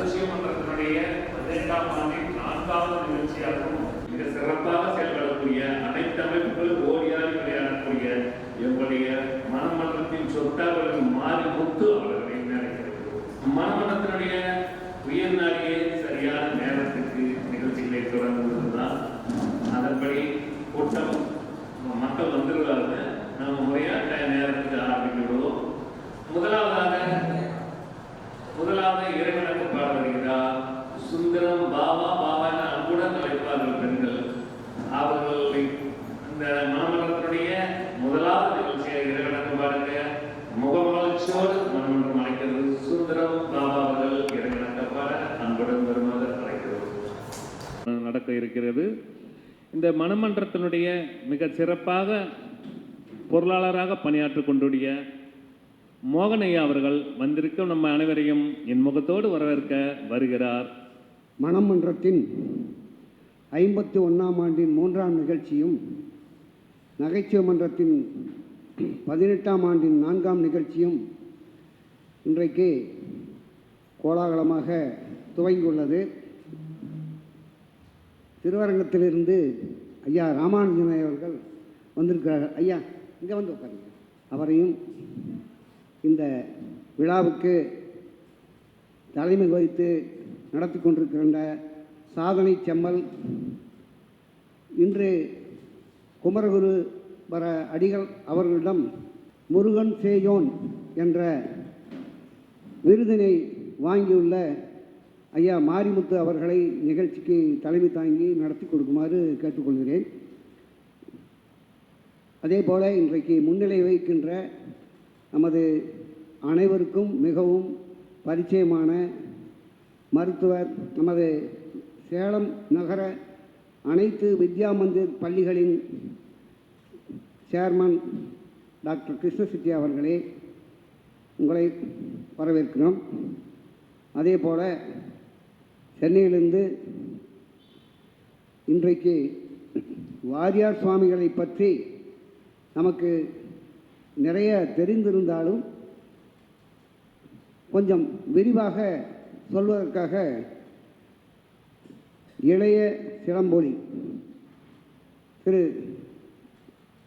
நகைச்சுவை மன்றத்தினுடைய 18ஆம் ஆண்டின் 4வது நிகழ்ச்சியாகவும் மிக சிறப்பாக செயல்படக்கூடிய அனைத்து அமைப்புகளும் ஓடியாடி விளையாடக்கூடிய எங்களுடைய மனமன்றத்தின் சொத்தாளர்கள் மாறி முத்து அவர்களை நினைக்கிறது. மனமன்றத்தினுடைய உயர் நாளிலே சரியான நேரத்துக்கு நிகழ்ச்சிகளை தொடங்குவதுதான். அதன்படி கூட்டம் மக்கள் வந்துடுவார்கள். நம்ம முறையாக நேரத்துக்கு ஆரம்பிக்கிறோம். முதலாவது இறைவனுக்கு பாட வருகிறார். சுந்தரம் பாபா பாபா என அன்புடன் அழைப்பார்கள் பெண்கள். அவர்களை இந்த மனமன்றத்தினுடைய முதலாவது நிகழ்ச்சியை இறைவனுக்கு பாடுங்க. முகமலர்ச்சியோடு மனமன்றம் அழைக்கிறது. சுந்தரம் பாபா அவர்கள் இறைவனுக்கு பாட அன்புடன் வருமாறு அழைக்கிறது. நடக்க இருக்கிறது. இந்த மனமன்றத்தினுடைய மிக சிறப்பாக பொருளாளராக பணியாற்றிக் கொண்டுடைய மோகனையா அவர்கள் வந்திருக்கும் நம்ம அனைவரையும் என் முகத்தோடு வரவேற்க வருகிறார். மனமன்றத்தின் 51ஆம் ஆண்டின் 3ஆம் நிகழ்ச்சியும் நகைச்சுவை மன்றத்தின் 18ஆம் ஆண்டின் 4ஆம் நிகழ்ச்சியும் இன்றைக்கு கோலாகலமாக துவங்கியுள்ளது. திருவரங்கத்திலிருந்து ஐயா ராமானுஜன் அவர்கள் வந்திருக்கிறார்கள். ஐயா இங்கே வந்து உட்காருங்க. அவரையும் இந்த விழாவுக்கு தலைமை வகித்து நடத்தி கொண்டிருக்கின்ற சாதனை செம்மல், இன்று குமரகுரு வர அடிகள் அவர்களிடம் முருகன் சேயோன் என்ற விருதினை வாங்கியுள்ள ஐயா மாரிமுத்து அவர்களை நிகழ்ச்சிக்கு தலைமை தாங்கி நடத்தி கொடுக்குமாறு கேட்டுக்கொள்கிறேன். அதே போல் இன்றைக்கு முன்னிலை வகிக்கின்ற நமது அனைவருக்கும் மிகவும் பரிச்சயமான மருத்துவர், நமது சேலம் நகர அனைத்து வித்யா மந்திர் பள்ளிகளின் சேர்மன் டாக்டர் கிருஷ்ணசித்தி அவர்களே, உங்களை வரவேற்கிறோம். அதே போல் சென்னையிலிருந்து இன்றைக்கு வாரியார் சுவாமிகளை பற்றி நமக்கு நிறைய தெரிந்திருந்தாலும் கொஞ்சம் விரிவாக சொல்வதற்காக இளைய சிலம்பொலி திரு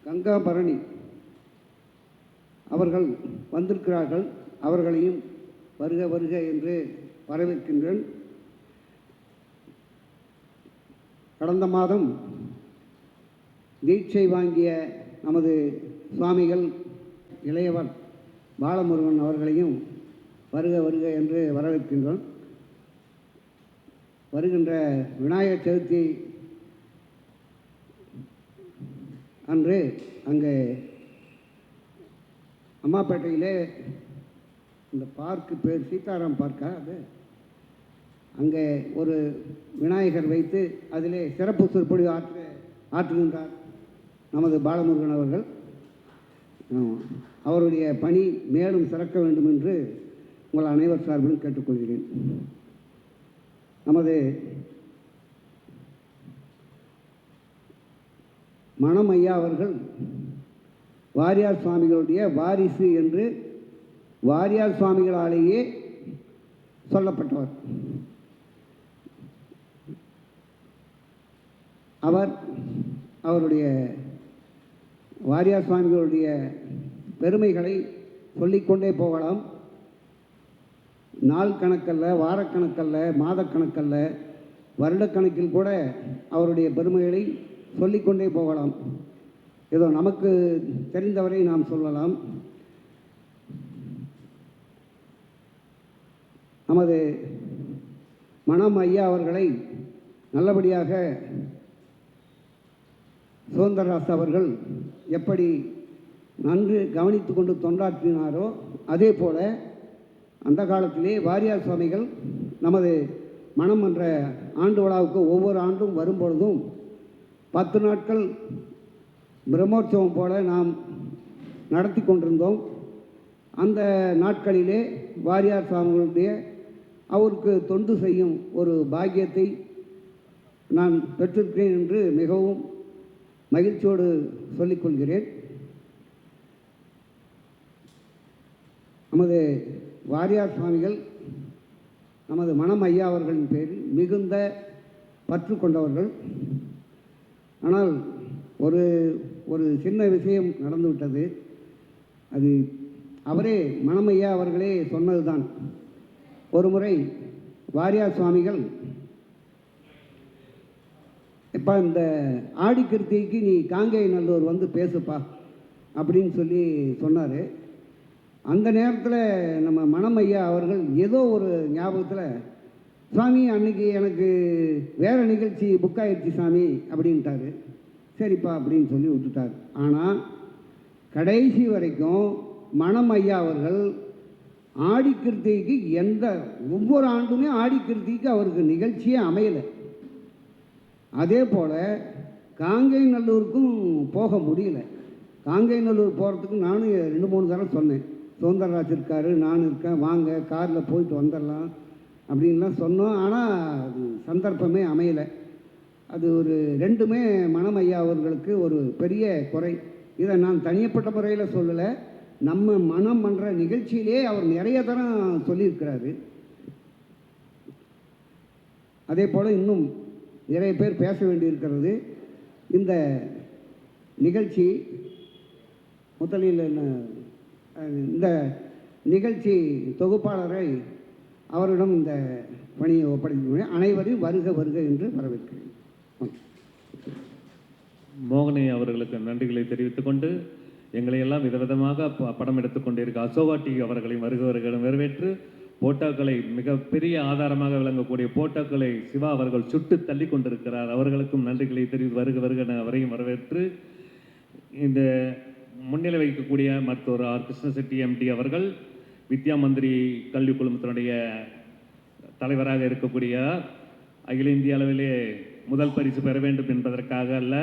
கங்காபரணி அவர்கள் வந்திருக்கிறார்கள். அவர்களையும் வருக வருக என்று வரவேற்கின்றேன். கடந்த மாதம் தீட்சை வாங்கிய நமது சுவாமிகள் இளையவர் பாலமுருகன் அவர்களையும் வருக வருக என்று வரவேற்கின்றோம். வருகின்ற விநாயகர் சதுர்த்தி அன்று அங்கே அம்மாப்பேட்டையிலே இந்த பார்க்கு பேர் சீதாராம் பார்க்கா, அது அங்கே ஒரு விநாயகர் வைத்து அதிலே சிறப்பு சொற்பொழிவு ஆற்றுகின்றார் நமது பாலமுருகன் அவர்கள். அவருடைய பணி மேலும் சிறக்க வேண்டும் என்று உங்கள் அனைவர் சார்பிலும் கேட்டுக்கொள்கிறேன். நமது மனம் ஐயா அவர்கள் வாரியார் சுவாமிகளுடைய வாரிசு என்று வாரியார் சுவாமிகளாலேயே சொல்லப்பட்டவர். அவருடைய வாரியார் சுவாமிகளுடைய பெருமைகளை சொல்லிக்கொண்டே போகலாம். நாள் கணக்கல்ல, வாரக்கணக்கல்ல, மாதக்கணக்கல்ல, வருடக்கணக்கில் கூட அவருடைய பெருமைகளை சொல்லிக்கொண்டே போகலாம். ஏதோ நமக்கு தெரிந்தவரை நாம் சொல்லலாம். நமது மனம் ஐயா அவர்களை நல்லபடியாக சுதந்திரராஜ் அவர்கள் எப்படி நன்கு கவனித்து கொண்டு தொண்டாற்றினாரோ அதே போல் அந்த காலத்திலே வாரியார் சுவாமிகள் நமது மனம் என்ற ஆண்டு விழாவுக்கு ஒவ்வொரு ஆண்டும் வரும்பொழுதும் 10 நாட்கள் பிரம்மோற்சவம் போல நாம் நடத்தி கொண்டிருந்தோம். அந்த நாட்களிலே வாரியார் சுவாமிகளுடைய அவருக்கு தொண்டு செய்யும் ஒரு பாக்கியத்தை நான் பெற்றிருக்கிறேன் என்று மிகவும் மகிழ்ச்சியோடு சொல்லிக்கொள்கிறேன். நமது வாரியார் சுவாமிகள் நமது மனம் ஐயா அவர்களின் பேரில் மிகுந்த பற்று கொண்டவர்கள். ஆனால் ஒரு ஒரு சின்ன விஷயம் நடந்துவிட்டது. அது அவரே மணமையா அவர்களே சொன்னது தான். ஒரு முறை வாரியார் சுவாமிகள், இப்போ இந்த ஆடி கிருத்திகைக்கு நீ காங்கேயநல்லூர் வந்து பேசுப்பா அப்படின்னு சொல்லி சொன்னார். அந்த நேரத்தில் நம்ம மணமையா அவர்கள் ஏதோ ஒரு ஞாபகத்தில், சுவாமி அன்னைக்கு எனக்கு வேறு நிகழ்ச்சி புக் ஆயிடுச்சு சாமி அப்படின்ட்டாரு. சரிப்பா அப்படின்னு சொல்லி விட்டுட்டார். ஆனால் கடைசி வரைக்கும் மணம் ஐயா அவர்கள் ஆடி கிருத்திகைக்கு ஒவ்வொரு ஆண்டுமே ஆடி கிருத்திகைக்கு அவருக்கு நிகழ்ச்சியே அமையலை. அதே போல் காங்கேயநல்லூருக்கும் போக முடியல. காங்கேயநல்லூர் போகிறதுக்கு நானும் 2-3 தடவை சொன்னேன். சுதந்திரராஜ் இருக்கார், நான் இருக்கேன், வாங்க காரில் போயிட்டு வந்துடலாம் அப்படின்லாம் சொன்னோம். ஆனால் அது சந்தர்ப்பமே அமையலை. அது ஒரு ரெண்டுமே மணம் ஐயா அவர்களுக்கு ஒரு பெரிய குறை. இதை நான் தனிப்பட்ட முறையில் சொல்லலை, நம்ம மனம் பண்ணுற நிகழ்ச்சியிலே அவர் நிறைய தரம் சொல்லியிருக்கிறாரு. அதே போல் இன்னும் நிறைய பேர் பேச வேண்டியிருக்கிறது. இந்த நிகழ்ச்சி முதலில் இந்த நிகழ்ச்சி தொகுப்பாளரை அவரிடம் இந்த பணியை ஒப்படைக்கிறேன். அனைவரையும் வருக வருக என்று வரவேற்கிறேன். மோகனை அவர்களுக்கு நன்றிகளை தெரிவித்துக் கொண்டு, எங்களை எல்லாம் விதவிதமாக படம் எடுத்துக்கொண்டிருக்க அசோகா டிவி அவர்களை வருகிறவர்களிடம் வரவேற்று, போட்டோக்களை மிகப்பெரிய ஆதாரமாக விளங்கக்கூடிய போட்டோக்களை சிவா அவர்கள் சுட்டு தள்ளி கொண்டிருக்கிறார். அவர்களுக்கும் நன்றிகளை தெரிவித்து வருக வருக அவரையும் வரவேற்று, இந்த முன்னிலை வைக்கக்கூடிய மருத்துவர் ஆர் கிருஷ்ணசெட்டி எம்டி அவர்கள் வித்யா மந்திரி கல்வி குழுமத்தினுடைய தலைவராக இருக்கக்கூடிய, அகில இந்திய அளவிலே முதல் பரிசு பெற வேண்டும் என்பதற்காக அல்ல,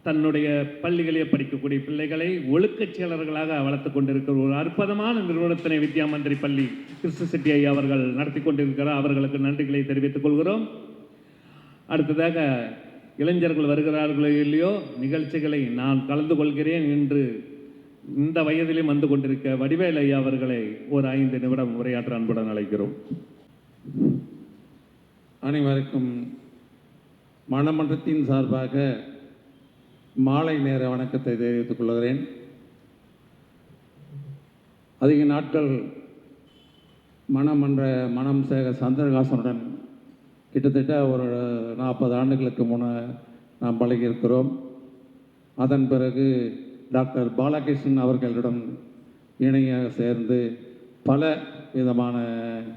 தன்னுடைய பள்ளிகளில் படிக்கக்கூடிய பிள்ளைகளை ஒழுக்கச் செயலர்களாக வளர்த்து கொண்டிருக்கிற ஒரு அற்புதமான நிறுவனத்தினை வித்யா மந்திரி பள்ளி கிருஷ்ணசெட்டி ஐயா அவர்கள் நடத்தி கொண்டிருக்கிறார். அவர்களுக்கு நன்றிகளை தெரிவித்துக் கொள்கிறோம். அடுத்ததாக இளைஞர்கள் வருகிறார்களோ இல்லையோ, நிகழ்ச்சிகளை நான் கலந்து கொள்கிறேன் என்று இந்த வயதிலும் வந்து கொண்டிருக்க வடிவேல் ஐயா அவர்களை ஒரு 5 நிமிடம் உரையாற்ற அன்புடன் அழைக்கிறோம். அனைவருக்கும் மணமன்றத்தின் சார்பாக மாலை நேர வணக்கத்தை தெரிவித்துக் கொள்கிறேன். அதிக நாட்கள் மனம் சேக சந்திரகாசனுடன் கிட்டத்தட்ட ஒரு 40 ஆண்டுகளுக்கு முன்னே நாம் பழகியிருக்கிறோம். அதன் பிறகு டாக்டர் பாலகிருஷ்ணன் அவர்களிடம் இணைய சேர்ந்து பல விதமான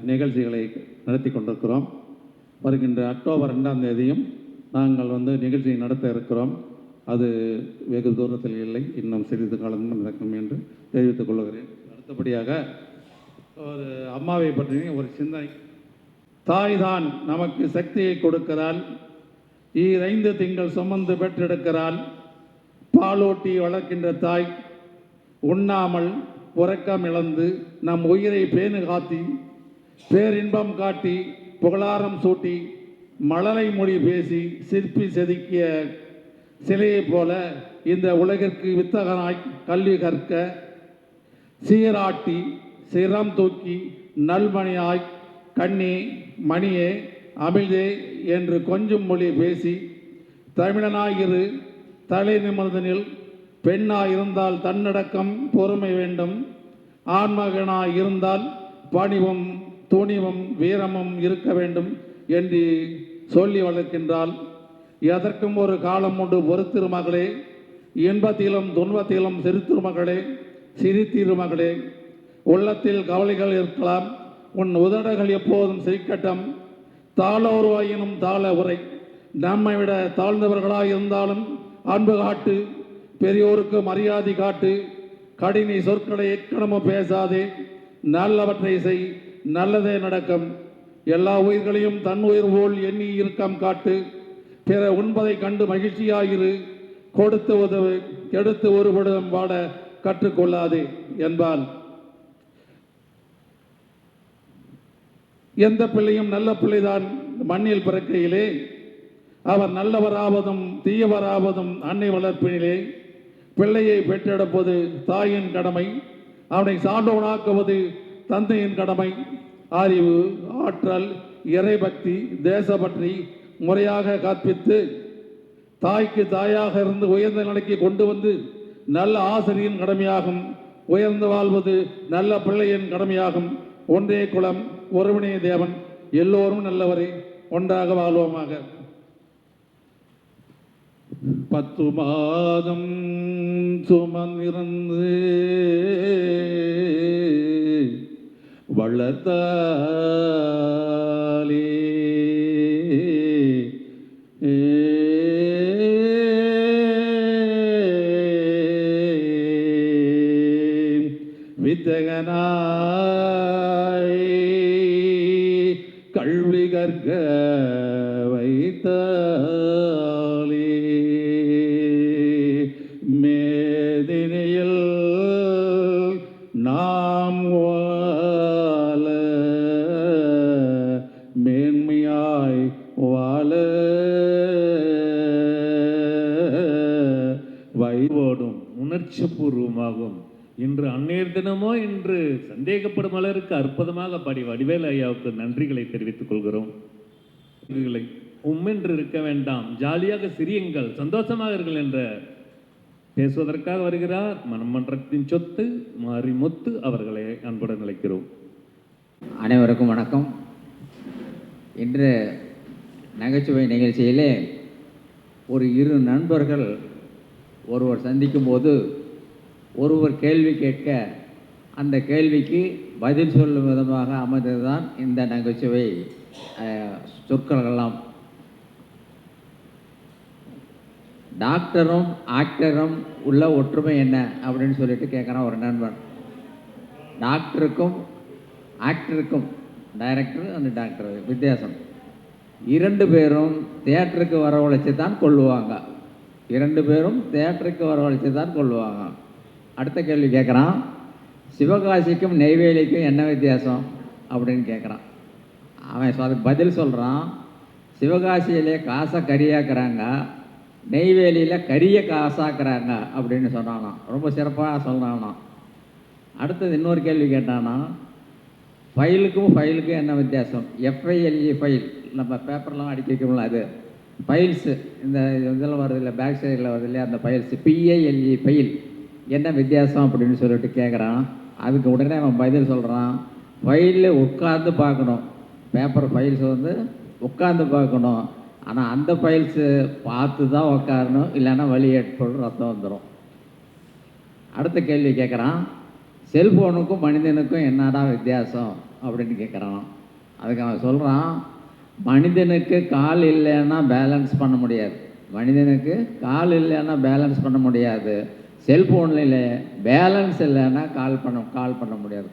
நிகழ்ச்சிகளை நடத்தி கொண்டிருக்கிறோம். வருகின்ற அக்டோபர் 2ஆம் தேதியும் நாங்கள் நிகழ்ச்சியை நடத்த இருக்கிறோம். அது வெகு தூரத்தில் இல்லை, இன்னும் சிறிது காலம் நடக்கும் என்று தெரிவித்துக் கொள்கிறேன். அடுத்தபடியாக ஒரு அம்மாவை பற்றி ஒரு சிந்தனை. தாய் தான் நமக்கு சக்தியை கொடுக்கிறாள், 5 திங்கள் சுமந்து பெற்றெடுக்கிறாள். பாலோட்டி வளர்க்கின்ற தாய் உண்ணாமல் உறக்கம் இழந்து நம் உயிரை பேணு காத்தி பேரின்பம் காட்டி புகழாரம் சூட்டி மழலை மொழி பேசி சிற்பி செதுக்கிய சிலையைப் போல இந்த உலகிற்கு வித்தகனாய் கல்வி கற்க சீராட்டி சிரம் தூக்கி நல்மணியாய் கண்ணே மணியே அமிழ்தே என்று கொஞ்சம் மொழி பேசி தமிழனாயிரு தலை நிமிர்ந்தனில் பெண்ணாய் இருந்தால் தன்னடக்கம் பொறுமை வேண்டும், ஆண்மகனாய் இருந்தால் பணிவும் துணிவும் வீரமும் இருக்க வேண்டும் என்று சொல்லி வளர்க்கின்றாள். எதற்கும் ஒரு காலம் உண்டு பொறுத்திருமகளே, இன்பத்திலும் துன்பத்திலும் சிரித்திருமகளே, சிரித்திருமகளே. உள்ளத்தில் கவலைகள் இருக்கலாம், உன் உதடுகள் எப்போதும் சிரிக்கட்டும். தாளோருவாயினும் தாள உரை, நம்மை விட தாழ்ந்தவர்களாக இருந்தாலும் அன்பு காட்டு, பெரியோருக்கு மரியாதை காட்டு, கடினி சொற்களை எக்கணமும் பேசாதே, நல்லவற்றை செய், நல்லதே நடக்கும். எல்லா உயிர்களையும் தன் உயிர் போல் எண்ணி இறுக்கம் காட்டு, பிற உண்பதை கண்டு மகிழ்ச்சியாயிரு, கொடுத்து உதவு, கெடுத்து ஒருபடும் வாட கற்றுக்கொள்ளாதே என்பால். எந்த பிள்ளையும் நல்ல பிள்ளைதான் மண்ணில் பிறக்கையிலே, அவர் நல்லவராவதும் தீயவராவதும் அன்னை வளர்ப்பினிலே. பிள்ளையை பெற்றெடுப்பது தாயின் கடமை, அவனை சான்றோனாக்குவது தந்தையின் கடமை. அறிவு, ஆற்றல், இறைபக்தி, தேசப்பற்றி முறையாக கற்பித்து தாய்க்கு தாயாக இருந்து உயர்ந்த நிலைக்கு கொண்டு வந்து நல்ல ஆசிரியரின் கடமையாகும். உயர்ந்து வாழ்வது நல்ல பிள்ளையின் கடமையாகும். ஒன்றே குலம், ஒருவனே தேவன், எல்லோரும் நல்லவரே, ஒன்றாக வாழ்வோமாக. 10 மாதம் சுமந்திருந்து வளர்த்தாலே வித்தகனாய் கல்வி கற்க வைத்தாலே மேதினியில் நாம் வாழ மேன்மையாய் வாழ வைவோடும் உணர்ச்சி பூர்வமாகும். இன்று அந்நேர் தினமோ என்று சந்தேகப்படும் அளவிற்கு அற்புதமாக பாடி வடிவேல் ஐயாவுக்கு நன்றிகளை தெரிவித்துக் கொள்கிறோம். உம்மென்று இருக்க வேண்டாம், ஜாலியாக சிரியுங்கள், சந்தோஷமாக இருங்கள் என்ற பேசுவதற்காக வருகிறார் மனமன்றத்தின் சொத்து மாரிமுத்து அவர்களை அன்புடன் அழைக்கிறோம். அனைவருக்கும் வணக்கம். இன்று நகைச்சுவை நிகழ்ச்சியிலே ஒரு 2 நண்பர்கள் ஒருவர் சந்திக்கும் போது ஒருவர் கேள்வி கேட்க அந்த கேள்விக்கு பதில் சொல்லும் விதமாக அமைந்ததுதான் இந்த நகைச்சுவை சொற்களெல்லாம். டாக்டரும் ஆக்டரும் உள்ள ஒற்றுமை என்ன அப்படின்னு சொல்லிட்டு கேட்குறான் ஒரு நண்பன். டாக்டருக்கும் ஆக்டருக்கும், டைரக்டர் அந்த டாக்டர் வித்தியாசம். 2 பேரும் தியேட்டருக்கு வரவழைச்சி தான் கொள்ளுவாங்க. 2 பேரும் தியேட்டருக்கு வரவழைச்சி தான் கொள்ளுவாங்க. அடுத்த கேள்வி கேட்குறான், சிவகாசிக்கும் நெய்வேலிக்கும் என்ன வித்தியாசம் அப்படின்னு கேட்குறான். அவன் அதுக்கு பதில் சொல்கிறான், சிவகாசியிலே காசை கரியாக்குறாங்க, நெய்வேலியில் கரிய காசாக்குறாங்க அப்படின்னு சொன்னானா. ரொம்ப சிறப்பாக சொல்கிறானா. அடுத்தது இன்னொரு கேள்வி கேட்டானா, ஃபைலுக்கும் என்ன வித்தியாசம்? எஃப்ஐஎல்இ ஃபைல், நம்ம பேப்பர்லாம் அடிக்க வைக்கணும்ல, அது ஃபைல்ஸு, இந்த இதில் வருது இல்லை, பேக் சைடில் வருது இல்லையா, அந்த ஃபைல்ஸு, பிஏஎல்இ ஃபைல் என்ன வித்தியாசம் அப்படின்னு சொல்லிட்டு கேட்குறான். அதுக்கு உடனே அவன் பதில் சொல்கிறான், ஃபைலில் உட்கார்ந்து பார்க்கணும், பேப்பர் ஃபைல்ஸ் வந்து உட்கார்ந்து பார்க்கணும், ஆனால் அந்த ஃபைல்ஸு பார்த்து தான் உட்காரணும், இல்லைன்னா வலி ஏற்படும், ரத்தம் வந்துடும். அடுத்த கேள்வி கேட்குறான், செல்ஃபோனுக்கும் மனிதனுக்கும் என்னடா வித்தியாசம் அப்படின்னு கேட்குறான். அதுக்கு அவன் சொல்கிறான், மனிதனுக்கு கால் இல்லைன்னா பேலன்ஸ் பண்ண முடியாது, மனிதனுக்கு கால் இல்லைன்னா பேலன்ஸ் பண்ண முடியாது, செல்ஃபோனில் பேலன்ஸ் இல்லைன்னா கால் பண்ண முடியாது.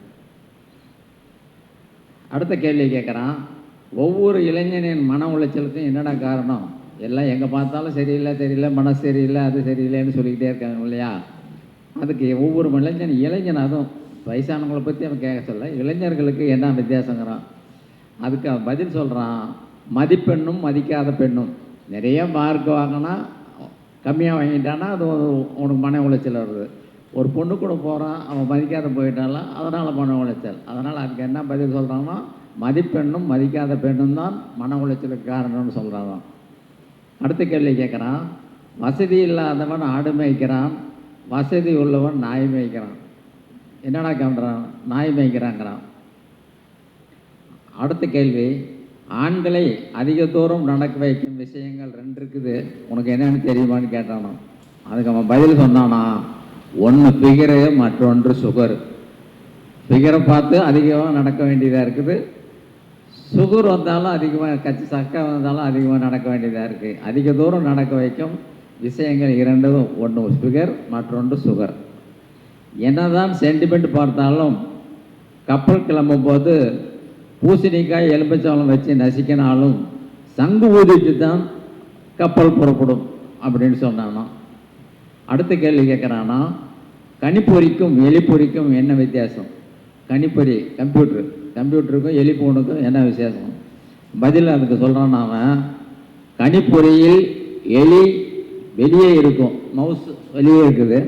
அடுத்த கேள்வி கேட்குறான், ஒவ்வொரு இளைஞனின் மன உளைச்சலுக்கும் என்னடா காரணம்? எல்லாம் எங்கே பார்த்தாலும் சரியில்லை, மனசு சரியில்லை, அது சரியில்லைன்னு சொல்லிக்கிட்டே இருக்காங்க இல்லையா. அதுக்கு ஒவ்வொரு இளைஞன் அதுவும் வயசானவங்களை பற்றி அவன் கேட்க சொல்ல, இளைஞர்களுக்கு என்ன வித்தியாசங்கிறான். அதுக்கு அவன் பதில் சொல்கிறான், மதிப்பெண்ணும் மதிக்காத பெண்ணும். நிறைய மார்க் வாங்கினா கம்மியாக வாங்கிட்டானா அது உனக்கு மன உளைச்சல் வருது. ஒரு பொண்ணு கூட போகிறான், அவன் மதிக்காத போயிட்டாலும் அதனால் மன உளைச்சல். அதனால் அதுக்கு என்ன பதில் சொல்கிறான்னா, மதிப்பெண்ணும் மதிக்காத பெண்ணும் தான் மன உளைச்சலுக்கு காரணம்னு சொல்கிறாங்க. அடுத்த கேள்வி கேட்குறான், வசதி இல்லாதவன் ஆடு மேய்க்கிறான், வசதி உள்ளவன் நாய் மேய்க்கிறான். என்னடா கண்டுறான்? நாய் மேய்க்கிறாங்கிறான். அடுத்த கேள்வி, ஆண்களை அதிக தூரம் நடக்க வைக்கும் விஷயங்கள் 2 இருக்குது, உனக்கு என்னென்னு தெரியுமான்னு கேட்டானோ. அதுக்கு அவன் பதில் சொன்னானா, ஒன்று ஃபிகரு, மற்றொன்று சுகர். ஃபிகரை பார்த்து அதிகமாக நடக்க வேண்டியதாக இருக்குது, சுகர் வந்தாலும் அதிகமாக சக்கரை வந்தாலும் அதிகமாக நடக்க வேண்டியதாக இருக்குது. அதிக தூரம் நடக்க வைக்கும் விஷயங்கள் 2, ஒன்று ஃபிகர், மற்றொன்று சுகர். என்னதான் சென்டிமெண்ட் பார்த்தாலும் கப்பல் கிளம்பும் போது பூசணிக்காய் எலும்பச்சம்பழம் வச்சு நசிக்கினாலும் சங்கு ஊதிட்டு தான் கப்பல் புறப்படும் அப்படின்னு சொன்னானா. அடுத்த கேள்வி கேட்குறானா, கணிப்பொறிக்கும் எலிப்பொறிக்கும் என்ன வித்தியாசம்? கணிப்பொறி கம்ப்யூட்டருக்கும் எலிப்போனுக்கும் என்ன வித்தியாசம்? பதில் அதுக்கு சொல்கிறான் அவன், கணிப்பொறியில் எலி வெளியே இருக்கும், மவுஸ் வெளியே இருக்குது,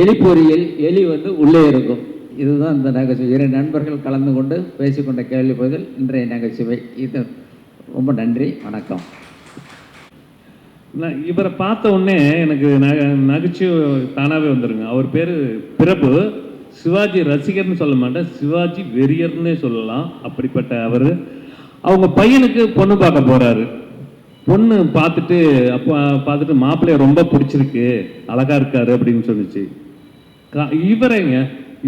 எலிப்பொறியில் எலி வந்து உள்ளே இருக்கும். இதுதான் இந்த நகைச்சுவை. 2 நண்பர்கள் கலந்து கொண்டு பேசிக்கொண்ட கேள்வி பதில் இன்றைய நகைச்சுவை. இது ரொம்ப நன்றி, வணக்கம். நான் இவரை பார்த்த உடனே எனக்கு நகைச்சுவை தானாகவே வந்துருங்க. அவர் பேர் பிரபு. சிவாஜி ரசிகர்னு சொல்ல மாட்டேன், சிவாஜி வெறியர்னே சொல்லலாம். அப்படிப்பட்ட அவர் அவங்க பையனுக்கு பொண்ணு பார்க்க போகிறாரு. பொண்ணு பார்த்துட்டு அப்போ பார்த்துட்டு மாப்பிள்ளைய ரொம்ப பிடிச்சிருக்கு, அழகாக இருக்காரு அப்படின்னு சொன்னிச்சு. இவரைங்க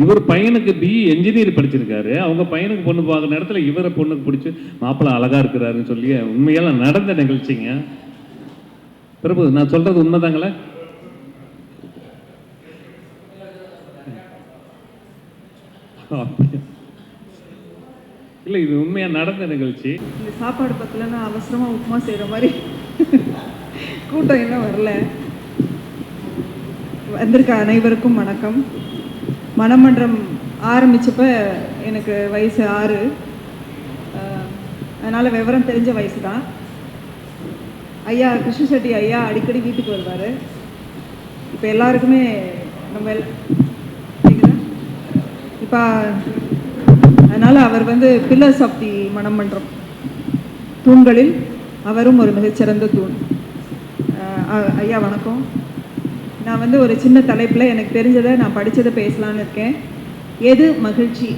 இவர் பையனுக்கு பிஇ என்ஜினியர் படிச்சிருக்காரு. அவங்க பையனுக்கு பொண்ணு பார்க்குற இடத்துல இவரை பொண்ணுக்கு பிடிச்சி மாப்பிள்ளை அழகாக இருக்கிறாருன்னு சொல்லி உண்மையெல்லாம் நடந்த நிகழ்ச்சிங்க. பிரபு, நான் சொல்றது உண்மைதாங்களே? இல்லை, இது உண்மையா நடந்த நிகழ்ச்சி. இந்த சாப்பாடு பத்தலன்னா அவசரமாக உப்புமா செய்கிற மாதிரி கூட்டம் இன்னும் வரல. வந்திருக்க அனைவருக்கும் வணக்கம். மனமன்றம் ஆரம்பித்தப்ப எனக்கு வயசு 6, அதனால் விவரம் தெரிஞ்ச வயசு தான். ஐயா கிருஷ்ண செட்டி ஐயா அடிக்கடி வீட்டுக்கு வருவார். இப்போ எல்லாருக்குமே நம்ம இப்போ அதனால் அவர் வந்து பில்லர்ஸ் ஆஃப் தி மனமன்றம், தூண்களில் அவரும் ஒரு மிகச்சிறந்த தூண். ஐயா வணக்கம். நான் வந்து ஒரு சின்ன தலைப்பில் எனக்கு தெரிஞ்சதை நான் படித்ததை பேசலான்னு இருக்கேன். எது மகிழ்ச்சி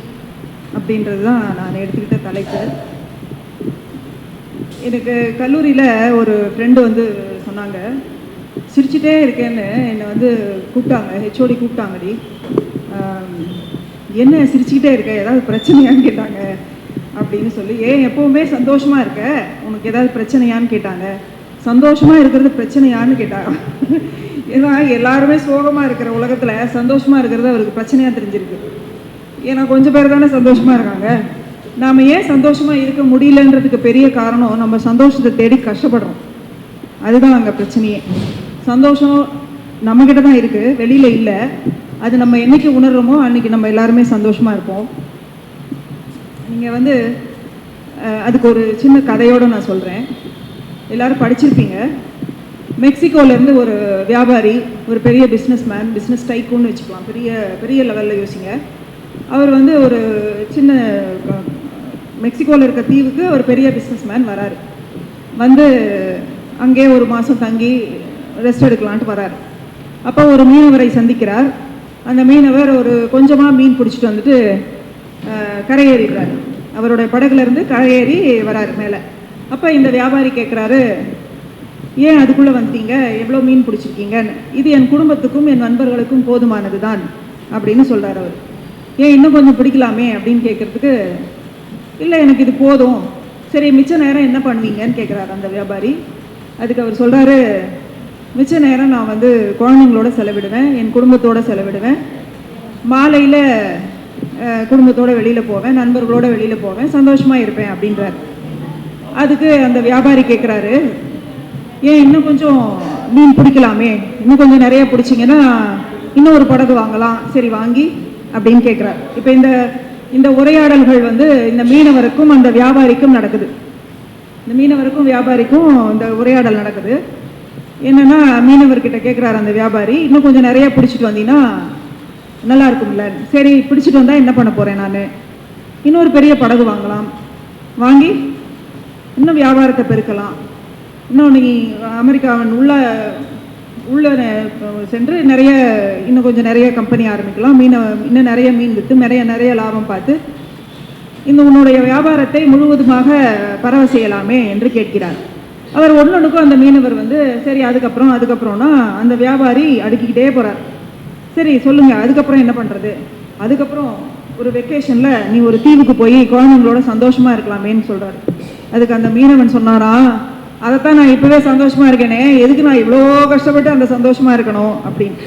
அப்படின்றது தான் நான் எடுத்துக்கிட்ட தலைப்பு. எனக்கு கல்லூரியில் ஒரு ஃப்ரெண்டு வந்து சொன்னாங்க, சிரிச்சிட்டே இருக்கேன்னு என்னை வந்து கூப்பிட்டாங்க, ஹெச்ஓடி கூப்பிட்டாங்கடி. என்ன சிரிச்சுக்கிட்டே இருக்க, ஏதாவது பிரச்சனையான்னு கேட்டாங்க அப்படின்னு சொல்லி. ஏன் எப்போவுமே சந்தோஷமாக இருக்க, உனக்கு ஏதாவது பிரச்சனையான்னு கேட்டாங்க. சந்தோஷமாக இருக்கிறது பிரச்சனையான்னு கேட்டாங்க. ஏன்னா எல்லாருமே சோகமாக இருக்கிற உலகத்தில் சந்தோஷமாக இருக்கிறது அவருக்கு பிரச்சனையாக தெரிஞ்சிருக்கு. ஏன்னா கொஞ்சம் பேர் தானே சந்தோஷமாக இருக்காங்க. நாம் ஏன் சந்தோஷமாக இருக்க முடியலன்றதுக்கு பெரிய காரணம் நம்ம சந்தோஷத்தை தேடி கஷ்டப்படுறோம். அதுதான் அங்கே பிரச்சனையே. சந்தோஷம் நம்மக்கிட்ட தான் இருக்குது, வெளியில் இல்லை. அது நம்ம என்றைக்கு உணர்றோமோ அன்றைக்கி நம்ம எல்லாருமே சந்தோஷமாக இருப்போம். நீங்கள் வந்து அதுக்கு ஒரு சின்ன கதையோடு நான் சொல்கிறேன். எல்லோரும் படிச்சிருப்பீங்க. மெக்சிகோலேருந்து ஒரு வியாபாரி, ஒரு பெரிய பிஸ்னஸ்மேன், பிஸ்னஸ் டைக்கூன்னு வச்சுக்கலாம், பெரிய பெரிய லெவலில் யோசிங்க. அவர் வந்து ஒரு சின்ன மெக்சிகோவில் இருக்க தீவுக்கு ஒரு பெரிய பிஸ்னஸ்மேன் வராரு. வந்து அங்கேயே ஒரு மாதம் தங்கி ரெஸ்ட் எடுக்கலான்ட்டு வராரு. அப்போ ஒரு மீனவரை சந்திக்கிறார். அந்த மீனவர் ஒரு கொஞ்சமாக மீன் பிடிச்சிட்டு வந்துட்டு கரையேறிடுறாரு. அவருடைய படகுலேருந்து கரையேறி வராரு மேலே. அப்போ இந்த வியாபாரி கேட்குறாரு, ஏன் அதுக்குள்ளே வந்துட்டீங்க, எவ்வளோ மீன் பிடிச்சிருக்கீங்கன்னு. இது என் குடும்பத்துக்கும் என் நண்பர்களுக்கும் போதுமானது தான் அப்படின்னு சொல்கிறார் அவர். ஏன் இன்னும் கொஞ்சம் பிடிக்கலாமே அப்படின்னு கேட்குறதுக்கு, இல்லை எனக்கு இது போதும். சரி, மிச்ச நேரம் என்ன பண்ணுவீங்கன்னு கேட்குறாரு அந்த வியாபாரி. அதுக்கு அவர் சொல்கிறாரு, மிச்ச நேரம் நான் வந்து குழந்தைங்களோட செலவிடுவேன், என் குடும்பத்தோடு செலவிடுவேன், மாலையில் குடும்பத்தோடு வெளியில் போவேன், நண்பர்களோடு வெளியில் போவேன், சந்தோஷமாக இருப்பேன் அப்படின்றார். அதுக்கு அந்த வியாபாரி கேட்குறாரு, ஏன் இன்னும் கொஞ்சம் மீன் பிடிக்கலாமே, இன்னும் கொஞ்சம் நிறைய பிடிச்சிங்கன்னா இன்னும் ஒரு படகு வாங்கலாம், சரி வாங்கி அப்படின்னு கேட்குறாரு. இப்போ இந்த உரையாடல்கள் வந்து இந்த மீனவருக்கும் அந்த வியாபாரிக்கும் நடக்குது. இந்த மீனவருக்கும் வியாபாரிக்கும் இந்த உரையாடல் நடக்குது. என்னென்னா, மீனவர்கிட்ட கேட்குறாரு அந்த வியாபாரி, இன்னும் கொஞ்சம் நிறைய பிடிச்சிட்டு வந்தீங்கன்னா நல்லா இருக்கும்ல. சரி, பிடிச்சிட்டு வந்தால் என்ன பண்ண போகிறேன் நான், இன்னொரு பெரிய படகு வாங்கலாம், வாங்கி இன்னும் வியாபாரத்தை பெருக்கலாம், இன்னும் நீ அமெரிக்காவின் உள்ள சென்று இன்னும் கொஞ்சம் நிறைய கம்பெனி ஆரம்பிக்கலாம், இன்னும் நிறைய மீன் விற்று நிறைய லாபம் பார்த்து இந்த உன்னுடைய வியாபாரத்தை முழுவதுமாக பரவ செய்யலாமே என்று கேட்கிறார். அவர் ஒன்னொன்றுக்கும் அந்த மீனவர் வந்து சரி அதுக்கப்புறம்னா அந்த வியாபாரி அடுக்கிக்கிட்டே போகிறார். சரி சொல்லுங்கள், அதுக்கப்புறம் என்ன பண்ணுறது, அதுக்கப்புறம் ஒரு வெக்கேஷனில் நீ ஒரு தீவுக்கு போய் குழந்தைங்களோட சந்தோஷமாக இருக்கலாமேன்னு சொல்கிறார். அதுக்கு அந்த மீனவன் சொன்னாரா, அதைத்தான் நான் இப்போவே சந்தோஷமாக இருக்கேனே, எதுக்கு நான் இவ்வளோ கஷ்டப்பட்டு அந்த சந்தோஷமாக இருக்கணும் அப்படின்னு.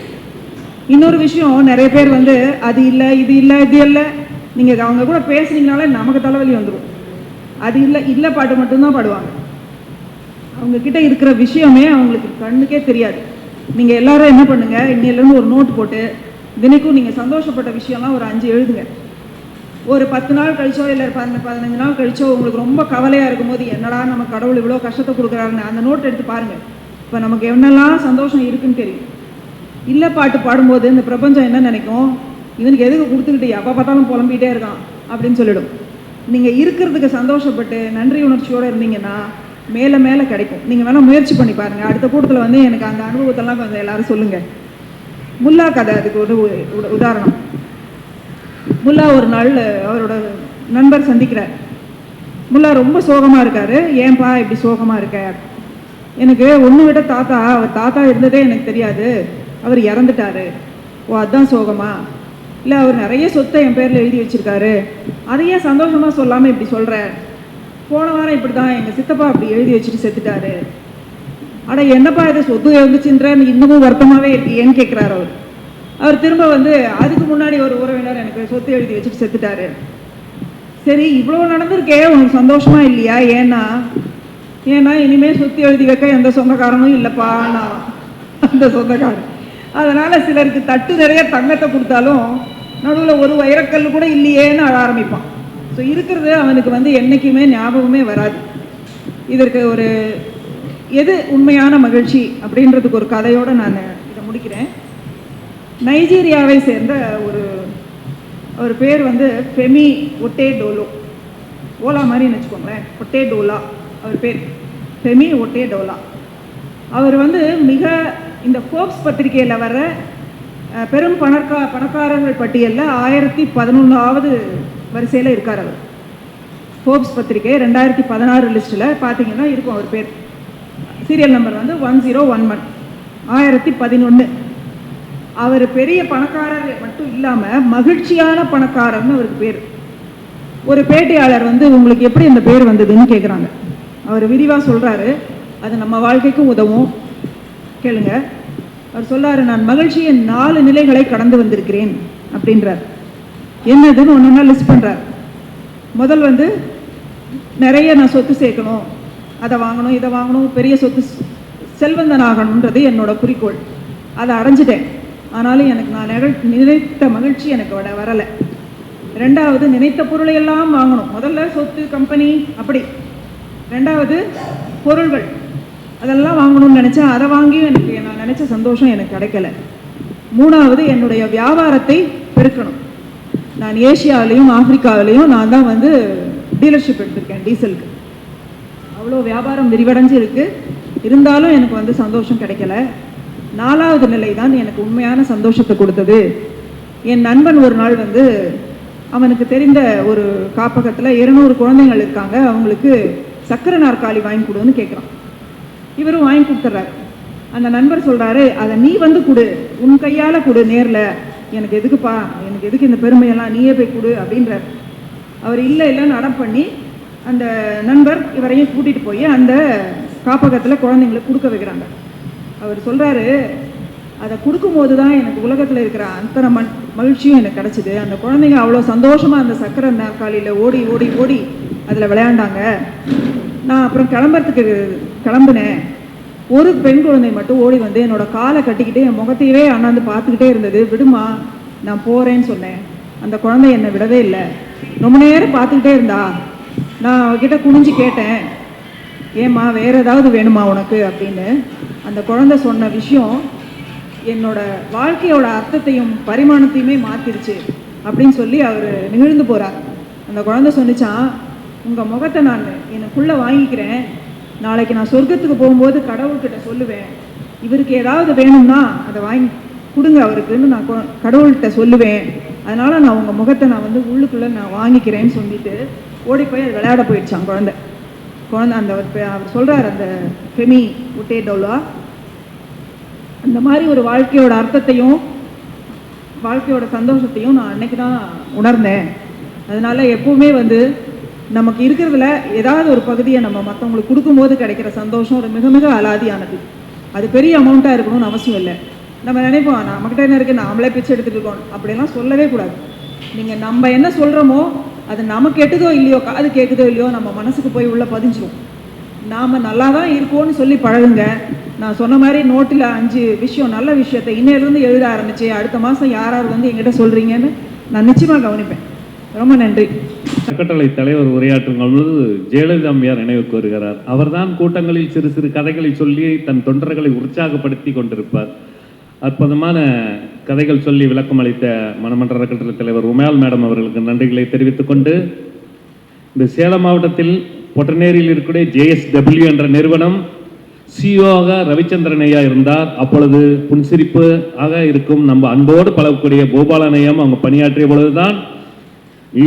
இன்னொரு விஷயம், நிறைய பேர் வந்து அது இல்லை இது இல்லை நீங்கள் அவங்க கூட பேசுனீங்கனாலே நமக்கு தலைவலி வந்துடும். அது இல்லை பாட்டு மட்டும்தான் பாடுவாங்க. அவங்கக்கிட்ட இருக்கிற விஷயமே அவங்களுக்கு கண்ணுக்கே தெரியாது. நீங்கள் எல்லாரும் என்ன பண்ணுங்கள், இன்னிலேருந்து ஒரு நோட் போட்டு தினைக்கும் நீங்கள் சந்தோஷப்பட்ட விஷயம்லாம் ஒரு 5 எழுதுங்க. ஒரு 10 நாள் கழிச்சோ இல்லை 15 நாள் கழிச்சோ உங்களுக்கு ரொம்ப கவலையாக இருக்கும்போது, என்னடா நம்ம கடவுள் இவ்வளோ கஷ்டத்தை கொடுக்குறாருன்னு அந்த நோட் எடுத்து பாருங்கள். இப்போ நமக்கு என்னெல்லாம் சந்தோஷம் இருக்குன்னு தெரியும். இல்லை பாட்டு பாடும்போது இந்த பிரபஞ்சம் என்ன நினைக்கும், இவனுக்கு எதுக்கு கொடுத்துக்கிட்டு எப்போ பார்த்தாலும் புலம்பிகிட்டே இருக்கான் அப்படின்னு சொல்லிடும். நீங்கள் இருக்கிறதுக்கு சந்தோஷப்பட்டு நன்றி உணர்ச்சியோடு இருந்தீங்கன்னா மேலே மேலே கிடைக்கும். நீங்கள் வேணால் முயற்சி பண்ணி பாருங்கள். அடுத்த கூட்டத்தில் வந்து எனக்கு அந்த அனுபவத்தெல்லாம் கொஞ்சம் எல்லாரும் சொல்லுங்கள். முல்லா கதை அதுக்கு ஒரு உதாரணம். முல்லா ஒரு நாள் அவரோட நண்பர் சந்திக்கிறார். முல்லா ரொம்ப சோகமாக இருக்கார். ஏன்பா இப்படி சோகமாக இருக்க? எனக்கு ஒன்று விட அவர் தாத்தா இருந்ததே எனக்கு தெரியாது, அவர் இறந்துட்டாரு. ஓ அதுதான் சோகமா? இல்லை அவர் நிறைய சொத்தை என் பேரில் எழுதி வச்சுருக்காரு, அதையே சந்தோஷமாக சொல்லாமல் இப்படி சொல்கிற? போன வாரம் இப்படி தான் எங்கள் சித்தப்பா அப்படி எழுதி வச்சுட்டு செத்துட்டாரு. அட என்னப்பா இது சொத்து எழுந்துச்சுன்ற இன்னமும் வருத்தமாகவே இருக்கேன்னு கேட்குறாரு அவர். அவர் திரும்ப வந்து அதுக்கு முன்னாடி ஒரு உறவினர் எனக்கு சொத்து எழுதி வச்சுட்டு செத்துட்டாரு. சரி இவ்வளோ நடந்திருக்கே உனக்கு சந்தோஷமா இல்லையா? ஏன்னா இனிமேல் சொத்து எழுதி வைக்க எந்த சொந்தக்காரனும் இல்லைப்பா நான் அந்த சொந்தக்காரன். அதனால் சிலருக்கு தட்டு நிறைய தங்கத்தை கொடுத்தாலும் நடுவில் ஒரு வைரக்கல் கூட இல்லையேன்னு அழ ஆரம்பிப்பான். ஸோ இருக்கிறது அவனுக்கு வந்து என்றைக்குமே ஞாபகமே வராது. இதற்கு ஒரு எது உண்மையான மகிழ்ச்சி அப்படின்றதுக்கு ஒரு கதையோடு நான் இதை முடிக்கிறேன். நைஜீரியாவை சேர்ந்த ஒரு பேர் வந்து ஃபெமி ஒட்டேடோலோ, ஓலா மாதிரின்னு வச்சுக்கோங்களேன், ஒட்டேடோலா அவர் பேர், ஃபெமி ஒட்டேடோலா. அவர் வந்து மிக இந்த ஃபோர்ப்ஸ் பத்திரிகையில் வர பெரும் பணக்காரர்கள் பட்டியலில் 1011வது வரிசையில் இருக்கார். அவர் ஃபோர்ப்ஸ் பத்திரிகை 2016 லிஸ்ட்டில் பார்த்தீங்கன்னா இருக்கும் அவர் பேர். சீரியல் நம்பர் வந்து 1011, 1011. அவர் பெரிய பணக்காரர் மட்டும் இல்லாமல் மகிழ்ச்சியான பணக்காரர்னு அவருக்கு பேர். ஒரு பேட்டியாளர் வந்து உங்களுக்கு எப்படி அந்த பேர் வந்ததுன்னு கேட்குறாங்க. அவர் விரிவாக சொல்கிறாரு, அது நம்ம வாழ்க்கைக்கும் உதவும், கேளுங்க. அவர் சொல்கிறாரு, நான் மகிழ்ச்சியின் 4 நிலைகளை கடந்து வந்திருக்கிறேன் அப்படின்றார். என்னதுன்னு ஒன்று லிஸ்ட் பண்ணுறார். முதல் வந்து நிறைய நான் சொத்து சேர்க்கணும், அதை வாங்கணும் இதை வாங்கணும், பெரிய சொத்து செல்வந்தன் ஆகணுன்றது என்னோட குறிக்கோள். அதை அடைஞ்சிட்டேன். ஆனாலும் எனக்கு நான் நினைத்த மகிழ்ச்சி எனக்கு வரலை. ரெண்டாவது, நினைத்த பொருளை எல்லாம் வாங்கணும். முதல்ல சொத்து கம்பெனி அப்படி, ரெண்டாவது பொருள்கள் அதெல்லாம் வாங்கணும்னு நினச்சேன், அதை வாங்கி எனக்கு நான் நினச்ச சந்தோஷம் எனக்கு கிடைக்கல. மூணாவது, என்னுடைய வியாபாரத்தை பெருக்கணும். நான் ஏசியாவிலையும் ஆப்பிரிக்காவிலையும் நான் தான் வந்து டீலர்ஷிப் எடுத்திருக்கேன் டீசலுக்கு. அவ்வளோ வியாபாரம் விரிவடைஞ்சு இருக்கு, இருந்தாலும் எனக்கு வந்து சந்தோஷம் கிடைக்கல. நாலாவது நிலை தான் எனக்கு உண்மையான சந்தோஷத்தை கொடுத்தது. என் நண்பன் ஒரு நாள் வந்து அவனுக்கு தெரிந்த ஒரு காப்பகத்தில் 200 குழந்தைகள் இருக்காங்க, அவங்களுக்கு சக்கரை நாற்காலி வாங்கி கொடுன்னு கேட்குறான். இவரும் வாங்கி கொடுத்துட்றாரு. அந்த நண்பர் சொல்கிறாரு, அதை நீ வந்து கொடு, உன் கையால் கொடு நேரில், எனக்கு எதுக்குப்பா, எனக்கு எதுக்கு இந்த பெருமையெல்லாம், நீயே போய் கொடு அப்படின்றார். அவர் இல்லைன்னு அடம் பண்ணி அந்த நண்பர் இவரையும் கூட்டிகிட்டு போய் அந்த காப்பகத்தில் குழந்தைங்களுக்கு கொடுக்க வைக்கிறாங்க. அவர் சொல்கிறாரு, அதை கொடுக்கும்போது தான் எனக்கு உலகத்தில் இருக்கிற அத்தனை மகிழ்ச்சியும் எனக்கு கிடச்சிது. அந்த குழந்தைங்க அவ்வளோ சந்தோஷமாக அந்த சக்கரை நாற்காலியில் ஓடி ஓடி ஓடி அதில் விளையாண்டாங்க. நான் அப்புறம் கிளம்புனேன். ஒரு பெண் குழந்தை மட்டும் ஓடி வந்து என்னோட காலை கட்டிக்கிட்டு என் முகத்தையவே அண்ணாந்து பார்த்துக்கிட்டே இருந்தது. விடுமா, நான் போகிறேன்னு சொன்னேன். அந்த குழந்தை என்னை விடவே இல்லை, ரொம்ப நேரம் பார்த்துக்கிட்டே இருந்தா. நான் அவகிட்ட குனிஞ்சு கேட்டேன், ஏம்மா வேறு ஏதாவது வேணுமா உனக்கு அப்படின்னு. அந்த குழந்தை சொன்ன விஷயம் என்னோட வாழ்க்கையோட அர்த்தத்தையும் பரிமாணத்தையுமே மாற்றிடுச்சு அப்படின்னு சொல்லி அவர் நிகழ்ந்து போகிறார். அந்த குழந்தை சொன்னிச்சான், உங்கள் முகத்தை நான் எனக்குள்ளே வாங்கிக்கிறேன், நாளைக்கு நான் சொர்க்கத்துக்கு போகும்போது கடவுள்கிட்ட சொல்லுவேன், இவருக்கு ஏதாவது வேணும்னா அதை வாங்கி கொடுங்க அவருக்குன்னு நான் கடவுள்கிட்ட சொல்லுவேன், அதனால் நான் உங்கள் முகத்தை நான் வந்து உள்ளுக்குள்ளே நான் வாங்கிக்கிறேன்னு சொல்லிட்டு ஓடி போய் அது விளையாட போயிடுச்சான் குழந்தை. அந்த அவர் சொல்கிறார், அந்த ஃபெமி ஒட்டேடோலா, அந்த மாதிரி ஒரு வாழ்க்கையோட அர்த்தத்தையும் வாழ்க்கையோட சந்தோஷத்தையும் நான் அன்னைக்கு தான் உணர்ந்தேன். அதனால எப்பவுமே வந்து நமக்கு இருக்கிறதுல ஏதாவது ஒரு பகுதியை நம்ம மற்றவங்களுக்கு கொடுக்கும்போது கிடைக்கிற சந்தோஷம் ஒரு மிக மிக அலாதியானது. அது பெரிய அமௌண்ட்டாக இருக்கணும்னு அவசியம் இல்லை. நம்ம நினைப்போம், நம்மகிட்ட என்ன இருக்குது, நாமளே பிச்சை எடுத்துகிட்டு இருக்கோம், அப்படிலாம் சொல்லவே கூடாது. நீங்கள் நம்ம என்ன சொல்கிறோமோ அது நமக்கு கேட்டுதோ இல்லையோ, காது கேட்குதோ இல்லையோ, நம்ம மனசுக்கு போய் உள்ளே பதிஞ்சிடும். நாம் நல்லா தான் இருக்கோன்னு சொல்லி பழகுங்க. நான் சொன்ன மாதிரி நோட்டில் 5 விஷயம், நல்ல விஷயத்தை இன்னையிலேருந்து எழுத ஆரம்பிச்சு அடுத்த மாதம் யார் வந்து எங்கிட்ட சொல்கிறீங்கன்னு நான் நிச்சயமாக கவனிப்பேன். ரொம்ப நன்றி. அறக்கட்டளை தலைவர் உரையாற்றும் பொழுது ஜெயலலிதா அம்மையார் நினைவுக்கு வருகிறார். அவர்தான் கூட்டங்களில் சிறு சிறு கதைகளை சொல்லி தன் தொண்டர்களை உற்சாகப்படுத்தி கொண்டிருப்பார். அற்புதமான கதைகள் சொல்லி விளக்கம் அளித்த மணமன்ற அறக்கட்டளை தலைவர் உமையால் மேடம் அவர்களுக்கு நன்றிகளை தெரிவித்துக் கொண்டு, இந்த சேலம் மாவட்டத்தில் பொட்டநேரியில் இருக்கக்கூடிய JSW என்ற நிறுவனம் சிஓவாக ரவிச்சந்திரன் ஐயா இருந்தார். அப்பொழுது புன்சிரிப்பு ஆக இருக்கும் நம்ம அன்போடு பழகக்கூடிய கோபாலன் ஐயாவும் அவங்க பணியாற்றிய பொழுதுதான்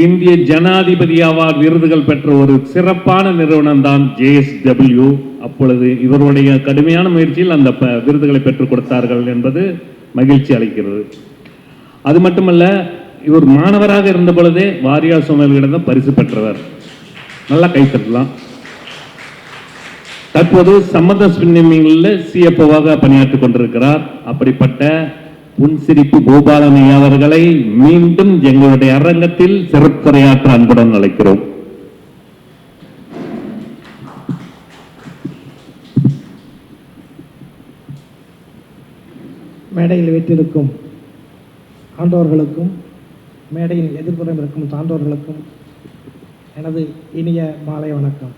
இந்திய ஜனாதிபதி அவார்டு விருதுகள் பெற்ற ஒரு சிறப்பான நிறுவனம் தான் JSW. அப்பொழுது இவருடைய கடுமையான முயற்சியில் அந்த விருதுகளை பெற்றுக் கொடுத்தார்கள் என்பது மகிழ்ச்சி அளிக்கிறது. அது மட்டுமல்ல, இவர் மாணவராக இருந்த பொழுதே வாரியார் சோமர்களிடம் பரிசு பெற்றவர். நல்லா கைத்தட்டலாம். தற்போது சம்மத ஸ்பின்னிங்கில் CFOவாக பணியாற்றிக் கொண்டிருக்கிறார். அப்படிப்பட்ட புன்சிரிப்பு கோபாலன் ஐயா அவர்களை மீண்டும் எங்களுடைய அரங்கத்தில் சிறப்புரையாற்ற அன்புடன் அழைக்கிறோம். மேடையில் வீட்டிருக்கும் ஆண்டோர்களுக்கும் மேடையின் எதிர்ப்புறம் இருக்கும் சான்றோர்களுக்கும் எனது இனிய மாலை வணக்கம்.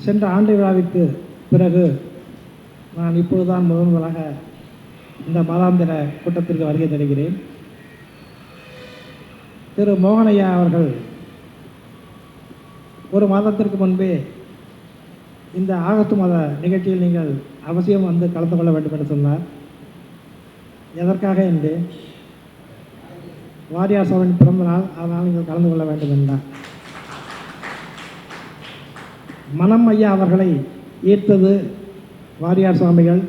சென்ற ஆண்டு விழாவிற்கு பிறகு நான் இப்பொழுதுதான் முதலாக இந்த மாதாந்திர கூட்டத்திற்கு வருகை தருகிறேன். திரு மோகனையா அவர்கள் ஒரு மாதத்திற்கு முன்பே இந்த ஆகஸ்ட் மாத நிகழ்ச்சியில் நீங்கள் அவசியம் வந்து கலந்து கொள்ள வேண்டும் என்று சொன்னார். எதற்காக என்று வாரியார் சோழன் பிறந்த நாள், அதனால் நீங்கள் கலந்து கொள்ள வேண்டும் என்றார். மனம் ஐயா அவர்களை ஈர்த்தது வாரியார் சுவாமிகள்,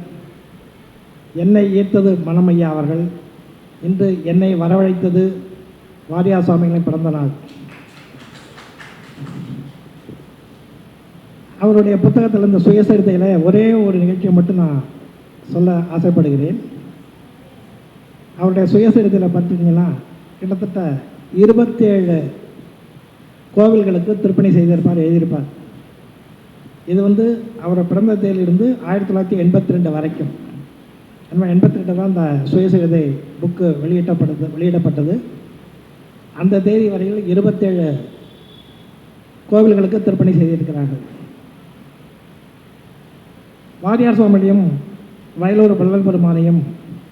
என்னை ஈர்த்தது மனம் ஐயா அவர்கள். இன்று என்னை வரவழைத்தது வாரியார் சுவாமிகளின் பிறந்த நாள். அவருடைய புத்தகத்தில் இந்த சுயசரிதையில் ஒரே ஒரு நிகழ்ச்சியை மட்டும் நான் சொல்ல ஆசைப்படுகிறேன். அவருடைய சுயசரிதையில் பார்த்திங்கன்னா கிட்டத்தட்ட 27 கோவில்களுக்கு திருப்பணி செய்திருப்பார், எழுதியிருப்பார். இது அவர் பிறந்த தேதியிலிருந்து 1982 வரைக்கும். 82 தான் இந்த சுயசரிதை புக்கு வெளியிடப்பட்டது. அந்த தேதி வரையில் 27 கோவில்களுக்கு திருப்பணி செய்திருக்கிறார்கள். வாரியார் சுவாமியும் வயலூர் வள்ளல் பெருமானையும்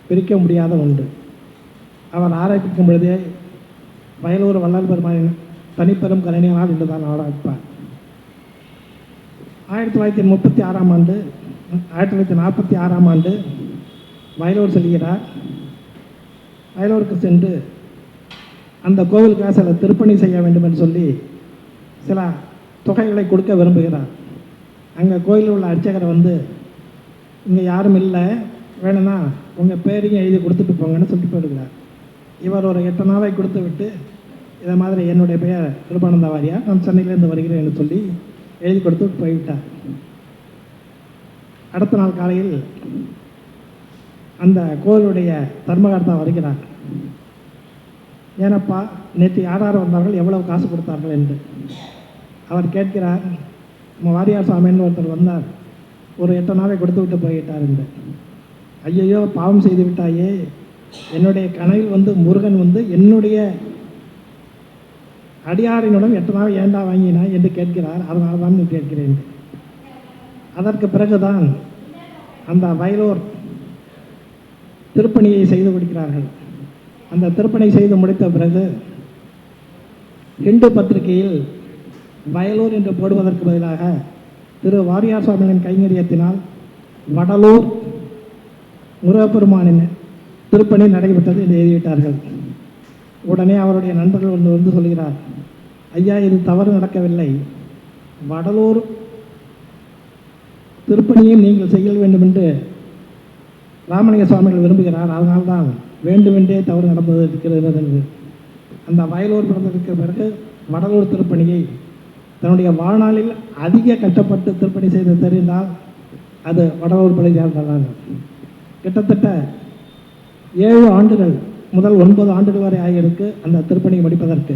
பிரிக்க முடியாத ஒன்று. அவர் ஆராய்ச்சிக்கும் பொழுதே வயலூர் வள்ளல் பெருமானின் தனிப்பெரும் கருணையினால் என்று தான் ஆராய்ப்பார். 1946ஆம் ஆண்டு வயலூர் செல்கிறார். வயலூருக்கு சென்று அந்த கோவிலுக்காக சில திருப்பணி செய்ய வேண்டும் என்று சொல்லி சில தொகைகளை கொடுக்க விரும்புகிறார். அங்கே கோயிலில் உள்ள அர்ச்சகரை இங்கே யாரும் இல்லை, வேணும்னா உங்கள் பேரையும் எழுதி கொடுத்துட்டு போங்கன்னு சொல்லிட்டு போயிடுகிறார். இவர் ஒரு 8 நாளை கொடுத்து விட்டு இதை மாதிரி என்னுடைய பெயர் கிருபானந்த வாரியார், நான் சென்னையிலேருந்து வருகிறேன் என்று சொல்லி எழுதி கொடுத்து போய்விட்டார். அடுத்த நாள் காலையில் அந்த கோவிலுடைய தர்மகர்த்தா வருகிறார். ஏனப்பா நேற்று யார் வந்தார்கள், எவ்வளவு காசு கொடுத்தார்கள் என்று அவர் கேட்கிறார். நம்ம வாரியார் சாமின்னு ஒருத்தர் வந்தார், ஒரு 8 நாளை கொடுத்து விட்டு போய்விட்டார் என்று. ஐயையோ பாவம் செய்து விட்டாயே, என்னுடைய கனவில் முருகன் என்னுடைய அடியாரினுடன் 8 நாள் ஏண்டா வாங்கினாய் என்று கேட்கிறார். அதனால தான் நீ கேட்கிறேன். அதற்கு பிறகுதான் அந்த வயலூர் திருப்பணியை செய்து முடிக்கிறார்கள். அந்த திருப்பணி செய்து முடித்த பிறகு ஹிந்து பத்திரிகையில் வயலூர் என்று போடுவதற்கு பதிலாக திரு வாரியார் சுவாமிகளின் கைங்கரியத்தினால் வடலூர் முருகப்பெருமானின் திருப்பணி நடைபெற்றது என்று எழுதிவிட்டார்கள். உடனே அவருடைய நண்பர்கள் சொல்கிறார், ஐயா இது தவறு நடக்கவில்லை, வடலூர் திருப்பணியும் நீங்கள் செய்ய வேண்டும் என்று ராமலிங்க சுவாமிகள் விரும்புகிறார், அதனால்தான் வேண்டுமென்றே தவறு நடந்தது இருக்கிறது என்று. அந்த வயலூர் பிறந்ததற்கு பிறகு வடலூர் திருப்பணியை தன்னுடைய வாழ்நாளில் அதிக கஷ்டப்பட்டு திருப்பணி செய்து தெரிந்தால் அது வடலூர் பகுதியால்தான். கிட்டத்தட்ட 7 ஆண்டுகள் முதல் 9 ஆண்டுகள் வரை ஆகியிருக்கு அந்த திருப்பணியை முடிப்பதற்கு.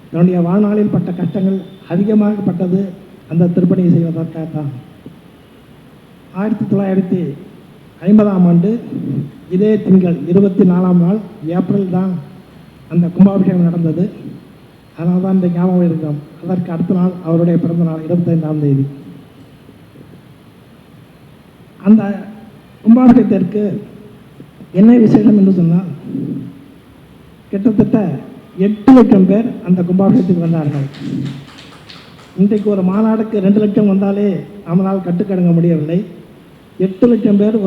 தன்னுடைய வாழ்நாளில் பட்ட கஷ்டங்கள் அதிகமாக பட்டது அந்த திருப்பணியை செய்வதற்காகத்தான். 1950ஆம் ஆண்டு இதே திங்கள் 24ஆம் நாள் ஏப்ரல் தான் அந்த கும்பாபிஷேகம் நடந்தது. அதனால் தான் இந்த ஞாபகம் இருக்கிறோம். அதற்கு அடுத்த நாள் அவருடைய பிறந்த நாள் 25ஆம் தேதி. அந்த கும்பாபிஷேகத்திற்கு என்ன விசேஷம் என்று சொன்னால் கிட்டத்தட்ட 8 லட்சம் பேர் அந்த கும்பாபிஷேகத்துக்கு வந்தார்கள். இன்றைக்கு ஒரு மாநாடுக்கு 2 லட்சம் வந்தாலே நம்மளால் கட்டுக்கடங்க முடியவில்லை. 8 லட்சம் பேர்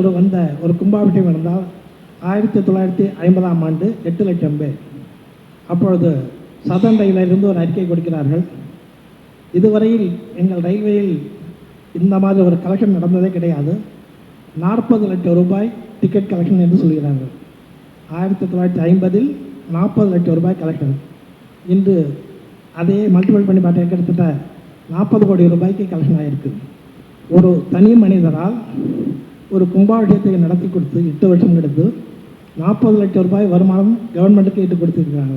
ஒரு கும்பாபிஷேகம் நடந்தால் 1950ஆம் ஆண்டு 8 லட்சம் பேர். அப்பொழுது சதன் ரயிலிருந்து ஒரு அறிக்கை கொடுக்கிறார்கள். இதுவரையில் எங்கள் ரயில்வேயில் இந்த மாதிரி ஒரு கலெக்ஷன் நடந்ததே கிடையாது. 40 லட்சம் ரூபாய் டிக்கெட் கலெக்ஷன் என்று சொல்கிறார்கள். 1950இல் 40 லட்சம் ரூபாய் கலெக்ஷன். இன்று அதே மல்டிபிள் பண்ணி பார்த்தா கிட்டத்தட்ட 40 கோடி ரூபாய்க்கு கலெக்ஷன் ஆகிருக்கு. ஒரு தனி மனிதரால் ஒரு கும்பாபிஷேகத்தை நடத்தி கொடுத்து 8 வருஷம் எடுத்து 40 லட்சம் ரூபாய் வருமானம் கவர்மெண்ட்டுக்கு ஈட்டு கொடுத்துருக்காங்க.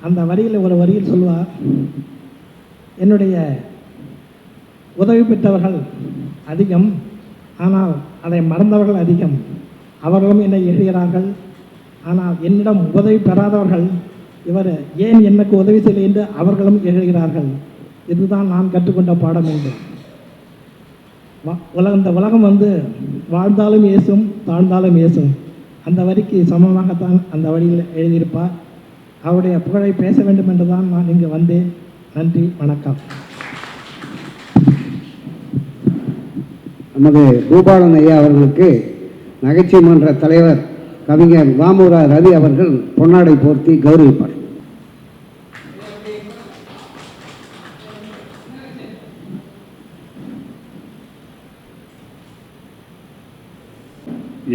அந்த வரியில் ஒரு வரியில் சொல்லுவார், என்னுடைய உதவி பெற்றவர்கள் அதிகம், ஆனால் அதை மறந்தவர்கள் அதிகம். அவர்களும் என்னை எழுதுகிறார்கள். ஆனால் என்னிடம் உதவி பெறாதவர்கள் இவர் ஏன் எனக்கு உதவி செய்யலை என்று அவர்களும் எழுதுகிறார்கள். இதுதான் நான் கற்றுக்கொண்ட பாடம் என்று. இந்த உலகம் வாழ்ந்தாலும் ஏசும், தாழ்ந்தாலும் ஏசும். அந்த வரிக்கு சமமாகத்தான் அந்த வழியில் எழுதியிருப்பார். அவருடைய புகழை பேச வேண்டும் என்று தான் நான் இங்கு வந்தேன். நன்றி, வணக்கம். நமது பூபாலன் ஐயா அவர்களுக்கு நகைச்சுவை மன்ற தலைவர் கவிஞர் வாமுரா ரவி அவர்கள் பொன்னாடை போர்த்தி கௌரவிப்பார்.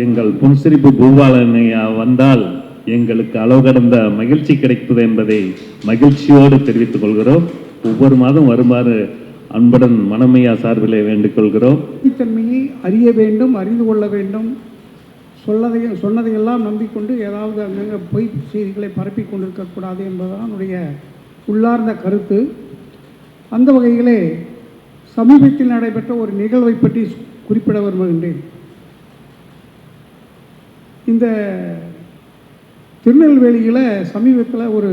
எங்கள் புன்சிரிப்பு பூபாலன் ஐயா வந்தால் எங்களுக்கு அளவு கடந்த மகிழ்ச்சி கிடைப்பது என்பதை மகிழ்ச்சியோடு தெரிவித்துக் கொள்கிறோம். ஒவ்வொரு மாதம் வருமாறு அன்புடன் மனமையா சார்பிலே வேண்டிக் கொள்கிறோம். தன்மையை அறிய வேண்டும், அறிந்து கொள்ள வேண்டும். சொன்னதையெல்லாம் நம்பிக்கொண்டு ஏதாவது அங்கங்கே பொய் செய்திகளை பரப்பி கொண்டிருக்கக்கூடாது என்பதுதான் என்னுடைய உள்ளார்ந்த கருத்து. அந்த வகையிலே சமீபத்தில் நடைபெற்ற ஒரு நிகழ்வை பற்றி குறிப்பிட விரும்புகின்றேன். இந்த திருநெல்வேலியில் சமீபத்தில் ஒரு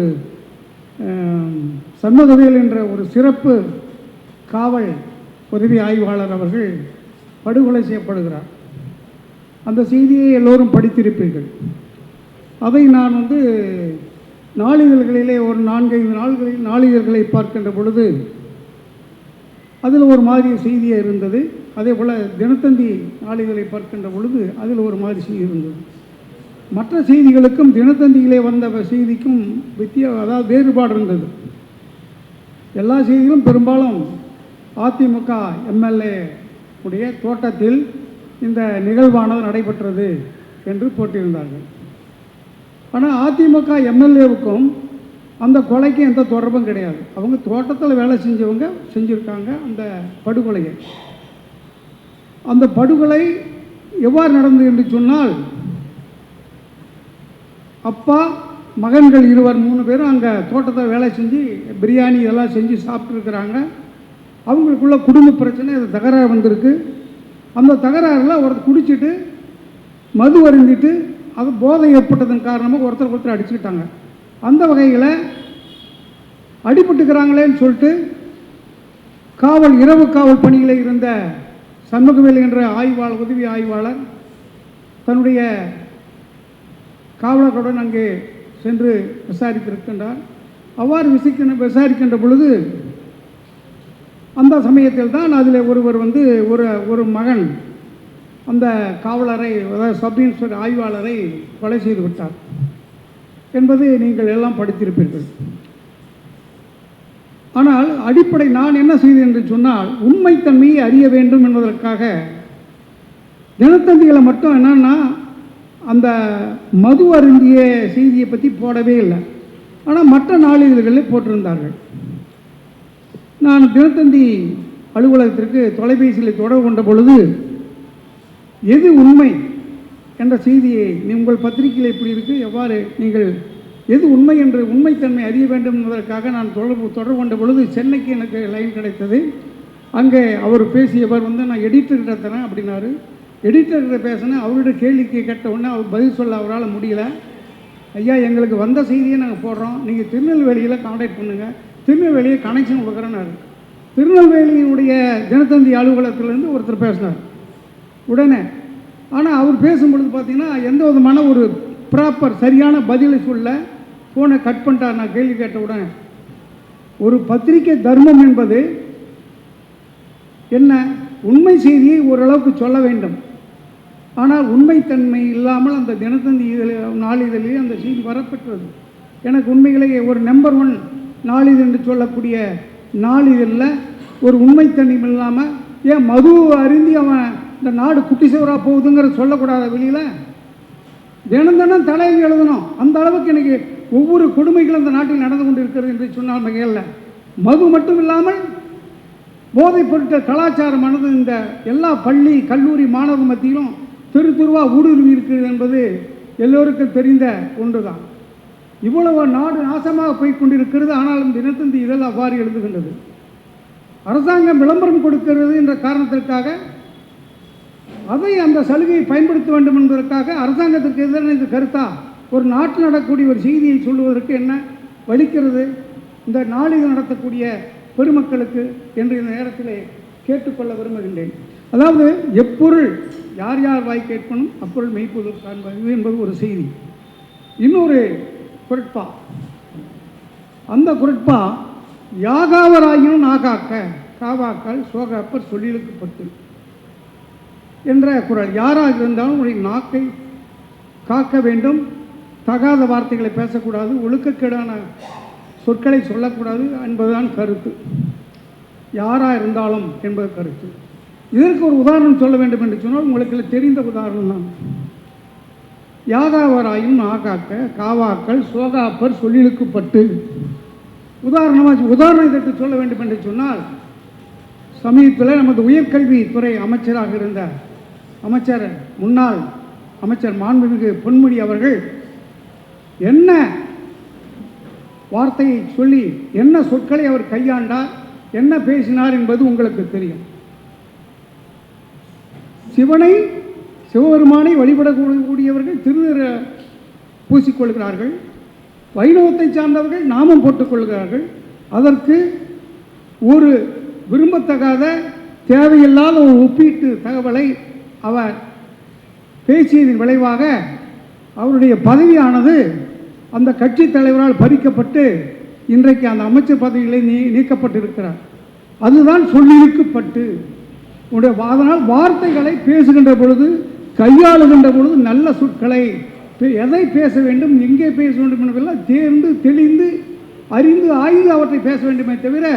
சண்முகவேல் என்ற ஒரு சிறப்பு காவல் உதவி ஆய்வாளர் அவர்கள் படுகொலை செய்யப்படுகிறார். அந்த செய்தியை எல்லோரும் படித்திருப்பீர்கள். அதை நான் நாளிதழ்களிலே ஒரு 4-5 நாள்களில் நாளிதழ்களை பார்க்கின்ற பொழுது அதில் ஒரு மாதிரி செய்தியாக இருந்தது. அதே போல் தினத்தந்தி நாளிதழை பார்க்கின்ற பொழுது அதில் ஒரு மாதிரி செய்தி இருந்தது. மற்ற செய்திகளுக்கும் தினத்தந்தியிலே வந்த செய்திக்கும் அதாவது வேறுபாடு இருந்தது. எல்லா செய்திகளும் பெரும்பாலும் அதிமுக எம்எல்ஏ உடைய தோட்டத்தில் இந்த நிகழ்வானது நடைபெற்றது என்று போட்டிருந்தார்கள். ஆனால் அதிமுக எம்எல்ஏவுக்கும் அந்த கொலைக்கு எந்த தொடர்பும் கிடையாது. அவங்க தோட்டத்தில் வேலை செஞ்சுருக்காங்க அந்த படுகொலையை. அந்த படுகொலை எவ்வாறு நடந்தது என்று சொன்னால், அப்பா மகன்கள் 3 பேரும் அங்கே தோட்டத்தை வேலை செஞ்சு பிரியாணி இதெல்லாம் செஞ்சு சாப்பிட்ருக்குறாங்க. அவங்களுக்குள்ள குடும்ப பிரச்சனை, அது தகராறு வந்திருக்கு. அந்த தகராறில் ஒருத்தர் குடிச்சிட்டு மது அருந்திட்டு அது போதை ஏற்பட்டதன் காரணமாக ஒருத்தர் அடிச்சுக்கிட்டாங்க. அந்த வகையில் அடிபட்டுக்கிறாங்களேன்னு சொல்லிட்டு இரவு காவல் பணியில் இருந்த சண்முகவேல் என்ற உதவி ஆய்வாளர் தன்னுடைய காவலர்களுடன் அங்கே சென்று விசாரித்திருக்கின்றார். அவ்வாறு விசாரிக்கின்ற பொழுது அந்த சமயத்தில் தான் அதில் ஒருவர் ஒரு மகன் அந்த காவலரை, அதாவது சப் இன்ஸ்பெக்டர் ஆய்வாளரை கொலை செய்து விட்டார் என்பது நீங்கள் எல்லாம் படித்திருப்பீர்கள். ஆனால் அடிப்படை நான் என்ன செய்தேன் என்று சொன்னால், உண்மைத்தன்மையை அறிய வேண்டும் என்பதற்காக தினத்தந்திகளை மட்டும் என்னன்னா அந்த மது அருந்திய செய்தியை பற்றி போடவே இல்லை. ஆனால் மற்ற நாளிதழ்களில் போட்டிருந்தார்கள். நான் தினத்தந்தி அலுவலகத்திற்கு தொலைபேசியில் தொடர்பு கொண்ட பொழுது எது உண்மை என்ற செய்தியை உங்கள் பத்திரிகையில் எப்படி இருக்குது, எவ்வாறு நீங்கள் எது உண்மை என்று உண்மைத்தன்மை அறிய வேண்டும் என்பதற்காக நான் தொடர்பு கொண்ட பொழுது சென்னைக்கு எனக்கு லைன் கிடைத்தது. அங்கே அவர் பேசியவர் நான் எடிட்டர்கிட்ட தரேன் அப்படின்னாரு. எடிட்டர்கிட்ட பேசினேன். அவர்கிட்ட கேள்விக்கு கேட்ட உடனே அவர் பதில் சொல்ல அவரால் முடியல. ஐயா, எங்களுக்கு வந்த செய்தியை நாங்கள் போடுறோம், நீங்கள் திருநெல்வேலியில் கான்டாக்ட் பண்ணுங்கள், திருநெல்வேலியை கனெக்ஷன் கொடுக்குறேன்னாரு. திருநெல்வேலியினுடைய தினத்தந்தி அலுவலகத்திலேருந்து ஒருத்தர் பேசினார். உடனே. ஆனால் அவர் பேசும்பொழுது பார்த்தீங்கன்னா எந்த விதமான ஒரு ப்ராப்பர் சரியான பதிலை சொல்ல ஃபோனை கட் பண்ணிட்டார். நான் கேள்வி கேட்ட உடனே ஒரு பத்திரிகை தர்மம் என்பது என்ன? உண்மை செய்தியை ஓரளவுக்கு சொல்ல வேண்டும். ஆனால் உண்மைத்தன்மை இல்லாமல் அந்த தினத்தந்தி நாளிதழில் அந்த செய்தி வரப்பெற்றது. எனக்கு உண்மையிலேயே ஒரு நம்பர் 1 நாளிதழ் என்று சொல்லக்கூடிய நாளிதழில் ஒரு உண்மைத்தன்மை இல்லாமல், ஏன் மது அருந்தி அவன் இந்த நாடு குட்டி சுவராக போகுதுங்கிற சொல்லக்கூடாத வெளியில் தினம் தலையில் எழுதணும். அந்த அளவுக்கு எனக்கு ஒவ்வொரு கொடுமைகளும் அந்த நாட்டில் நடந்து கொண்டு இருக்கிறது என்று சொன்னால் மிகையல்ல. மது மட்டும் இல்லாமல் போதைப் பொருட்கள் கலாச்சாரமானது இந்த எல்லா பள்ளி கல்லூரி மாணவர் மத்தியிலும் தெரு தெருவாக ஊடுருவி இருக்கிறது என்பது எல்லோருக்கும் தெரிந்த ஒன்று தான். இவ்வளவு நாடு நாசமாக போய் கொண்டிருக்கிறது. ஆனாலும் தினத்தந்தி இதழ் அவ்வாறு எழுதுகின்றது. அரசாங்கம் விளம்பரம் கொடுக்கிறது என்ற காரணத்திற்காக அதை அந்த சலுகையை பயன்படுத்த வேண்டும் என்பதற்காக அரசாங்கத்திற்கு எதிரான இந்த கருத்தா ஒரு நாட்டில் நடக்கக்கூடிய ஒரு செய்தியை சொல்லுவதற்கு என்ன வலிக்கிறது இந்த நாளில் நடத்தக்கூடிய பெருமக்களுக்கு என்று இந்த நேரத்தில் கேட்டுக்கொள்ள விரும்புகின்றேன். அதாவது எப்பொருள் யார் யார் வாய் கேட்கணும் அப்பொருள் மெய்ப்பொருள் காண்பது என்பது ஒரு செய்தி. இன்னொரு குரட்பா, அந்த குரட்பா யாகாவராயினும் நாகாக்க காவாக்கள் சோகாப்பர் சொல்லிழுக்கப்பட்டு என்ற குரல். யாராக இருந்தாலும் உடைய நாக்கை காக்க வேண்டும், தகாத வார்த்தைகளை பேசக்கூடாது, ஒழுக்கக்கேடான சொற்களை சொல்லக்கூடாது என்பதுதான் கருத்து. யாராக இருந்தாலும் என்பது கருத்து. இதற்கு ஒரு உதாரணம் சொல்ல வேண்டும் என்று சொன்னால் உங்களுக்கு தெரிந்த உதாரணம் தான். யாகாவராயும் நாகாக்க காவாக்கள் சோகாப்பர் சொல்லிழுக்கப்பட்டு. உதாரணம் இதற்கு சொல்ல வேண்டும் என்று சொன்னால், சமீபத்தில் நமது உயர்கல்வித்துறை அமைச்சராக இருந்த முன்னாள் அமைச்சர் மாண்புமிகு பொன்முடி அவர்கள் என்ன வார்த்தையை சொல்லி என்ன சொற்களை அவர் கையாண்டார், என்ன பேசினார் என்பது உங்களுக்கு தெரியும். சிவபெருமானை வழிபடக்கூடியவர்கள் திருநீர பூசிக்கொள்கிறார்கள், வைணவத்தை சார்ந்தவர்கள் நாமம் போட்டுக்கொள்கிறார்கள். அதற்கு ஒரு விரும்பத்தகாத தேவையில்லாத ஒரு ஒப்பீட்டு தகவலை அவர் பேசியதன் விளைவாக அவருடைய பதவியானது அந்த கட்சி தலைவரால் பறிக்கப்பட்டு இன்றைக்கு அந்த அமைச்சர் பதவிகளை நீக்கப்பட்டிருக்கிறார். அதுதான் சொல்லியிருக்கப்பட்டு. அதனால் வார்த்தைகளை பேசுகின்ற பொழுது கையாளுகின்ற பொழுது நல்ல சொற்களை எதை பேச வேண்டும் எங்கே பேச வேண்டும் என்பதெல்லாம் தேர்ந்து தெளிந்து அறிந்து ஆய்ந்து அவற்றை பேச வேண்டுமே தவிர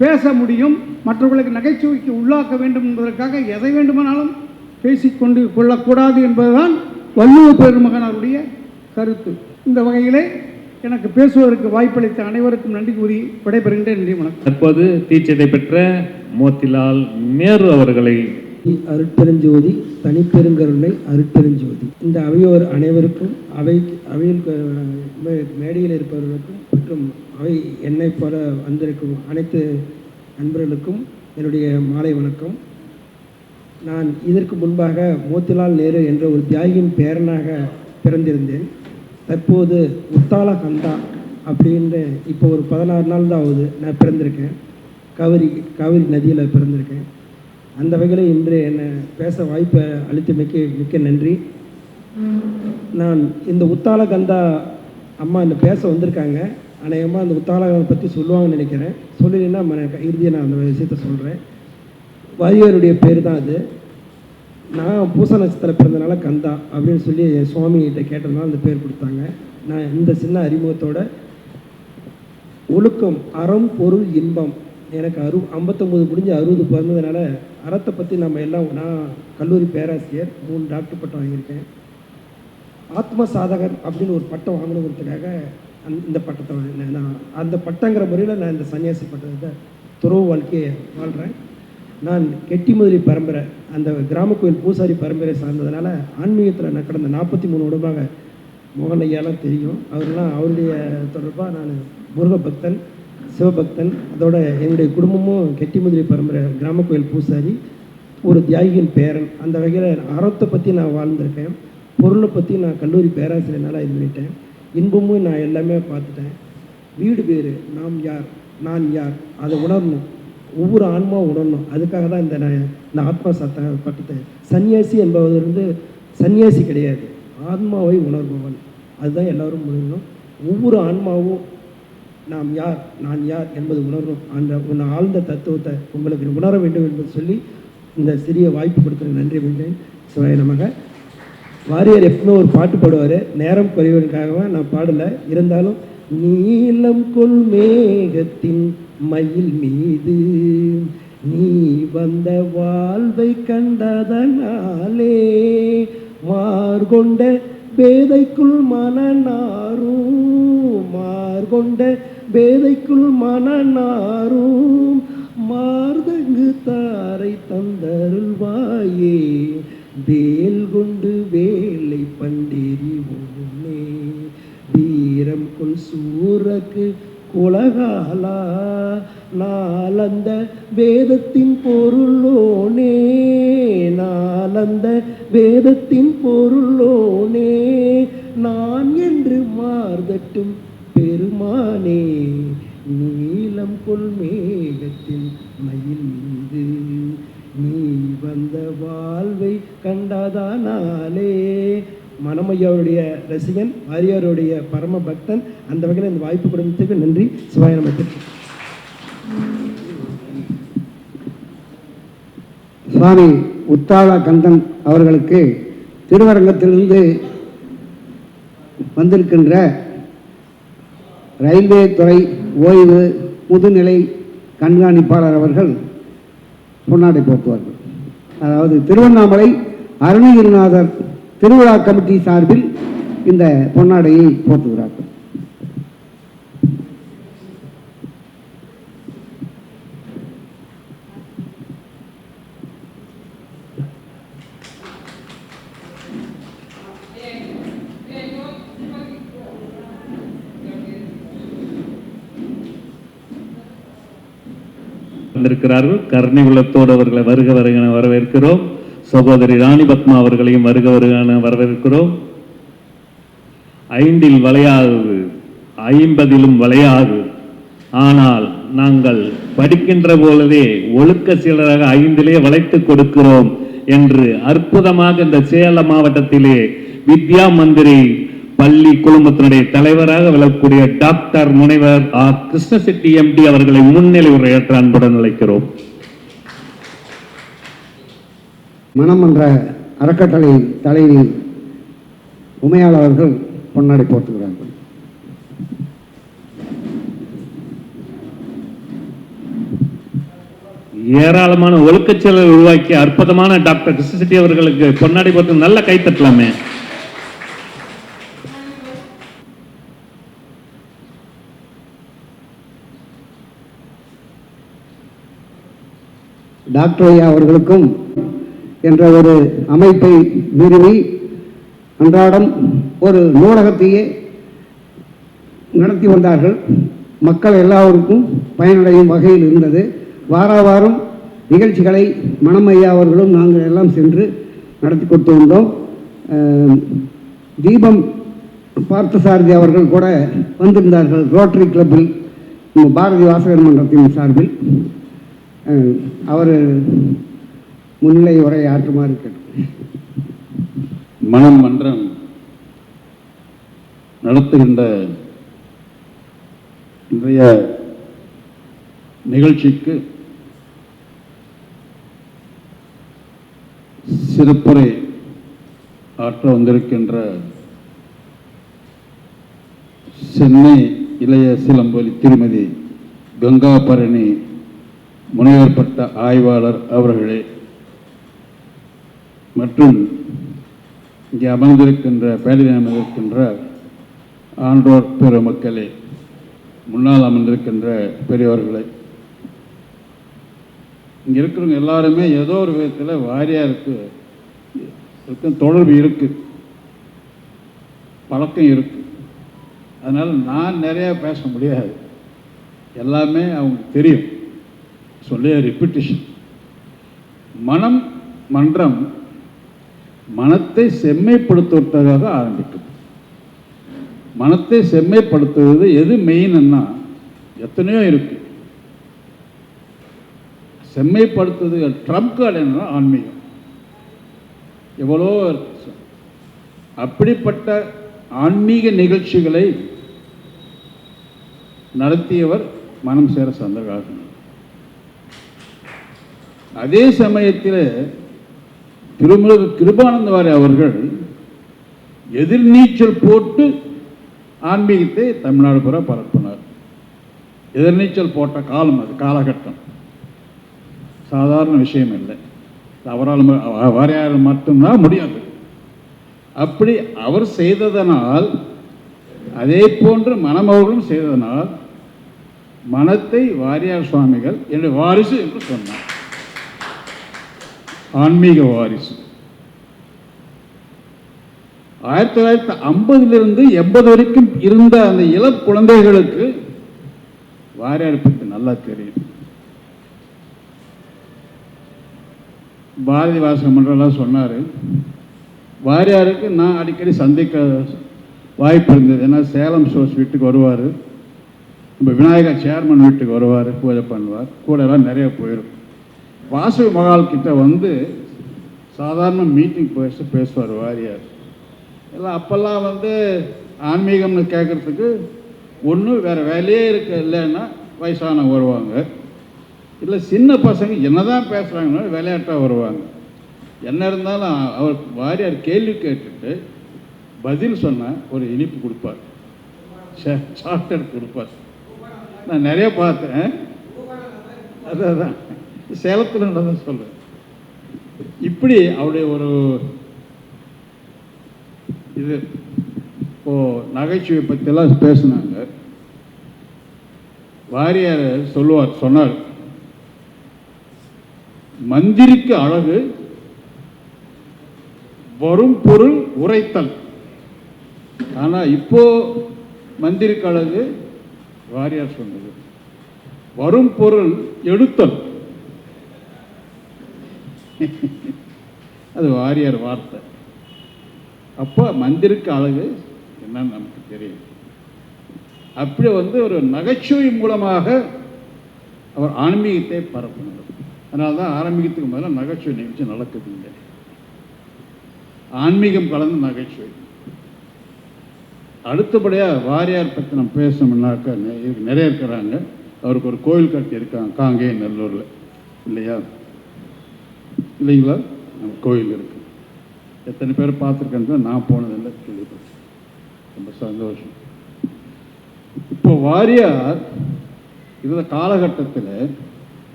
பேச முடியும். மற்றவர்களுக்கு நகைச்சுவைக்கு உள்ளாக்க வேண்டும் என்பதற்காக எதை வேண்டுமானாலும் பேசிக்கொண்டு கொள்ளக்கூடாது என்பதுதான் வள்ளுவ பெருமகனாருடைய கருத்து. இந்த வகையிலே எனக்கு பேசுவதற்கு வாய்ப்பளித்த அனைவருக்கும் நன்றி கூறி விடைபெறுகின்றேன். நன்றி, வணக்கம். தற்போது தீட்சிதை பெற்ற மோத்திலால் நேரு அவர்களை அருட்பெருஞ்சோதி தனிப்பெருங்கருணை அருட்பெருஞ்சோதி. இந்த அவையோர் அனைவருக்கும் அவையில் மேடையில் இருப்பவர்களுக்கும் மற்றும் அவை என்னை போல வந்திருக்கும் அனைத்து நண்பர்களுக்கும் என்னுடைய மாலை வணக்கம். நான் இதற்கு முன்பாக மோத்திலால் நேரு என்ற ஒரு தியாகியின் பேரனாக பிறந்திருந்தேன். தற்போது உத்தால கந்தா அப்படின்ற இப்போ ஒரு 16 நாள் தான் ஆகுது நான் பிறந்திருக்கேன். காவிரி நதியில் பிறந்திருக்கேன். அந்த வகையில் இன்று என்னை பேச வாய்ப்பை அளித்தமைக்கு மிக்க நன்றி. நான் இந்த உத்தால கந்தா அம்மா இந்த பேச வந்திருக்காங்க. அநேகமாக அந்த உத்தால கந்தா பற்றி சொல்லுவாங்கன்னு நினைக்கிறேன். சொல்லலைன்னா இறுதியாக நான் அந்த விஷயத்த சொல்கிறேன். வாரியருடைய பேர் தான் அது. நான் பூச நட்சத்திரம் பிறந்தனால கந்தா அப்படின்னு சொல்லி என் சுவாமிகிட்ட கேட்டதுனால அந்த பேர் கொடுத்தாங்க. நான் இந்த சின்ன அறிமுகத்தோட ஒழுக்கம் அறம் பொருள் இன்பம் எனக்கு 59 முடிஞ்சு 60 பிறந்ததுனால அறத்தை பற்றி நம்ம எல்லாம் நான் கல்லூரி பேராசிரியர் 3 டாக்டர் பட்டம் வாங்கியிருக்கேன். ஆத்ம சாதகர் அப்படின்னு ஒரு பட்டம் வாங்கணுங்கிறதுக்காக இந்த பட்டத்தை நான் அந்த பட்டங்கிற முறையில் நான் இந்த சன்னியாசி பட்டத்தை துறவு வாழ்க்கையை வாழ்கிறேன். நான் கெட்டிமதுரை பரம்பரை அந்த கிராம கோயில் பூசாரி பரம்பரை சார்ந்ததுனால ஆன்மீகத்தில் நான் கடந்த 43 வருடமாக மோகன் ஐயாலாம் தெரியும். அவருடைய தொடர்பாக நான் முருக பக்தன் சிவபக்தன். அதோட என்னுடைய குடும்பமும் கெட்டிமதுரை பரம்பரை கிராம கோயில் பூசாரி, ஒரு தியாகியின் பேரன். அந்த வகையில் அறத்தை பற்றி நான் வாழ்ந்திருக்கேன். பொருளை பற்றி நான் கல்லூரி பேராசிரியர்னால இது பண்ணிட்டேன். இன்பமும் நான் எல்லாமே பார்த்துட்டேன். வீடு பேர் நாம் யார் நான் யார் அதை உணரணும். ஒவ்வொரு ஆன்மாவும் உணரணும். அதுக்காக தான் இந்த ஆத்மா சத்த பட்டத்தை. சன்னியாசி என்பவர் வந்து சன்னியாசி கிடையாது, ஆத்மாவை உணர்பவன். அதுதான் எல்லாரும் உணரணும். ஒவ்வொரு ஆன்மாவும் நாம் யார், நான் யார் என்பது உணரணும். அந்த ஆழ்ந்த தத்துவத்தை உங்களுக்கு உணர வேண்டும் என்பது சொல்லி இந்த சிறிய வாய்ப்பு கொடுத்த நன்றி வேண்டேன். சிவாய நமக. வாரியார் எப்பவுமே ஒரு பாட்டு பாடுவார், நேரம் குறைவதற்காகவே நான் பாடலை. இருந்தாலும் நீலம் கொள் மேகத்தின் மயில் மீது நீ வந்த வாழ்வை கண்டதனாலே மார்கொண்ட பேதைக்குள் மனநாரும், மார்கொண்ட பேதைக்குள் மனநாரும் மார்தங்கு தாரை தந்தருள்வாயே வேல் கொண்டு வேலை பண்டேறி ஒன்னே வீரம் கொள் சூரக்கு குலகாலா நாளந்த வேதத்தின் பொருளோனே, நாளந்த வேதத்தின் பொருளோனே நான் என்று மார்தட்டும் பெருமானே நீலம் கொள் மேகத்தின் மயில் மீது நீ வந்த வாழ்வை கண்டதானாலே. மனமையாவுடைய ரசிகன், வாரியாருடைய பரம பக்தன். அந்த வகையில் இந்த வாய்ப்பு கொடுத்ததுக்கு நன்றி. சிவாய நமக்கு. சுவாமி உத்தாள கந்தன் அவர்களுக்கு திருவரங்கத்திலிருந்து வந்திருக்கின்ற ரயில்வே துறை ஓய்வு முதுநிலை கண்காணிப்பாளர் அவர்கள் பொன்னாடை போட்டுவார்கள். அதாவது திருவண்ணாமலை அருணகிரிநாதர் திருவிழா கமிட்டி சார்பில் இந்த பொன்னாடையை போட்டுகிறார்கள். வந்திருக்கிறார்கள். கருணை உள்ளத்தோடு அவர்களை வருக வருக வரவேற்கிறோம். சகோதரி ராணி பத்மா அவர்களையும் வருக வருக வரவேற்கிறோம். 5 வளையாது 50 வளையாது, ஆனால் நாங்கள் படிக்கின்ற பொழுதே ஒழுக்க சீலராக 5 வளைத்து கொடுக்கிறோம் என்று அற்புதமாக இந்த சேலம் மாவட்டத்திலே வித்யா மந்திரி பள்ளி குழுமத்தினுடைய தலைவராக விளக்கக்கூடிய டாக்டர் முனைவர் ஆர் கிருஷ்ணசெட்டி எம்டி அவர்களை முன்னிலை உரையாற்ற அன்புடன் அழைக்கிறோம். மனமன்ற அறக்கட்டளை தலைவி உமையாள் அவர்கள் பொன்னாடை போட்டுகிறார்கள். ஏராளமான ஒழுக்கச்செயலை உருவாக்கிய அற்புதமான டாக்டர் கிருஷ்ணசெட்டி அவர்களுக்கு பொன்னாடை போட்டு நல்ல கைத்தட்டலாமே. டாக்டர் ஐயா அவர்களுக்கும் என்ற ஒரு அமைப்பை நிறுவி அன்றாடம் ஒரு நூலகத்தையே நடத்தி வந்தார்கள். மக்கள் எல்லாருக்கும் பயனடையும் வகையில் இருந்தது. வாரம் நிகழ்ச்சிகளை மணமையா அவர்களும் நாங்கள் எல்லாம் சென்று நடத்தி கொடுத்து வந்தோம். தீபம் பார்த்தசாரதி அவர்கள் கூட வந்திருந்தார்கள் ரோட்டரி கிளப்பில், பாரதி வாசகர் மன்றத்தின் சார்பில். அவர் முன்னிலை உரை ஆற்றுமாறு கேட்டேன். மனம் மன்றம் நடத்துகின்ற இன்றைய நிகழ்ச்சிக்கு சிறப்புரை ஆற்ற வந்திருக்கின்ற சென்னை இளைய சிலம்பொலி திருமதி கங்காபரணி முனைவர் பட்ட ஆய்வாளர் அவர்களே மற்றும் இங்கே அமர்ந்திருக்கின்ற பேரவையில் அமர்ந்திருக்கின்ற ஆன்றோர் பெருமக்களே, முன்னால் அமர்ந்திருக்கின்ற பெரியவர்களே, இங்கே இருக்கிறவங்க எல்லாருமே ஏதோ ஒரு விதத்தில் வாரியாருக்கு தொடர்பு இருக்குது, பழக்கம் இருக்குது. அதனால் நான் நிறையா பேச முடியாது, எல்லாமே அவங்களுக்கு தெரியும். சொல்லிய ரிப்பிட்டிஷன். மனம் மன்றம் மனத்தை செம்மைப்படுத்துவதற்காக ஆரம்பிக்கும். மனத்தை செம்மைப்படுத்துவது எது மெயின்னா எத்தனையோ இருக்கு. செம்மைப்படுத்துவது ட்ரம்ப் கார்டு என்னன்னா ஆன்மீகம். எவ்வளோ இருக்கு. அப்படிப்பட்ட ஆன்மீக நிகழ்ச்சிகளை நடத்தியவர் மனம் சேர சந்திரகாசன். அதே சமயத்தில் திருமலை கிருபானந்த வாரி அவர்கள் எதிர்நீச்சல் போட்டு ஆன்மீகத்தை தமிழ்நாடு பூரா பரப்பினார். எதிர்நீச்சல் போட்ட காலம் அது, காலகட்டம் சாதாரண விஷயம் இல்லை. அவரால் வாரியார் மட்டும்தான் முடியாது. அப்படி அவர் செய்ததனால், அதே போன்று மணமவர்களும் செய்ததனால் மனத்தை வாரியார் சுவாமிகள் என்னுடைய வாரிசு என்று சொன்னார். ஆன்மீக வாரிசு. 1950 80 வரைக்கும் இருந்த அந்த இளம் குழந்தைகளுக்கு வாரியார் பற்றி நல்லா தெரியும். பாரதி வாசக மன்றம்லாம் சொன்னார். வாரியாருக்கு நான் அடிக்கடி சந்திக்க வாய்ப்பு இருந்தது. ஏன்னா சேலம் சோர்ஸ் வீட்டுக்கு வருவார், நம்ம விநாயகர் சேர்மன் வீட்டுக்கு வருவார், பூஜை பண்ணுவார், கூட எல்லாம் நிறைய போயிடும். வாசக மகால் கிட்ட வந்து சாதாரண மீட்டிங் போயிட்டு பேசுவார் வாரியார். எல்லாம் அப்போல்லாம் வந்து ஆன்மீகம்னு கேட்குறதுக்கு ஒன்று வேறு வேலையே இருக்க, இல்லைன்னா வயசானவங்க வருவாங்க, இல்லை சின்ன பசங்க என்னதான் பேசுகிறாங்கன்னா விளையாட்டாக வருவாங்க. என்ன இருந்தாலும் அவர் வாரியார் கேள்வி கேட்டுட்டு பதில் சொன்னால் ஒரு இனிப்பு கொடுப்பார், சாக்லேட் கொடுப்பார். நான் நிறைய பார்த்தேன். அதான் சேலத்தில் நடந்தது சொல்கிறேன். இப்படி அவருடைய ஒரு இது நகைச்சுவை பற்றியெல்லாம் பேசினாங்க. வாரியார் சொன்னார், மந்திரிக்கு அழகு வரும் பொருள் உரைத்தல். ஆனால் இப்போ மந்திரிக்கு அழகு வாரியார் சொன்னது வரும் பொருள் எடுத்தல். அது வாரியார் வார்த்தை. அப்போ மந்திரிக்கு அழகு என்னன்னு நமக்கு தெரியும். அப்படி வந்து ஒரு நகைச்சுவை மூலமாக அவர் ஆன்மீகத்தை பரப்பினார். அதனால தான் ஆரம்பிக்கிறதுக்கு முதல்ல நகைச்சுவை நிகழ்ச்சி நடக்குதுங்க. ஆன்மீகம் கலந்து நகைச்சுவை. அடுத்தபடியாக வாரியார் பற்றி நம்ம பேசணும்னாக்கா நிறைய இருக்கிறாங்க. அவருக்கு ஒரு கோயில் கட்டி இருக்காங்க காங்கேய நல்லூரில், இல்லையா? இல்லைங்களா? நம்ம கோயில் இருக்கு. எத்தனை பேர் பார்த்துருக்கேன்னு நான் போனதில்லை, கேள்விப்பட்டேன். ரொம்ப சந்தோஷம். இப்போ வாரியார் இந்த காலகட்டத்தில்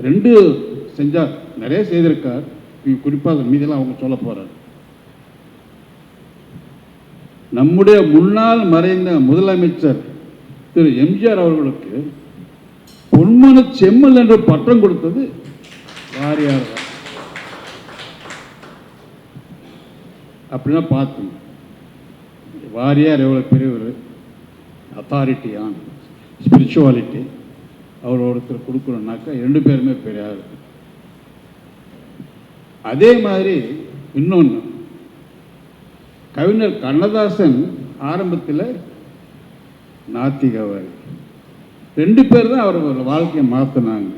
2 செஞ்சார், நிறைய செய்திருக்கார். குறிப்பாக மீதெல்லாம் அவங்க சொல்ல போகிறார். நம்முடைய முன்னாள் மறைந்த முதலமைச்சர் திரு எம்ஜிஆர் அவர்களுக்கு பொன்மன செம்மல் என்று பட்டம் கொடுத்தது வாரியார் தான். அப்படின்னா பார்த்தோம் வாரியார் எவ்வளோ பெரிய ஒரு அத்தாரிட்டியான ஸ்பிரிச்சுவாலிட்டி அவர் ஒருத்தர் கொடுக்கணுன்னாக்கா 2 பேருமே பெரிய ஆள். அதே மாதிரி இன்னொன்று, கவிஞர் கண்ணதாசன் ஆரம்பத்தில் நாத்திகவாதி. 2 பேர் தான் அவர் வாழ்க்கையை மாற்றினாங்க.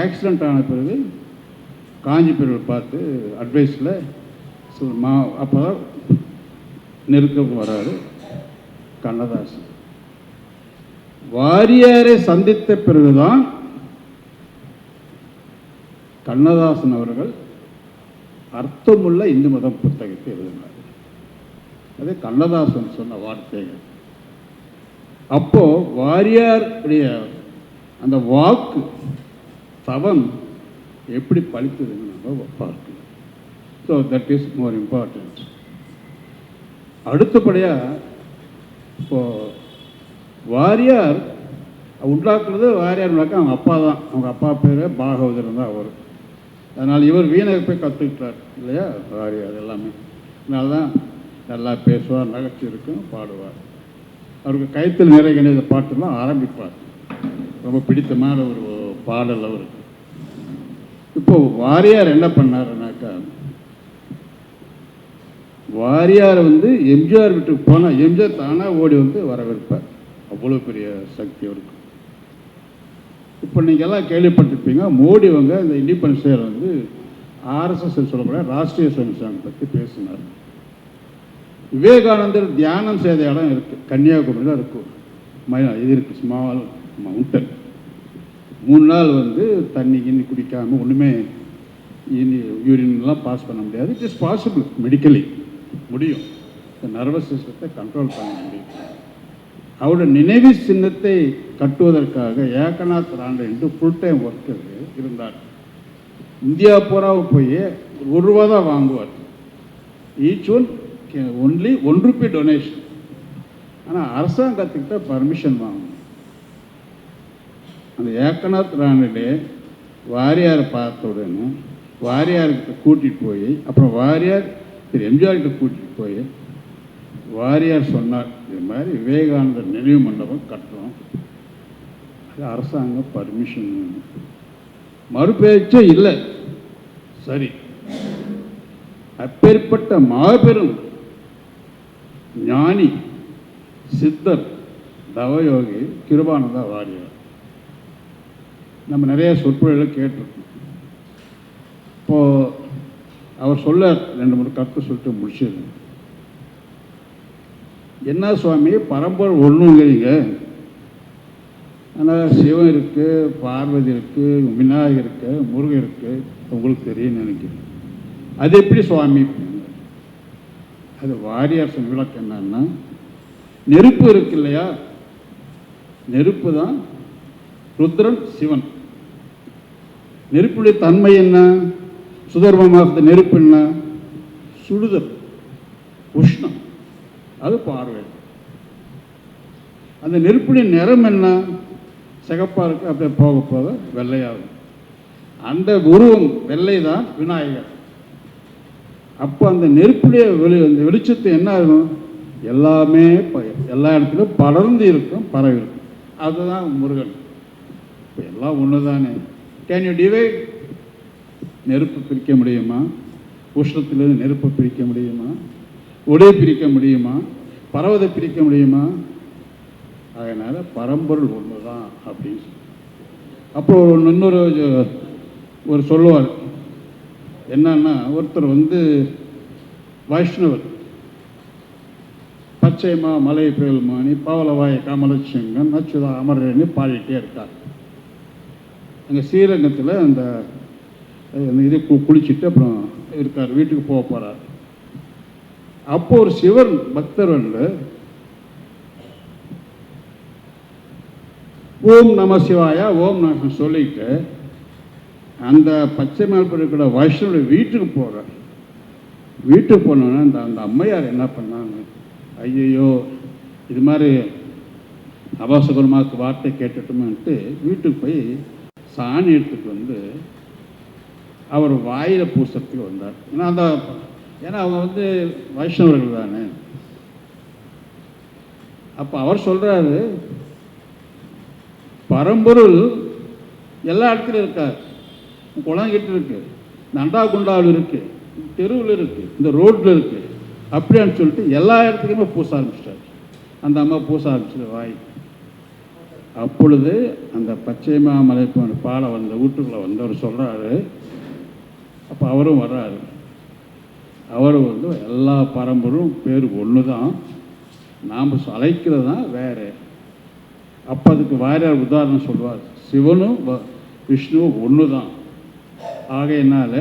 ஆக்சிடெண்ட் ஆன பிறகு காஞ்சிபுரம் பார்த்து அட்வைஸில் அப்போ தான் நெருக்கம் வராரு கண்ணதாசன். வாரியாரை சந்தித்த பிறகுதான் கண்ணதாசன் அவர்கள் அர்த்தமுள்ள இந்து மதம் புத்தகத்தை எழுதினார். அது கண்ணதாசன் சொன்ன வார்த்தைகள். அப்போ வாரியாருடைய அந்த வாக்கு தவம் எப்படி பழித்ததுன்னு நம்ம பார்க்கணும். So that is more important. அடுத்தபடியாக இப்போது வாரியார் உண்டாக்குறது வாரியார்னாக்கா அவங்க அப்பா தான். அவங்க அப்பா பேர் பாகவதர் தான் அவர். அதனால் இவர் வீணை போய் கற்றுக்கிட்டார் இல்லையா வாரியார் எல்லாமே. அதனால தான் நல்லா பேசுவார், நகைச்சு இருக்கும், பாடுவார். அவருக்கு கைத்தில் நிறைய கணித பாட்டுலாம் ஆரம்பிப்பார். ரொம்ப பிடித்தமான ஒரு பாடல் அவருக்கு. இப்போது வாரியார் என்ன பண்ணாருனாக்கா, வாரியார் வந்து எம்ஜிஆர் வீட்டுக்கு போனால் எம்ஜிஆர் தானாக ஓடி வந்து வரவேற்பார். அவ்வளோ பெரிய சக்தி அவருக்கு. இப்போ நீங்கள் எல்லாம் கேள்விப்பட்டிருப்பீங்க, மோடி இந்த இண்டிபெண்டன்ஸ் டே ஆர்எஸ்எஸ் சொல்லக்கூடிய ராஷ்ட்ரிய சுயம் சேவக் பற்றி பேசினார். விவேகானந்தர் தியானம் செய்த இடம் இருக்குது, கன்னியாகுமரியில் இருக்கும். இது இருக்குது, ஸ்மால் மவுண்டன். 3 நாள் தண்ணி கிண்ணி குடிக்காமல் ஒன்றுமே யூரின்லாம் பாஸ் பண்ண முடியாது. இட் இஸ் பாசிபிள், மெடிக்கலி முடியும். இந்த நர்வஸ் சிஸ்டத்தை கண்ட்ரோல் பண்ண முடியும். அவருடைய நினைவு சின்னத்தை கட்டுவதற்காக ஏகநாத் ராண்டே என்று ஃபுல் டைம் ஒர்க்கர் இருந்தார். இந்தியா பூராவும் போய் ₹1 தான் வாங்குவார். Each one only ₹1 donation. ஆனால் அரசாங்கத்துக்கிட்ட பர்மிஷன் வாங்கணும். அந்த ஏகநாத் ராண்டே வாரியாரை பார்த்த உடனே வாரியார்கிட்ட கூட்டிகிட்டு போய், அப்புறம் வாரியார் திரு எம்ஜிஆர்கிட்ட கூட்டிகிட்டு போய், வாரியார் சொன்னார், இது மாதிரி விவேகானந்தர் நினைவு மண்டபம் கட்டுறோம், அது அரசாங்கம் பர்மிஷன். மறுபேச்சே இல்லை. சரி, அப்பேற்பட்ட மாபெரும் ஞானி சித்தர் தவயோகி கிருபானந்தா வாரியார் நம்ம நிறைய சொற்பொழிகளை கேட்டிருக்கோம். இப்போது அவர் சொல்ல 2-3 கருத்து சொல்லிட்டு முடிச்சது. என்ன சுவாமி, பரம்பரை ஒன்றுங்கிறீங்க, ஆனால் சிவன் இருக்குது, பார்வதி இருக்குது, விநாயகர் இருக்குது, முருகன் இருக்குது, உங்களுக்கு தெரியும்னு நினைக்கிறேன். அது எப்படி சுவாமி? அது வாரியார் சொன்ன விளக்கம் என்னன்னா, நெருப்பு இருக்கு இல்லையா, நெருப்பு தான் ருத்ரன் சிவன். நெருப்புடைய தன்மை என்ன? சுதர்மமாக நெருப்பு என்ன? சுடுதல், உஷ்ணம், அது பார்வை. அந்த நெருப்புடைய நிறம் என்ன? சிகப்பாக இருக்கு, அப்படியே போக போக வெள்ளையாகும். அந்த உருவம் வெள்ளை தான் விநாயகர். அப்போ அந்த நெருப்புடைய அந்த வெளிச்சத்தை என்ன ஆகும்? எல்லாமே எல்லா இடத்துலையும் படர்ந்து இருக்கும், பரவி இருக்கும். அதுதான் முருகன். இப்போ எல்லாம் ஒன்று தானே. Can you divide? நெருப்பு பிரிக்க முடியுமா? உஷ்ணத்திலிருந்து நெருப்பை பிரிக்க முடியுமா? ஒளியை பிரிக்க முடியுமா? பரவதை பிரிக்க முடியுமா? அதனால் பரம்பொருள் ஒன்று தான் அப்படின்னு சொல்லி. அப்போ இன்னொரு ஒரு சொல்லுவார் என்னன்னா, ஒருத்தர் வைஷ்ணவர், பச்சைமா மலை பேல்மானி பவளவாய் கமலசிங்கன் அச்சுதா அமரன்னு பாடிட்டே இருக்கார். அங்கே ஸ்ரீரங்கத்தில் அந்த இது குளிச்சுட்டு அப்புறம் இருக்கார், வீட்டுக்கு போக போகிறார். அப்போ ஒரு சிவன் பக்தர் ஓம் நம சிவாயா ஓம் நம சொல்லிட்டு அந்த பச்சை மேல் இருக்கிற வைஷ்ணவ வீட்டுக்கு போகிறார். வீட்டுக்கு போனோன்னா அந்த அம்மையார் என்ன பண்ணாங்க, ஐயோ இது மாதிரி அபாசகுரமாக்கு வார்த்தை கேட்டுட்டோம்னுட்டு வீட்டுக்கு போய் சாணி எடுத்துட்டு அவர் வாயில் பூசத்துக்கு வந்தார். ஏன்னா அவங்க வைஷ்ணவர்கள் தானே. அப்போ அவர் சொல்கிறாரு, பரம்பொருள் எல்லா இடத்துலையும் இருக்கார். குளங்கிட்ட இருக்கு, நண்டா குண்டாவில் இருக்கு, தெருவில் இருக்கு, இந்த ரோட்டில் இருக்கு, அப்படின்னு சொல்லிட்டு எல்லா இடத்துக்குமே பூச ஆரம்பிச்சிட்டார். அந்த அம்மா பூச ஆரம்பிச்சிட்டு வாய். அப்பொழுது அந்த பச்சை மாமலைக்கு பாட வீட்டுக்குள்ளே வந்தவர் சொல்கிறாரு. அப்போ அவரும் வர்றாரு. அவரும் எல்லா பரம்பரும் பேர் ஒன்று தான், நாம் அழைக்கிறது தான் வேறு. அப்போ அதுக்கு வாரியார் உதாரணம் சொல்வார், சிவனும் விஷ்ணுவும் ஒன்று தான். ஆகையினால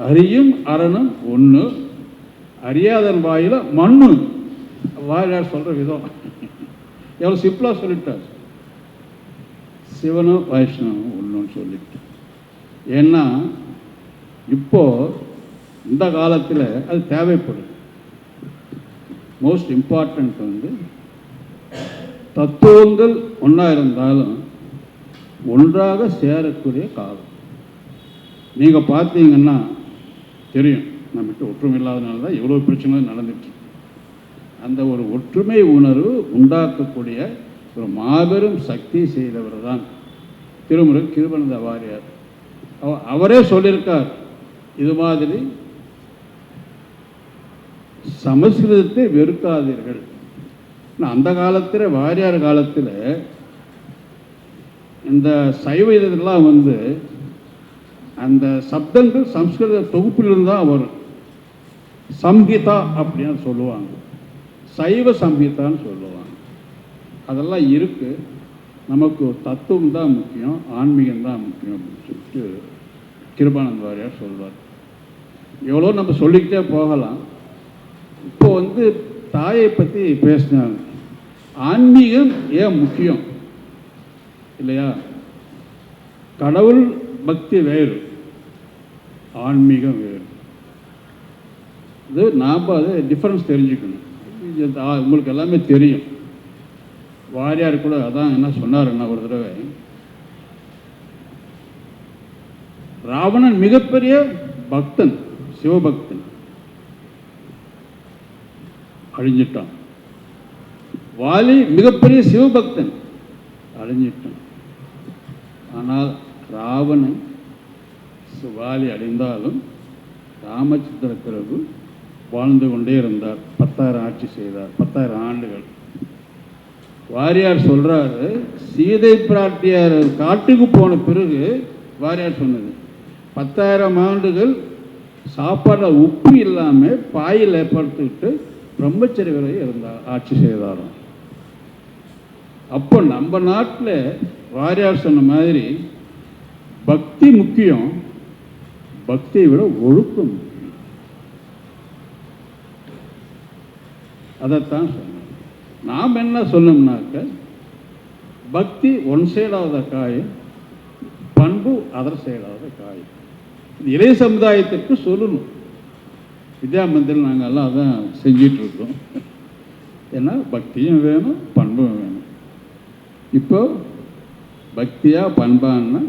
அறியும் அரணும் ஒன்று, அறியாதன் வாயில மண்ணு. வாரியார் சொல்கிற விதம் எவ்வளோ சிம்பிளாக சொல்லிட்டார். சிவனும் வைஷ்ணவும் ஒன்றுன்னு சொல்லிட்டு. ஏன்னா இப்போது இந்த காலத்தில் அது தேவைப்படும். மோஸ்ட் இம்பார்ட்டண்ட் தத்துவங்கள் ஒன்றா இருந்தாலும் ஒன்றாக சேரக்கூடிய காலம். நீங்கள் பார்த்தீங்கன்னா தெரியும், நம்மகிட்ட ஒற்றுமை இல்லாதனால தான் எவ்வளோ பிரச்சனைகள் நடந்துட்டு. அந்த ஒரு ஒற்றுமை உணர்வு உண்டாக்கக்கூடிய ஒரு மாபெரும் சக்தி செய்தவர் தான் திருமுருகன் கிருபானந்த வாரியார். அவரே சொல்லியிருக்கார், இது மாதிரி சமஸ்கிருதத்தை வெறுக்காதீர்கள். அந்த காலத்தில் வாரியார் காலத்தில் இந்த சைவ இதெல்லாம் வந்து அந்த சப்தங்கள் சம்ஸ்கிருத தொகுப்பிலிருந்து தான் வரும். சம்ஹிதா அப்படின்னு சொல்லுவாங்க, சைவ சம்ஹிதான்னு சொல்லுவாங்க. அதெல்லாம் இருக்குது. நமக்கு தத்துவம் தான் முக்கியம், ஆன்மீகம் தான் முக்கியம் அப்படின்னு சொல்லிட்டு கிருபானந்த வாரியார் சொல்வார். எவ்வளோ நம்ம சொல்லிக்கிட்டே போகலாம். இப்போ வந்து தாயை பற்றி பேசினாங்க. ஆன்மீகம் ஏன் முக்கியம் இல்லையா? கடவுள் பக்தி வேறு, ஆன்மீகம் வேறு. இது நாம் அது டிஃப்ரென்ஸ் தெரிஞ்சுக்கணும். உங்களுக்கு எல்லாமே தெரியும். வாரியார் கூட அதான் என்ன சொன்னாருன்னா, ஒரு தடவை ராவணன் மிகப்பெரிய பக்தன், சிவபக்தன், அழிஞ்சிட்டான். வாலி மிகப்பெரிய சிவபக்தன், அழிஞ்சிட்டான். ஆனால் ராவணன் வாலி அழிந்தாலும் ராமச்சந்திர பிரபு வாழ்ந்து கொண்டே இருந்தார். 10,000 ஆட்சி செய்தார், 10,000 ஆண்டுகள். வாரியார் சொல்றாரு, சீதை பிராட்டியார் காட்டுக்கு போன பிறகு வாரியார் சொன்னது 10,000 ஆண்டுகள் சாப்பாடில் உப்பு இல்லாமல் பாயில் படுத்துக்கிட்டு பிரம்மச்சரி வரை இருந்தார், ஆட்சி செய்தாராம். அப்போ நம்ம நாட்டில் வாரியார் சொன்ன மாதிரி பக்தி முக்கியம், பக்தியை விட ஒழுக்கம் முக்கியம். அதைத்தான் சொன்னோம். நாம் என்ன சொன்னோம்னாக்க, பக்தி ஒன் சைடாக காயம், பண்பு அதர் சைடாக காயம். இளைய சமுதாயத்திற்கு சொல்லணும். வித்யா மந்திரில் நாங்கள் எல்லாம் அதான் செஞ்சிட்ருக்கோம். ஏன்னா பக்தியும் வேணும், பண்பும் வேணும். இப்போ பக்தியாக பண்பான்னா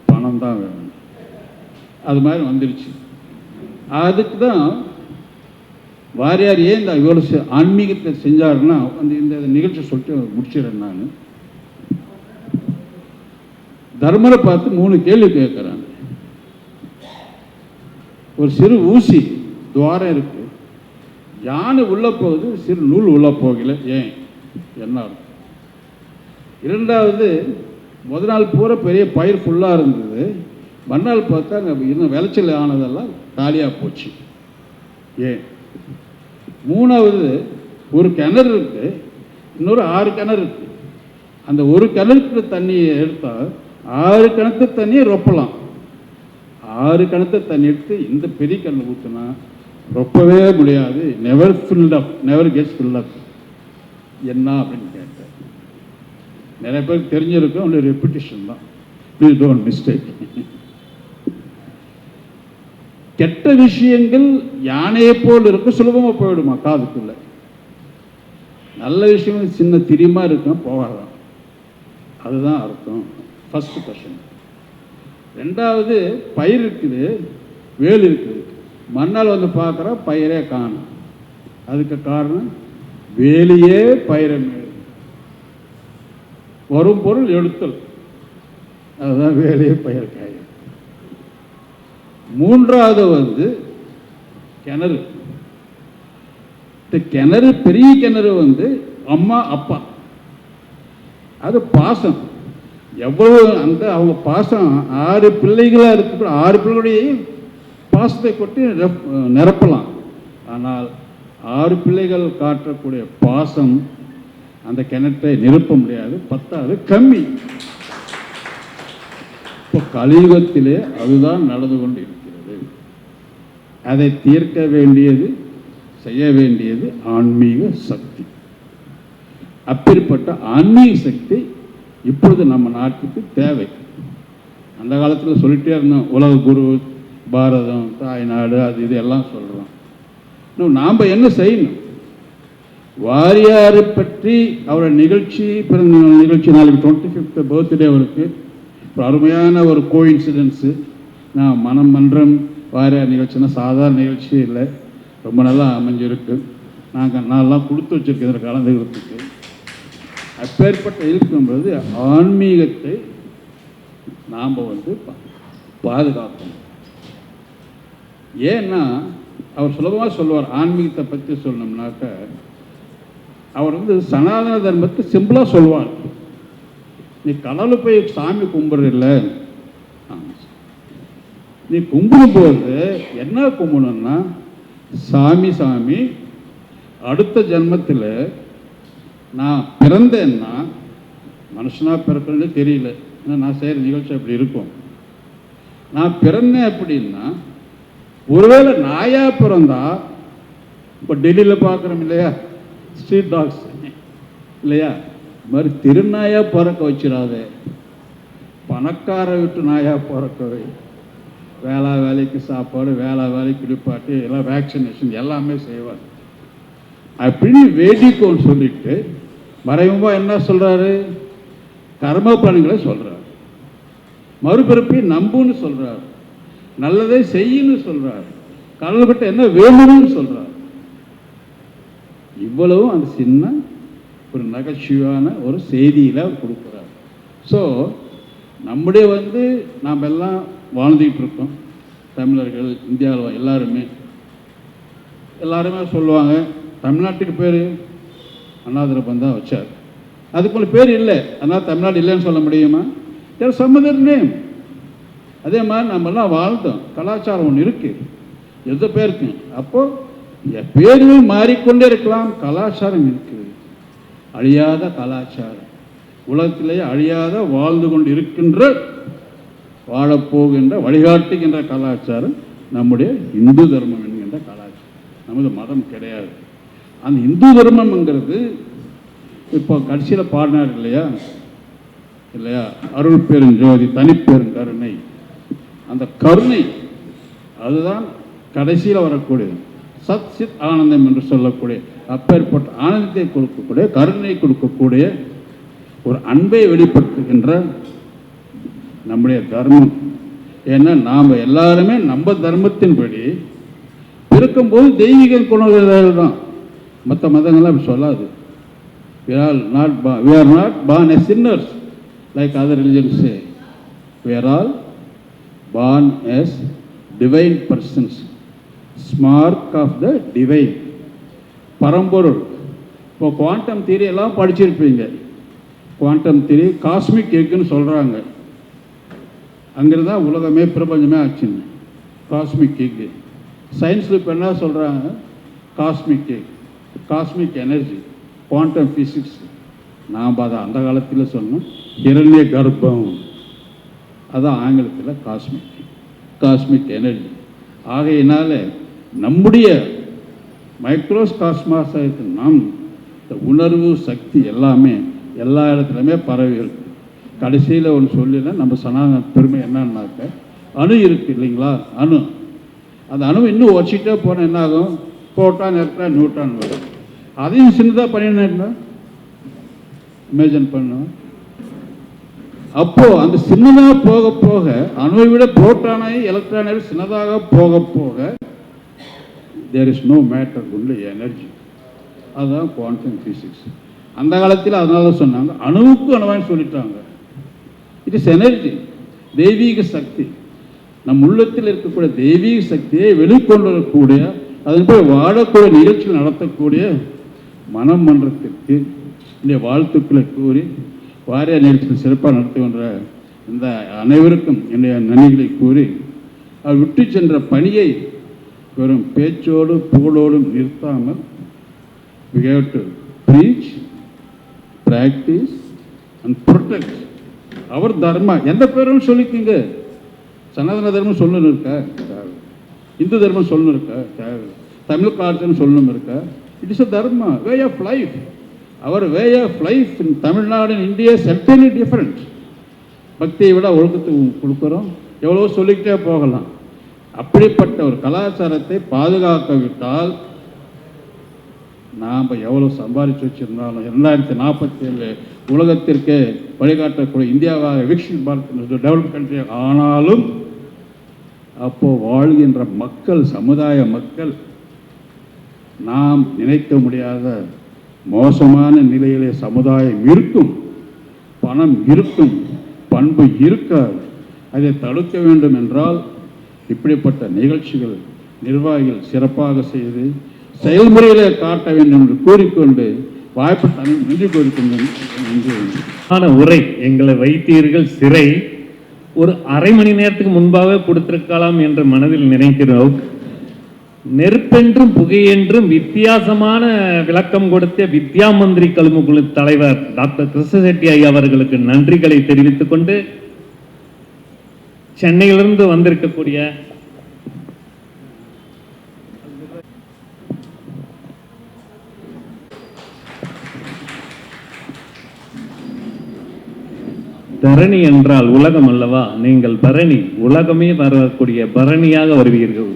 பணம் தான் வேணும். அது மாதிரி வந்துடுச்சு. அதுக்கு தான் வாரியார் ஏன் இந்த இவ்வளோ ஆன்மீகத்தை செஞ்சாருன்னா, அந்த இந்த நிகழ்ச்சி சொல்லிட்டு முடிச்சிடறேன். நான் தர்மரை பார்த்து 3 கேள்வி கேட்குறாங்க. ஒரு சிறு ஊசி துவாரம் இருக்கு, யானை உள்ள போகுது, சிறு நூல் உள்ள போகல, ஏன் என்ன இருக்கும்? 2வது, முதல் நாள் பூரா பெரிய பயிர் ஃபுல்லாக இருந்தது, மறுநாள் பார்த்தா அங்கே இன்னும் விளைச்சல் ஆனதெல்லாம் காலியாக போச்சு, ஏன்? 3வது, ஒரு கிணறு இருக்கு, இன்னொரு 6 கிணறு இருக்கு. அந்த ஒரு கிணறுக்கு தண்ணியை எடுத்தால் 6 கிணத்து தண்ணியை ரொப்பலாம். 6 கிணத்து தண்ணி எடுத்து இந்த பெரிய கிணறு ஊற்றினா ரொப்பவே முடியாது. நெவர் ஃபில்ட் அப், நெவர் கெட்ஸ் ஃபில்ட் அப். என்ன அப்படின்னு கேட்டேன். நிறைய பேருக்கு தெரிஞ்சிருக்கும், ஒன்லி ரெப்பிட்டேஷன் தான். Please don't mistake. கெட்ட விஷயங்கள் யானையை போல் இருக்கும், சுலபமாக போயிடுமா காதுக்குள்ள. நல்ல விஷயம் சின்ன திரிமா இருக்கும், போகாதான். அதுதான் அர்த்தம். First question. 2வது, பயிர் இருக்குது, வேல் இருக்குது, மறுநாள் வந்து பார்க்குறா பயிரே காணும். அதுக்கு காரணம் வேலியே பயிரை வரும் பொருள் எடுத்தல், அதுதான் வேலையே பயிர் காயம். 3வது வந்து கிணறு. இந்த கிணறு பெரிய கிணறு வந்து அம்மா அப்பா, அது பாசம். எவ்வளவு அந்த அவங்க பாசம் 6 பிள்ளைகளாக இருக்கு, 6 பிள்ளைகளுடைய பாசத்தை கொட்டி நிரப்பலாம். ஆனால் 6 பிள்ளைகள் காட்டக்கூடிய பாசம் அந்த கிணற்றை நிரப்ப முடியாது, 10வது கம்மி. இப்போ கலியுகத்திலே அதுதான் நடந்து கொண்டு இருக்கிறது. அதை தீர்க்க வேண்டியது, செய்ய வேண்டியது ஆன்மீக சக்தி. அப்பேற்பட்ட ஆன்மீக சக்தி இப்பொழுது நம்ம நாட்டுக்கு தேவை. அந்த காலத்தில் சொல்லிட்டே இருந்தோம், உலக குரு, பாரதம், தாய்நாடு, அது இது எல்லாம் சொல்கிறோம். இன்னும் நாம் என்ன செய்யணும்? வாரியாரை பற்றி அவரோட நிகழ்ச்சி, பிறந்த நிகழ்ச்சி, நாளைக்கு 25th பர்த்டே அவருக்கு. ஒரு அருமையான ஒரு கோஇன்சிடென்ஸு. நான் மனம் மன்றம் வாரியார் நிகழ்ச்சினா சாதாரண நிகழ்ச்சி இல்லை, ரொம்ப நல்லா அமைஞ்சிருக்கு. நான்லாம் கொடுத்து வச்சுருக்கேன் இதில் கலந்துக்கிறதுக்கு. அப்பேற்பட்ட இருக்கும்போது ஆன்மீகத்தை நாம் வந்து பாதுகாக்கணும். ஏன்னா அவர் சுலபமாக சொல்லுவார். ஆன்மீகத்தை பற்றி சொல்லணும்னாக்க அவர் வந்து சனாதன தர்மத்தை சிம்பிளாக சொல்லுவார். நீ கடவுள் போய் சாமி கும்பிட்றில்ல, நீ கும்பிடும்போது என்ன கும்பிடணும்னா, சாமி அடுத்த ஜென்மத்தில் நான் பிறந்தேன்னா மனுஷனாக பிறக்கிறேன்னு தெரியல, ஏன்னா நான் செய்கிற நிகழ்ச்சி அப்படி இருக்கும். நான் பிறந்தேன் அப்படின்னா ஒருவேளை நாயாக பிறந்தா, இப்போ டெல்லியில் பார்க்குறோம் இல்லையா ஸ்ட்ரீட் டாக்ஸ் இல்லையா, இது மாதிரி திருநாயாக பிறக்க வச்சிடாத, பணக்கார விட்டு நாயாக பிறக்கவை, வேலைக்கு சாப்பாடு, வேலைக்கு குளிப்பாட்டு, எல்லாம் வேக்சினேஷன் எல்லாமே செய்வார் அப்படின்னு வேடிக்கைன்னு சொல்லிட்டு மறைமுகமாக என்ன சொல்கிறாரு, கர்ம பலன்களை சொல்கிறார், மறுபிறப்பை நம்புன்னு சொல்கிறார், நல்லதை செய்யன்னு சொல்கிறார், கடவுள்கிட்ட என்ன வேணும்னு சொல்கிறார். இவ்வளவும் அந்த சின்ன ஒரு நகைச்சுவையான ஒரு செய்தியில் கொடுக்குறார். ஸோ நம்முடைய நாம் எல்லாம் வாழ்ந்துக்கிட்டு இருக்கோம், தமிழர்கள் இந்தியாவில் எல்லாருமே சொல்லுவாங்க தமிழ்நாட்டுக்கு பேர் அண்ணாதுரைப்பன் தான் வச்சார், அதுக்கு மேலே பேர் இல்லை, அதனால் தமிழ்நாடு இல்லைன்னு சொல்ல முடியுமா? There some other name. அதே மாதிரி நம்மெல்லாம் வாழ்ந்தோம், கலாச்சாரம் ஒன்று இருக்குது, எந்த பேருக்கு. அப்போது பேர்கள் மாறிக்கொண்டே இருக்கலாம், கலாச்சாரம் இருக்குது, அழியாத கலாச்சாரம், உலகத்திலேயே அழியாத வாழ்ந்து கொண்டு இருக்கின்ற வாழப்போகின்ற வழிகாட்டுகின்ற கலாச்சாரம் நம்முடைய இந்து தர்மம் என்கின்ற கலாச்சாரம். நமது மதம் கிடையாது. அந்த இந்து தர்மம்ங்கிறது இப்போ கடைசியில் பாடினார் இல்லையா அருள் பெருஞ்சோதி தனிப்பெருங்கருணை, அந்த கருணை அதுதான் கடைசியில் வரக்கூடியது. சத் சித் ஆனந்தம் என்று சொல்லக்கூடிய அப்பேற்பட்ட ஆனந்தத்தை கொடுக்கக்கூடிய, கருணை கொடுக்கக்கூடிய ஒரு அன்பை வெளிப்படுத்துகின்ற நம்முடைய தர்மம். ஏன்னா நாம் எல்லாருமே நம்ம தர்மத்தின்படி இருக்கும்போது தெய்வீக குணங்கள் தான், மற்ற மதங்கள்லாம் அப்படி சொல்லாது. we are not born as sinners like other religions say. We are all born as divine persons, spark of the divine, பரம்பொருள். இப்போ குவாண்டம் தியரி எல்லாம் படிச்சிருப்பீங்க. குவாண்டம் தியரி காஸ்மிக் எக்குன்னு சொல்கிறாங்க, அங்கிருந்து தான் உலகமே பிரபஞ்சமே ஆச்சுன்னு. காஸ்மிக் எக்கு சயின்ஸில் இப்போ என்ன சொல்கிறாங்க, cosmic egg, cosmic energy, quantum physics. நாம் அதை அந்த காலத்தில் சொன்னோம் இரண்ய கர்ப்பம், அதான் ஆங்கிலத்தில் காஸ்மிக் எனர்ஜி. ஆகையினால நம்முடைய மைக்ரோகாஸ்மாஸாக இருக்கு நாம், இந்த உணர்வு சக்தி எல்லாமே எல்லா இடத்துலையுமே பரவி இருக்கு. கடைசியில் ஒன்று சொல்லினா நம்ம சனாதன பெருமை என்னன்னாக்க, அணு இருக்குது இல்லைங்களா, அணு. அந்த அணு இன்னும் வச்சுட்டே போனால் என்ன ஆகும், புரோட்டான் எலக்ட்ரான் நியூட்ரான் வரும். அதையும் சின்னதாக பண்ணினா இமேஜின் பண்ணும். அப்போது அந்த சின்னதாக போக போக அணுவை விட புரோட்டானை எலக்ட்ரானை சின்னதாக போக போக there is no matter, only energy. அதுதான் குவாண்டம் ஃபிசிக்ஸ். அந்த காலத்தில் அதனால சொன்னாங்க அணுவுக்கு அணுவான்னு சொல்லிட்டாங்க. இட் இஸ் எனர்ஜி, தெய்வீக சக்தி. நம் உள்ளத்தில் இருக்கக்கூடிய தெய்வீக சக்தியை வெளிக்கொண்டு வரக்கூடிய, அதன் போய் வாழக்கூடிய நிகழ்ச்சிகள் நடத்தக்கூடிய மனம் மன்றத்திற்கு இந்த வாழ்த்துக்களை கூறி, வாரிய நிகழ்ச்சியில் சிறப்பாக நடத்துகின்ற இந்த அனைவருக்கும் என்னுடைய நன்றிகளை கூறி, அவர் விட்டு சென்ற பணியை வெறும் பேச்சோடு புகழோடும் நிறுத்தாமல் we have to preach, practice and protect அவர் தர்மா. எந்த பேரும் சொல்லிக்கிங்க, சனாதன தர்மம் சொல்லணும் இருக்கா, இந்து தர்மம் சொல்லணும் இருக்கா, தமிழ் கலாச்சாரம் சொல்லணும் இருக்கா. It is a Dharma, way of life. Our way of life in Tamil Nadu in India certainly different. பக்தியை விட ஒழுக்கத்துக்கு கொடுக்குறோம், எவ்வளோ சொல்லிக்கிட்டே போகலாம். அப்படிப்பட்ட ஒரு கலாச்சாரத்தை பாதுகாக்கவிட்டால் நாம் எவ்வளோ சம்பாதிச்சு வச்சிருந்தாலும் 2047 உலகத்திற்கு வழிகாட்டக்கூடிய இந்தியாவாக விக்ஷித் பாரத் டெவலப் கண்ட்ரி ஆனாலும் அப்போது வாழ்கின்ற மக்கள், சமுதாய மக்கள் நாம் நினைக்க முடியாத மோசமான நிலையிலே சமுதாயம் இருக்கும். பணம் இருக்கும், பண்பு இருக்காது. அதை தடுக்க வேண்டும் என்றால் இப்படிப்பட்ட நிகழ்ச்சிகள் நிர்வாகிகள் சிறப்பாக செய்து செயல்முறையிலே காட்ட வேண்டும் என்று கூறிக்கொண்டு வாய்ப்பு நன்றி கூறுகின்றேன். நன்றி. ஆன உரை எங்களை வைத்தீர்கள் சிறை ஒரு அரை மணி நேரத்துக்கு முன்பாக கொடுத்திருக்கலாம் என்று மனதில் நினைக்கிறோம். நெருப்பென்றும் புகையென்றும் வித்தியாசமான விளக்கம் கொடுத்த வித்யா மந்திரி கல்முகுழு தலைவர் டாக்டர் கிருஷ்ண செட்டி ஐயா அவர்களுக்கு நன்றிகளை தெரிவித்துக் கொண்டு, சென்னையிலிருந்து வந்திருக்கக்கூடிய தரணி என்றால் உலகம் அல்லவா, நீங்கள் பரணி, உலகமே வரக்கூடிய பரணியாக வருவீர்கள்.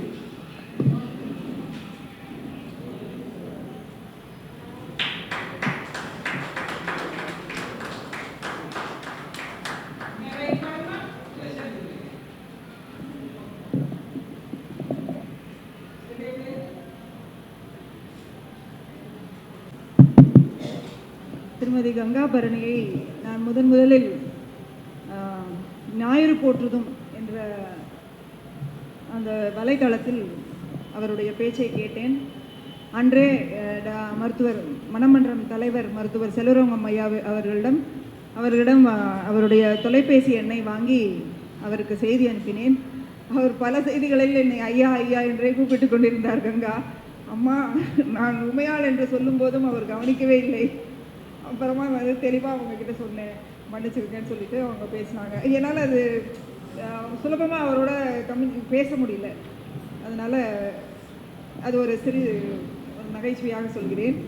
திருமதி கங்கா பரணியை நான் முதலில் ஞாயிறு போற்றுதும் என்ற அந்த வலைத்தளத்தில் அவருடைய பேச்சை கேட்டேன். அன்றே மருத்துவர் மணமன்றம் தலைவர் மருத்துவர் செல்வரங்கம் ஐயா அவர்களிடம் அவருடைய தொலைபேசி எண்ணை வாங்கி அவருக்கு செய்தி அனுப்பினேன். அவர் பல செய்திகளில் என்னை ஐயா ஐயா என்றே கூப்பிட்டு கொண்டிருந்தார். கங்கா அம்மா நான் உமையாள் என்று சொல்லும் போதும் அவர் கவனிக்கவே இல்லை. அப்புறமா தெளிவாக அவங்கக்கிட்ட சொன்னேன், மன்னிச்சிருக்கேன்னு சொல்லிட்டு அவங்க பேசினாங்க. என்னால் அது சுலபமாக அவரோட பேச முடியல. அதனால் அது ஒரு நகைச்சுவையாக சொல்கிறேன்.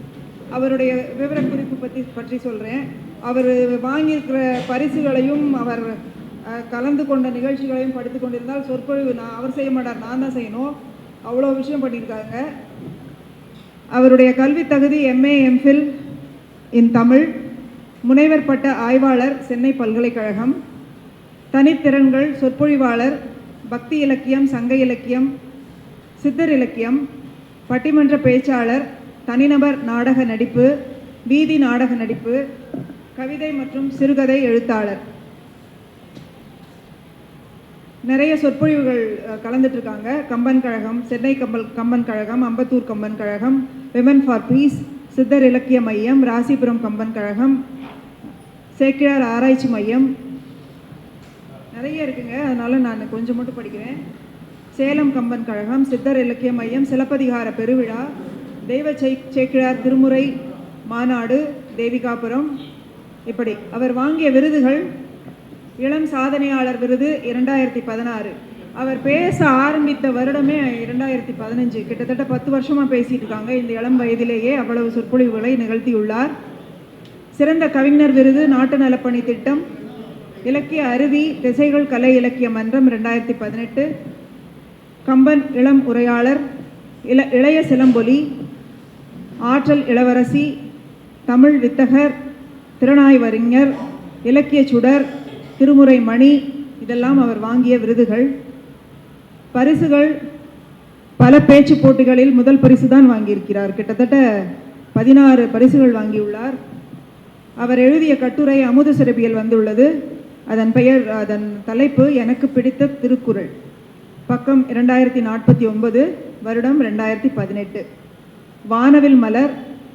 அவருடைய விவரக்குறிப்பு பற்றி சொல்கிறேன். அவர் வாங்கியிருக்கிற பரிசுகளையும் அவர் கலந்து கொண்ட நிகழ்ச்சிகளையும் படித்து கொண்டிருந்தால் சொற்பொழிவு அவர் செய்ய மாட்டார், நான் தான் செய்யணும். அவ்வளோ விஷயம் பண்ணியிருக்காங்க. அவருடைய கல்வி தகுதி MA MPhil இன் தமிழ், முனைவர் பட்ட ஆய்வாளர் சென்னை பல்கலைக்கழகம், தனித்திறன்கள் சொற்பொழிவாளர், பக்தி இலக்கியம், சங்க இலக்கியம், சித்தர் இலக்கியம், பட்டிமன்ற பேச்சாளர், தனிநபர் நாடக நடிப்பு, வீதி நாடக நடிப்பு, கவிதை மற்றும் சிறுகதை எழுத்தாளர். நிறைய சொற்பொழிவுகள் கலந்துட்டு இருக்காங்க. கம்பன் கழகம், சென்னை கம்பன் கழகம், அம்பத்தூர் கம்பன் கழகம், விமன் ஃபார் பீஸ், சித்தர் இலக்கிய மையம், ராசிபுரம் கம்பன் கழகம், சேக்கிழார் ஆராய்ச்சி மையம், நிறைய இருக்குங்க. அதனால் நான் கொஞ்சம் மட்டும் படிக்கிறேன். சேலம் கம்பன் கழகம், சித்தர் இலக்கிய மையம், சிலப்பதிகார பெருவிழா, தெய்வ சேக்கிழார் திருமுறை மாநாடு, தேவிகாபுரம். இப்படி அவர் வாங்கிய விருதுகள்: இளம் சாதனையாளர் விருது 2016. அவர் பேச ஆரம்பித்த வருடமே 2015. கிட்டத்தட்ட 10 வருஷமாக பேசிட்டு இருக்காங்க. இந்த இளம் வயதிலேயே அவ்வளவு சொற்பொழிவுகளை நிகழ்த்தியுள்ளார். சிறந்த கவிஞர் விருது நாட்டு நலப்பணி திட்டம், இலக்கிய அருவி, திசைகள் கலை இலக்கிய மன்றம் 2018. கம்பன் இளம் உரையாளர், இளைய சிலம்பொலி, ஆற்றல் இளவரசி, தமிழ் வித்தகர், திறனாய்வறிஞர், இலக்கிய சுடர், திருமுறை மணி, இதெல்லாம் அவர் வாங்கிய விருதுகள். பரிசுகள்: பல பேச்சு போட்டிகளில் முதல் பரிசு தான் வாங்கியிருக்கிறார். கிட்டத்தட்ட 16 பரிசுகள் வாங்கியுள்ளார். அவர் எழுதிய கட்டுரை அமுத சிறப்பியல் வந்துள்ளது. அதன் தலைப்பு எனக்கு பிடித்த திருக்குறள். பக்கம் 2049, வருடம் 2018. வானவில் மலர்,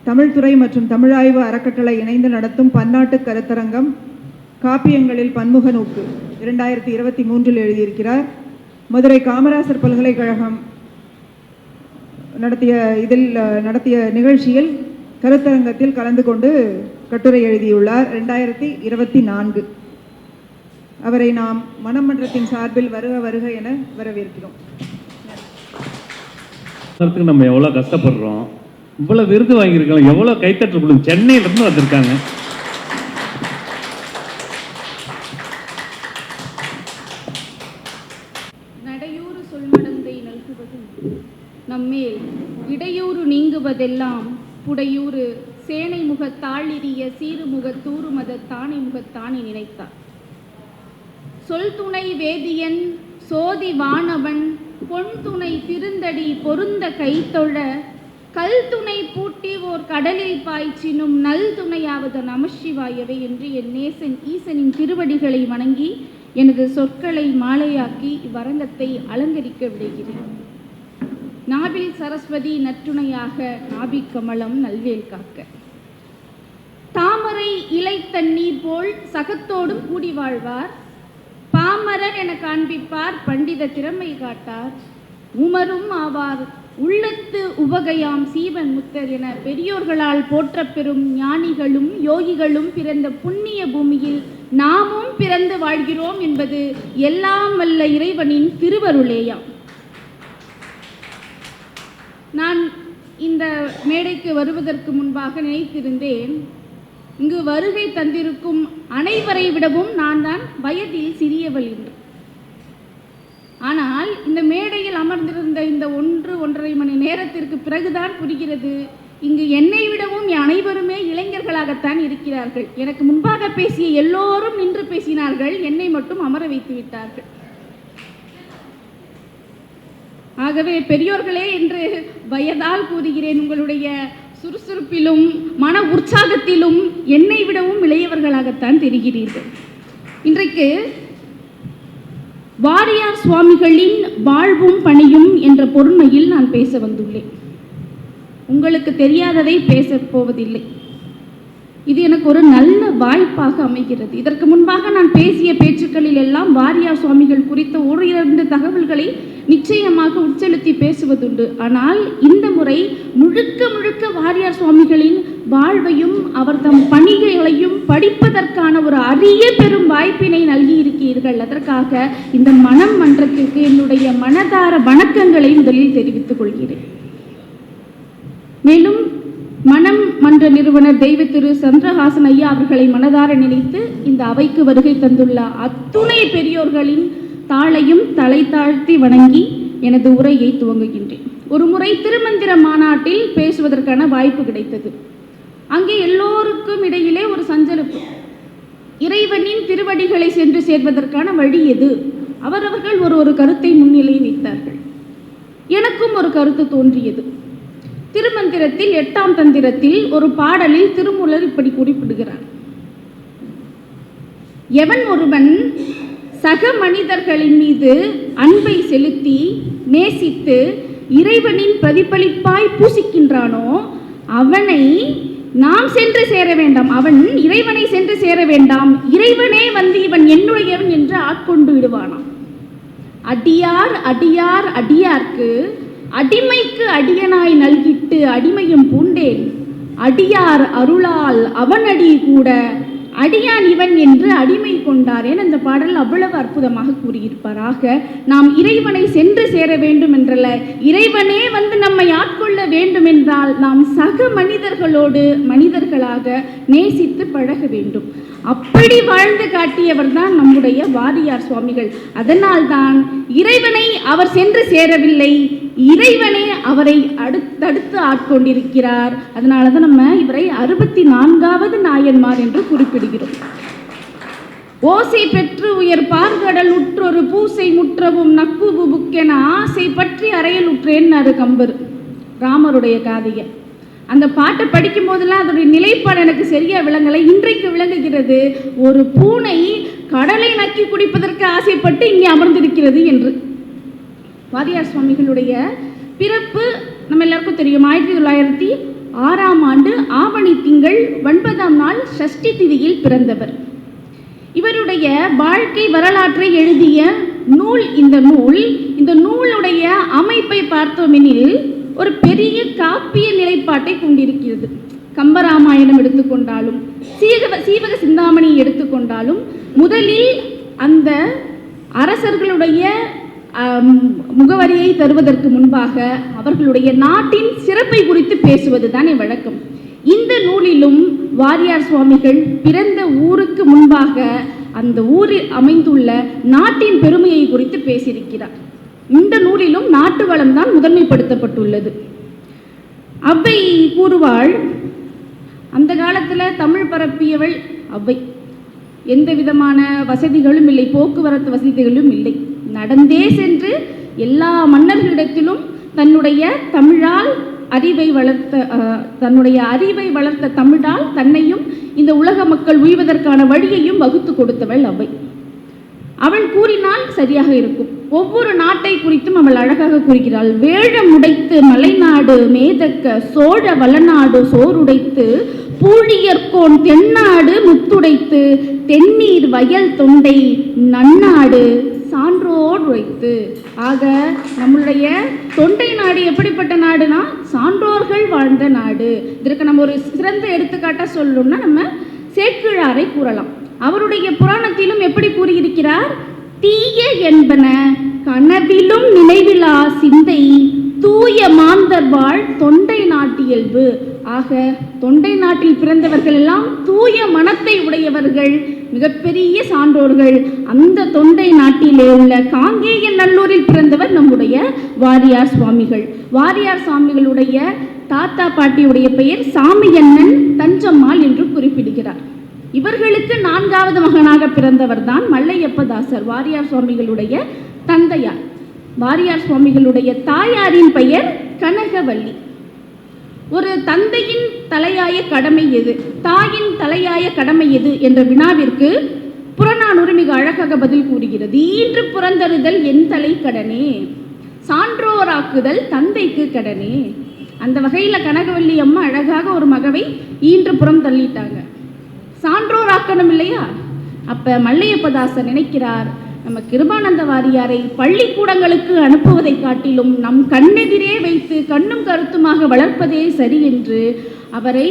தமிழ்துறை மற்றும் தமிழாய்வு அறக்கட்டளை இணைந்து நடத்தும் பன்னாட்டு கருத்தரங்கம், காப்பியங்களில் பன்முக நோக்கு 2023 எழுதியிருக்கிறார். மதுரை காமராசர் பல்கலைக்கழகம் நடத்திய நிகழ்ச்சியில் கருத்தரங்கத்தில் கலந்து கொண்டு கட்டுரை எழுதியுள்ளார் 2024. அவரை நாம் மணமன்றத்தின் சார்பில் வருக வருக என வரவேற்கிறோம். நம்ம எவ்வளோ கஷ்டப்படுறோம், இவ்வளோ விருது வாங்கியிருக்காங்க, எவ்வளோ கைத்தட்டு கொடுங்க. சென்னையிலிருந்து வந்திருக்காங்க. நடையூறு சொல்மடந்தை நல்குவது நம்மேல் இடையூறு நீங்குவதெல்லாம் புடையூறு சேனை முகத்தாளிரிய சீருமுக தூறுமத தானை முகத்தானே நினைத்தார். சொல் துணை வேதியன் சோதி வானவன் பொன் துணை திருந்தடி பொருந்த கைத்தொழ கல் துணை பூட்டி ஓர் கடலில் பாய்ச்சினும் நல் துணையாவது நமசிவாயவை என்று என் நேசன் ஈசனின் திருவடிகளை வணங்கி எனது சொற்களை மாலையாக்கி இவ்வரங்கத்தை அலங்கரிக்க விடுகிறேன். நாபில் சரஸ்வதி நற்றுணையாக நாபிக் கமலம் நல்வேல் காக்க. தாமரை இலை தண்ணீர் போல் சகத்தோடும் கூடி வாழ்வார். பாமரர் என காண்பிப்பார், பண்டித திறமை காட்டார். உமரும் ஆவார் உள்ளத்து உவகையாம் சீவன் முத்தர் என பெரியோர்களால் போற்றப்பெறும் ஞானிகளும் யோகிகளும் பிறந்த புண்ணிய பூமியில் நாமும் பிறந்து வாழ்கிறோம் என்பது எல்லாம் வல்ல இறைவனின் திருவருளேயாம். நான் இந்த மேடைக்கு வருவதற்கு முன்பாக நினைத்திருந்தேன், இங்கு வருகை தந்திருக்கும் அனைவரை விடவும் நான் தான் வயதில் சிறியவள் என்று. ஆனால் இந்த மேடையில் அமர்ந்திருந்த இந்த 1-1.5 மணி நேரத்திற்கு பிறகுதான் புரிகிறது, இங்கு என்னை விடவும் அனைவருமே இளைஞர்களாகத்தான் இருக்கிறார்கள். எனக்கு முன்பாக பேசிய எல்லோரும் நின்று பேசினார்கள், என்னை மட்டும் அமர வைத்து விட்டார்கள். ஆகவே பெரியோர்களே என்று வயதால் கூறுகிறேன், உங்களுடைய சுறுசுறுப்பிலும் மன உற்சாகத்திலும் என்னை விடவும் இளையவர்களாகத்தான் தெரிகிறீர்கள். இன்றைக்கு வாரியார் சுவாமிகளின் வாழ்வும் பணியும் என்ற பொருண்மையில் நான் பேச வந்துள்ளேன். உங்களுக்கு தெரியாததை பேசப் போவதில்லை. இது எனக்கு ஒரு நல்ல வாய்ப்பாக அமைகிறது. இதற்கு முன்பாக நான் பேசிய பேச்சுக்களில் எல்லாம் வாரியார் சுவாமிகள் குறித்த 1-2 தகவல்களை நிச்சயமாக உட்செலுத்தி பேசுவதுண்டு. ஆனால் இந்த முறை முழுக்க முழுக்க வாரியார் சுவாமிகளின் வாழ்வையும் அவர் தம் பணிகளையும் படிப்பதற்கான ஒரு அரிய பெரும் வாய்ப்பினை நல்கி இருக்கிறீர்கள். அதற்காக இந்த மனம் மன்றத்திற்கு என்னுடைய மனதார வணக்கங்களை முதலில் தெரிவித்துக் கொள்கிறேன். மேலும் மனம் மன்ற நிறுவனர் தெய்வ திரு சந்திரஹாசன் ஐயா அவர்களை மனதார நினைத்து இந்த அவைக்கு வருகை தந்துள்ள அத்துணை பெரியோர்களின் தாளையும் தலை தாழ்த்தி வணங்கி எனது உரையை துவங்குகின்றேன். ஒரு முறை திருமந்திர மாநாட்டில் பேசுவதற்கான வாய்ப்பு கிடைத்தது. அங்கே எல்லோருக்கும் இடையிலே ஒரு சஞ்சலப்பு. இறைவனின் திருவடிகளை சென்று சேர்வதற்கான வழி எது? அவரவர்கள் ஒரு கருத்தை முன்னிலை வைத்தார்கள். எனக்கும் ஒரு கருத்து தோன்றியது. திருமந்திரத்தில் 8ஆம் தந்திரத்தில் ஒரு பாடலில் திருமூலர் இப்படி குறிப்பிடுகிறார், எவன் ஒருவன் சக மனிதர்களின் மீது அன்பை செலுத்தி நேசித்து இறைவனின் பிரதிபலிப்பாய் பூசிக்கின்றானோ அவனை நாம் சென்று சேர வேண்டாம், அவன் இறைவனை சென்று சேர வேண்டாம், இறைவனே வந்து இவன் என்னுடையவன் என்று ஆட்கொண்டு விடுவானாம். அடியார் அடியார் அடியார்க்கு அடிமைக்கு அடியனாய் நல்கிட்டு அடிமையும் பூண்டேன், அடியார் அருளால் அவனடி கூட அடியான் இவன் என்று அடிமை கொண்டார் என இந்த பாடல் அவ்வளவு அற்புதமாக கூறியிருப்பாராக. நாம் இறைவனை சென்று சேர வேண்டும் என்றல்ல, இறைவனே வந்து நம்மை ஆட்கொள்ள வேண்டும் என்றால் நாம் சக மனிதர்களோடு மனிதர்களாக நேசித்து பழக வேண்டும். அப்படி வாழ்ந்து காட்டியவர் தான் நம்முடைய வாரியார் சுவாமிகள். அதனால்தான் இறைவனை அவர் சென்று சேரவில்லை, இறைவனே அவரை அடுத்தடுத்து ஆட்கொண்டிருக்கிறார். அதனால தான் நம்ம இவரை 64வது நாயன்மார் என்று குறிப்பிடுகிறோம். ஓசை பெற்று உயர் பார்கடல் உற்றொரு பூசை முற்றவும் நக்குவு புக்கென ஆசை பற்றி அறையல் உற்றேன்னாரு கம்பர், ராமருடைய காதையை. அந்த பாட்டை படிக்கும் போதெல்லாம் அதோடைய நிலைப்பாடு எனக்கு சரியா விளங்கலை. இன்றைக்கு விளங்குகிறது, ஒரு பூனை கடலை நக்கி குடிப்பதற்கு ஆசைப்பட்டு இங்கே அமர்ந்திருக்கிறது என்று. வாரியார் சுவாமிகளுடைய பிறப்பு நம்ம எல்லாருக்கும் தெரியும். 1906ஆம் ஆண்டு ஆவணி திங்கள் 9ஆம் நாள் சஷ்டி திதியில் பிறந்தவர். இவருடைய வாழ்க்கை வரலாற்றை எழுதிய நூல் இந்த நூலுடைய அமைப்பை பார்த்தோமெனில் ஒரு பெரிய காப்பிய நிலைப்பாட்டை கொண்டிருக்கிறது. கம்பராமாயணம் எடுத்துக்கொண்டாலும் சீவக சிந்தாமணி எடுத்துக்கொண்டாலும் முதலில் அந்த அரசர்களுடைய முகவரியை தருவதற்கு முன்பாக அவர்களுடைய நாட்டின் சிறப்பை குறித்து பேசுவது தானே வழக்கம். இந்த நூலிலும் வாரியார் சுவாமிகள் பிறந்த ஊருக்கு முன்பாக அந்த ஊரில் அமைந்துள்ள நாட்டின் பெருமையை குறித்து பேசியிருக்கிறார். இந்த நூலிலும் நாட்டு வளம் தான் முதன்மைப்படுத்தப்பட்டுள்ளது. அவ்வை கூறுவாள், அந்த காலத்தில் தமிழ் பரப்பியவள் அவ்வை. எந்த விதமான வசதிகளும் இல்லை, போக்குவரத்து வசதிகளும் இல்லை. நடந்தே சென்று எல்லா மன்னர்களிடத்திலும் தன்னுடைய அறிவை வளர்த்த தமிழால் தன்னையும் இந்த உலக மக்கள் உய்வதற்கான வழியையும் வகுத்து கொடுத்தவள் அவ்வை. அவள் கூறினால் சரியாக இருக்கும். ஒவ்வொரு நாட்டை குறித்தும் அவள் அழகாக கூறுகிறாள். வேழம் உடைத்து மலைநாடு மேதக்க சோழ வளநாடு சோறுடைத்து பூழியர்கோன் தென்னாடு முத்துடைத்து தென்னீர் வயல் தொண்டை நன்னாடு சான்றோர் உரைத்து. ஆக நம்மளுடைய தொண்டை நாடு எப்படிப்பட்ட நாடுனா சான்றோர்கள் வாழ்ந்த நாடு. இதற்கு நம்ம ஒரு சிறந்த எடுத்துக்காட்டாக சொல்லணும்னா நம்ம சேக்கிழாரை கூறலாம். அவருடைய புராணத்திலும் எப்படி கூறியிருக்கிறார்? தீய என்பன கனவிலும் நினைவிலா சிந்தை தூய மாந்தர் வாழ் தொண்டை நாட்டியல்பு. ஆக தொண்டை நாட்டில் பிறந்தவர்கள் எல்லாம் தூய மனத்தை உடையவர்கள், மிகப்பெரிய சான்றோர்கள். அந்த தொண்டை நாட்டிலே உள்ள காங்கேய நல்லூரில் பிறந்தவர் நம்முடைய வாரியார் சுவாமிகள். வாரியார் சுவாமிகளுடைய தாத்தா பாட்டியுடைய பெயர் சாமியண்ணன் தஞ்சம்மாள் என்று குறிப்பிடுகிறார். இவர்களுக்கு 4வது மகனாக பிறந்தவர் தான் மல்லையப்பதாசர், வாரியார் சுவாமிகளுடைய தந்தையார். வாரியார் சுவாமிகளுடைய தாயாரின் பெயர் கனகவல்லி. ஒரு தந்தையின் தலையாய கடமை எது, தாயின் தலையாய கடமை எது என்ற வினாவிற்கு புறநானூறு மிக அழகாக பதில் கூறுகிறது. ஈன்று புறந்தறுதல் என் தலை கடனே, சான்றோராக்குதல் தந்தைக்கு கடனே. அந்த வகையில் கனகவல்லி அம்மா அழகாக ஒரு மகவை ஈன்று புறம் தள்ளிட்டாங்க. சான்றோராக்கணும் இல்லையா? அப்ப மல்லையப்பதாசர் நினைக்கிறார், நம்ம கிருபானந்த வாரியாரை பள்ளிக்கூடங்களுக்கு அனுப்புவதை காட்டிலும் நம் கண்ணெதிரே வைத்து கண்ணும் கருத்துமாக வளர்ப்பதே சரி என்று அவரை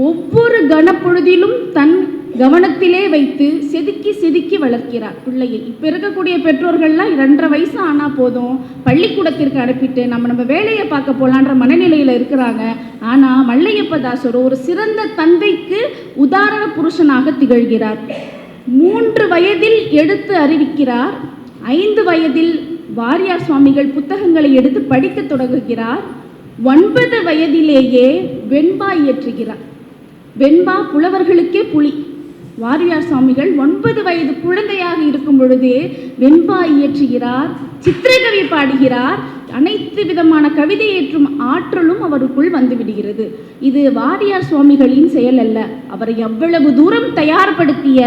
ஒவ்வொரு கணப்பொழுதிலும் தன் கவனத்திலே வைத்து செதுக்கி செதுக்கி வளர்க்கிறார் பிள்ளையை. இப்போ இருக்கக்கூடிய பெற்றோர்கள்லாம் 2.5 வயசு ஆனால் போதும் பள்ளிக்கூடத்திற்கு அனுப்பிட்டு நம்ம வேலையை பார்க்க போகலான்ற மனநிலையில் இருக்கிறாங்க. ஆனால் மல்லையப்பதாசர் ஒரு சிறந்த தந்தைக்கு உதாரண புருஷனாக திகழ்கிறார். 3 வயதில் எடுத்து அறிவிக்கிறார். 5 வயதில் வாரியார் சுவாமிகள் புத்தகங்களை எடுத்து படிக்க தொடங்குகிறார். 9 வயதிலேயே வெண்பா இயற்றுகிறார். வெண்பா புலவர்களுக்கே புலி. வாரியார் சுவாமிகள் 9 வயது குழந்தையாக இருக்கும் பொழுதே வெண்பா இயற்றுகிறார், சித்திரக்கவி பாடுகிறார். அனைத்து விதமான கவிதை ஏற்றும் ஆற்றலும் அவருக்குள் வந்துவிடுகிறது. இது வாரியார் சுவாமிகளின் செயல் அல்ல, அவரை எவ்வளவு தூரம் தயார்படுத்திய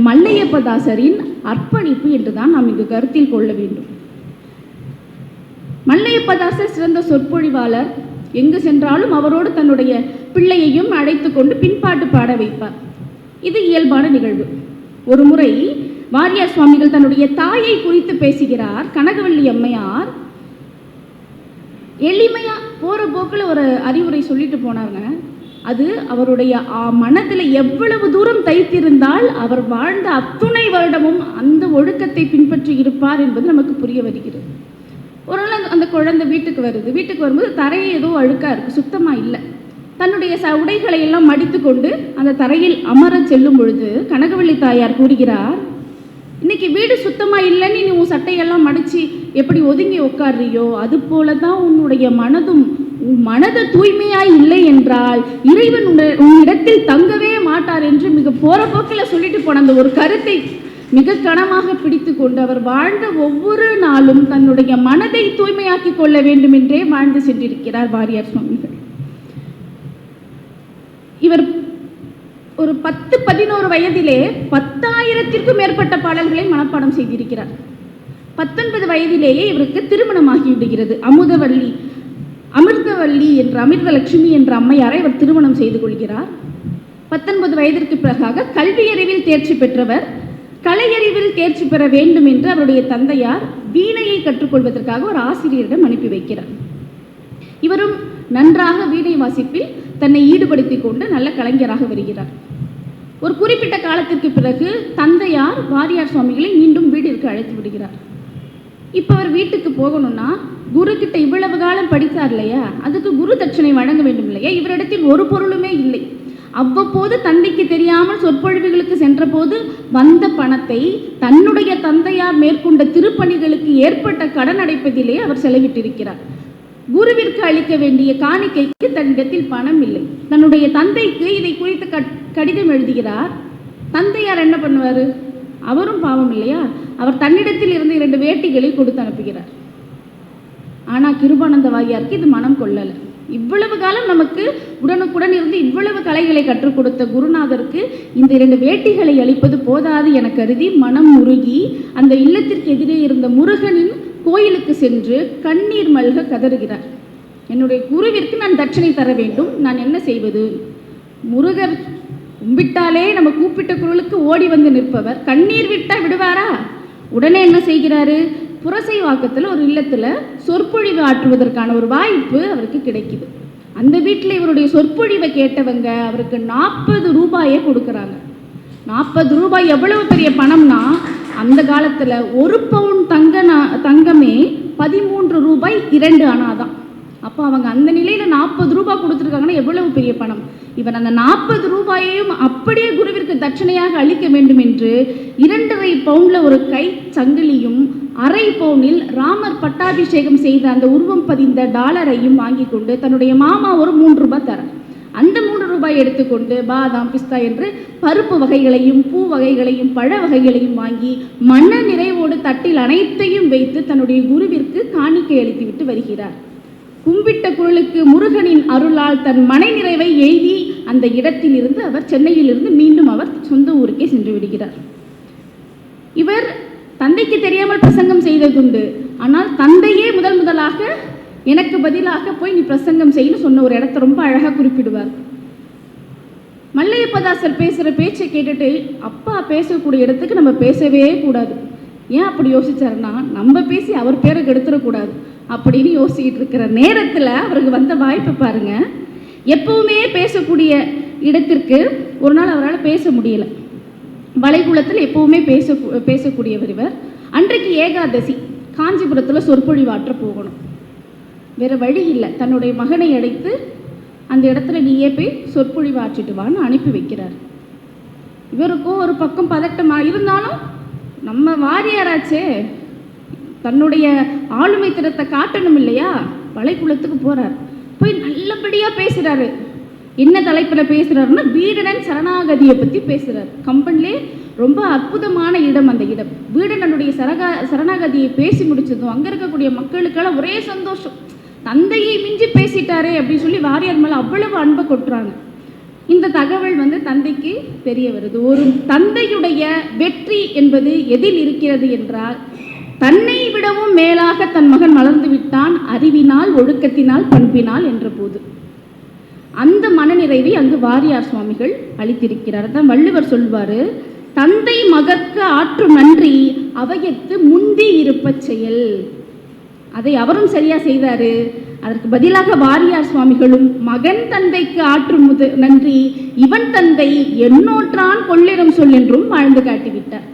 மல்லையப்பதாசரின் அர்ப்பணிப்பு என்றுதான் நாம் இங்கு கருத்தில் கொள்ள வேண்டும். மல்லையப்பதாசர் சிறந்த சொற்பொழிவாளர். எங்கு சென்றாலும் அவரோடு தன்னுடைய பிள்ளையையும் அழைத்து கொண்டு பின்பாட்டு பாட வைப்பார். இது இயல்பான நிகழ்வு. ஒரு முறை வாரியார் சுவாமிகள் தன்னுடைய தாயை குறித்து பேசுகிறார். கனகவல்லி அம்மையார் எளிமையா போற போக்கில் ஒரு அறிவுரை சொல்லிட்டு போனாங்க. அது அவருடைய மனதில் எவ்வளவு தூரம் தைத்திருந்தால் அவர் வாழ்ந்த அத்துணை வருடமும் அந்த ஒழுக்கத்தை பின்பற்றி இருப்பார் என்பது நமக்கு புரிய வருகிறது. ஒரு நாள் அந்த குழந்தை வீட்டுக்கு வருது. வீட்டுக்கு வரும்போது தரையை ஏதோ அழுக்காக இருக்குது, சுத்தமாக இல்லை. தன்னுடைய உடைகளை எல்லாம் மடித்து கொண்டு அந்த தரையில் அமர செல்லும் பொழுது கனகவல்லி தாயார் கூறுகிறார், இன்னைக்கு வீடு சுத்தமாக இல்லைன்னு நீ உன் சட்டையெல்லாம் மடித்து எப்படி ஒதுங்கி உட்காடுறியோ அது போல தான் உன்னுடைய மனதும். உன் மனது தூய்மையாய் இல்லை என்றால் இறைவன் உன்னிடத்தில் தங்கவே மாட்டார் என்று மிக போற போக்கில் சொல்லிட்டு போன அந்த ஒரு கருத்தை மிக கனமாக பிடித்து கொண்டு அவர் வாழ்ந்த ஒவ்வொரு நாளும் தன்னுடைய மனதை தூய்மையாக்கி கொள்ள வேண்டும் என்றே வாழ்ந்து சென்றிருக்கிறார் வாரியார் சுவாமிகள். இவர் ஒரு 10-11 வயதிலே 10,000த்திற்கும் மேற்பட்ட பாடல்களை மனப்பாடம் செய்திருக்கிறார். 19 வயதிலேயே இவருக்கு திருமணமாகி விடுகிறது. அமிர்தவல்லி என்ற அமிர்தலட்சுமி என்ற அம்மையாரை இவர் திருமணம் செய்து கொள்கிறார். 19 வயதிற்கு பிறகாக கல்வியறிவில் தேர்ச்சி பெற்றவர். கலையறிவில் தேர்ச்சி பெற வேண்டும் என்று அவருடைய தந்தையார் வீணையை கற்றுக்கொள்வதற்காக ஒரு ஆசிரியரிடம் அனுப்பி வைக்கிறார். இவரும் நன்றாக வீணை வாசிப்பில் தன்னை ஈடுபடுத்தி கொண்டு நல்ல கலைஞராக வருகிறார். ஒரு குறிப்பிட்ட காலத்திற்கு பிறகு தந்தையார் வாரியார் சுவாமிகளை மீண்டும் வீட்டிற்கு அழைத்து விடுகிறார். இப்போ அவர் வீட்டுக்கு போகணும்னா குரு கிட்ட இவ்வளவு காலம் படித்தார் இல்லையா, அதுக்கு குரு தட்சணை வழங்க வேண்டும் இல்லையா. இவரிடத்தில் ஒரு பொருளுமே இல்லை. அவ்வப்போது தந்தைக்கு தெரியாமல் சொற்பொழிவுகளுக்கு சென்ற போது வந்த பணத்தை தன்னுடைய தந்தையார் மேற்கொண்ட திருப்பணிகளுக்கு ஏற்பட்ட கடன் அடைப்பதிலே அவர் செலவிட்டிருக்கிறார். குருவிற்கு அளிக்க வேண்டிய காணிக்கைக்கு தன்னிடத்தில் பணம் இல்லை. தன்னுடைய தந்தைக்கு இதை குறித்து கடிதம் எழுதுகிறார். தந்தையார் என்ன பண்ணுவார்? அவரும் பாவம் இல்லையா, அவர் தன்னிடத்தில் இருந்து 2 வேட்டிகளை கொடுத்து அனுப்புகிறார். ஆனால் கிருபானந்த வாரியாருக்கு இது மனம் கொள்ளலை. இவ்வளவு காலம் நமக்கு உடனுக்குடன் இருந்து இவ்வளவு கலைகளை கற்றுக் கொடுத்த குருநாதருக்கு இந்த 2 வேட்டிகளை அளிப்பது போதாது என கருதி மனம் உருகி அந்த இல்லத்திற்கு எதிரே இருந்த முருகனின் கோயிலுக்கு சென்று கண்ணீர் மல்க கதறுகிறார். என்னுடைய குருவிற்கு நான் தட்சணை தர வேண்டும், நான் என்ன செய்வது? முருகர் கும்பிட்டாலே நம்ம கூப்பிட்ட குரலுக்கு ஓடி வந்து நிற்பவர் கண்ணீர் விட்டா விடுவாரா? உடனே என்ன செய்கிறாரு? புரசைவாக்கத்தில் ஒரு இல்லத்தில் சொற்பொழிவு ஆற்றுவதற்கான ஒரு வாய்ப்பு அவருக்கு கிடைக்குது. அந்த வீட்டில் இவருடைய சொற்பொழிவை கேட்டவங்க அவருக்கு 40 ரூபாயை கொடுக்குறாங்க. 40 ரூபாய் எவ்வளவு பெரிய பணம்னா, அந்த காலத்தில் 1 பவுன் தங்கமே 13 ரூபாய் 2 அணா தான். அப்போ அவங்க அந்த நிலையில் 40 ரூபாய் கொடுத்துருக்காங்கன்னா எவ்வளவு பெரிய பணம். இவர் அந்த 40 ரூபாயையும் அப்படியே குருவிற்கு தட்சணையாக அளிக்க வேண்டும் என்று 2.5 பவுண்டில் ஒரு கை சங்கிலியும் 1/2 பவுனில் ராமர் பட்டாபிஷேகம் செய்த அந்த உருவம் பதிந்த டாலரையும் வாங்கி கொண்டு தன்னுடைய மாமா ஒரு 3 ரூபாய் தர, அந்த 3 ரூபாய் எடுத்துக்கொண்டு பாதாம் பிஸ்தா என்று பருப்பு வகைகளையும் பூ வகைகளையும் பழ வகைகளையும் வாங்கி மன நிறைவோடு தட்டில் அனைத்தையும் வைத்து தன்னுடைய குருவிற்கு காணிக்கை அளித்து விட்டு வருகிறார். கும்பிட்ட குரலுக்கு முருகனின் அருளால் தன் மனை நிறைவை எய்தி அந்த இடத்தில் இருந்து அவர் சென்னையிலிருந்து மீண்டும் அவர் சொந்த ஊருக்கே சென்று விடுகிறார். இவர் தந்தைக்கு தெரியாமல் பிரசங்கம் செய்ததுண்டு. ஆனால் தந்தையே முதலாக எனக்கு பதிலாக போய் நீ பிரசங்கம் செய்யணும் சொன்ன ஒரு இடத்த ரொம்ப அழகாக குறிப்பிடுவார். மல்லையப்பதாசர் பேசுகிற பேச்சை கேட்டுட்டு அப்பா பேசக்கூடிய இடத்துக்கு நம்ம பேசவே கூடாது. ஏன் அப்படி யோசிச்சாருன்னா, நம்ம பேசி அவர் பேரை கெடுத்துடக்கூடாது அப்படின்னு யோசிச்சுட்டு இருக்கிற நேரத்தில் அவருக்கு வந்த வாய்ப்பு பாருங்க. எப்பவுமே பேசக்கூடிய இடத்திற்கு ஒரு நாள் அவரால் பேச முடியலை. வளைகுளத்தில் எப்பவுமே பேசக்கூடியவர் இவர். அன்றைக்கு ஏகாதசி, காஞ்சிபுரத்தில் சொற்பொழிவாற்ற போகணும். வேறு வழி இல்லை. தன்னுடைய மகனை அழைத்து அந்த இடத்துல நீயே போய் சொற்பொழிவாற்றிட்டு வான்னு அனுப்பி வைக்கிறார். இவருக்கும் ஒரு பக்கம் பதட்டமாக இருந்தாலும் நம்ம வாரியாராச்சே, தன்னுடைய ஆளுமை திறத்தை காட்டணும் இல்லையா, வளைகுளத்துக்கு போகிறார். போய் நல்லபடியாக பேசுகிறாரு. என்ன தலைப்பில் பேசுகிறாருன்னா, வீடனன் சரணாகதியை பற்றி பேசுகிறார். கம்பன்லே ரொம்ப அற்புதமான இடம் அந்த இடம். வீடனனுடைய சரணாகதியை பேசி முடிச்சதும் அங்கே இருக்கக்கூடிய மக்களுக்கெல்லாம் ஒரே சந்தோஷம். தந்தையை மிஞ்சி பேசிட்டாரே அப்படின்னு சொல்லி வாரியார் மேலே அவ்வளவு அன்பை கொட்டுறாங்க. இந்த தகவல் தந்தைக்கு தெரிய வருது. ஒரு தந்தையுடைய வெற்றி என்பது எதில் இருக்கிறது என்றால், தன்னை விடவும் மேலாக தன் மகன் வளர்ந்து விட்டான், அறிவினால் ஒழுக்கத்தினால் பண்பினால் என்ற போது அந்த மனநிறைவை அங்கு வாரியார் சுவாமிகள் அளித்திருக்கிறார். தான் வள்ளுவர் சொல்வாரு, தந்தை மகற்கு ஆற்றும் நன்றி அவையத்து முந்தி இருப்ப செயல். அதை அவரும் சரியா செய்தாரு. அதற்கு பதிலாக வாரியார் சுவாமிகளும் மகன் தந்தைக்கு ஆற்றும் நன்றி இவன் தந்தை எண்ணோற்றான் கொள்ளிடம் சொல் என்றும் வாழ்ந்து காட்டிவிட்டார்.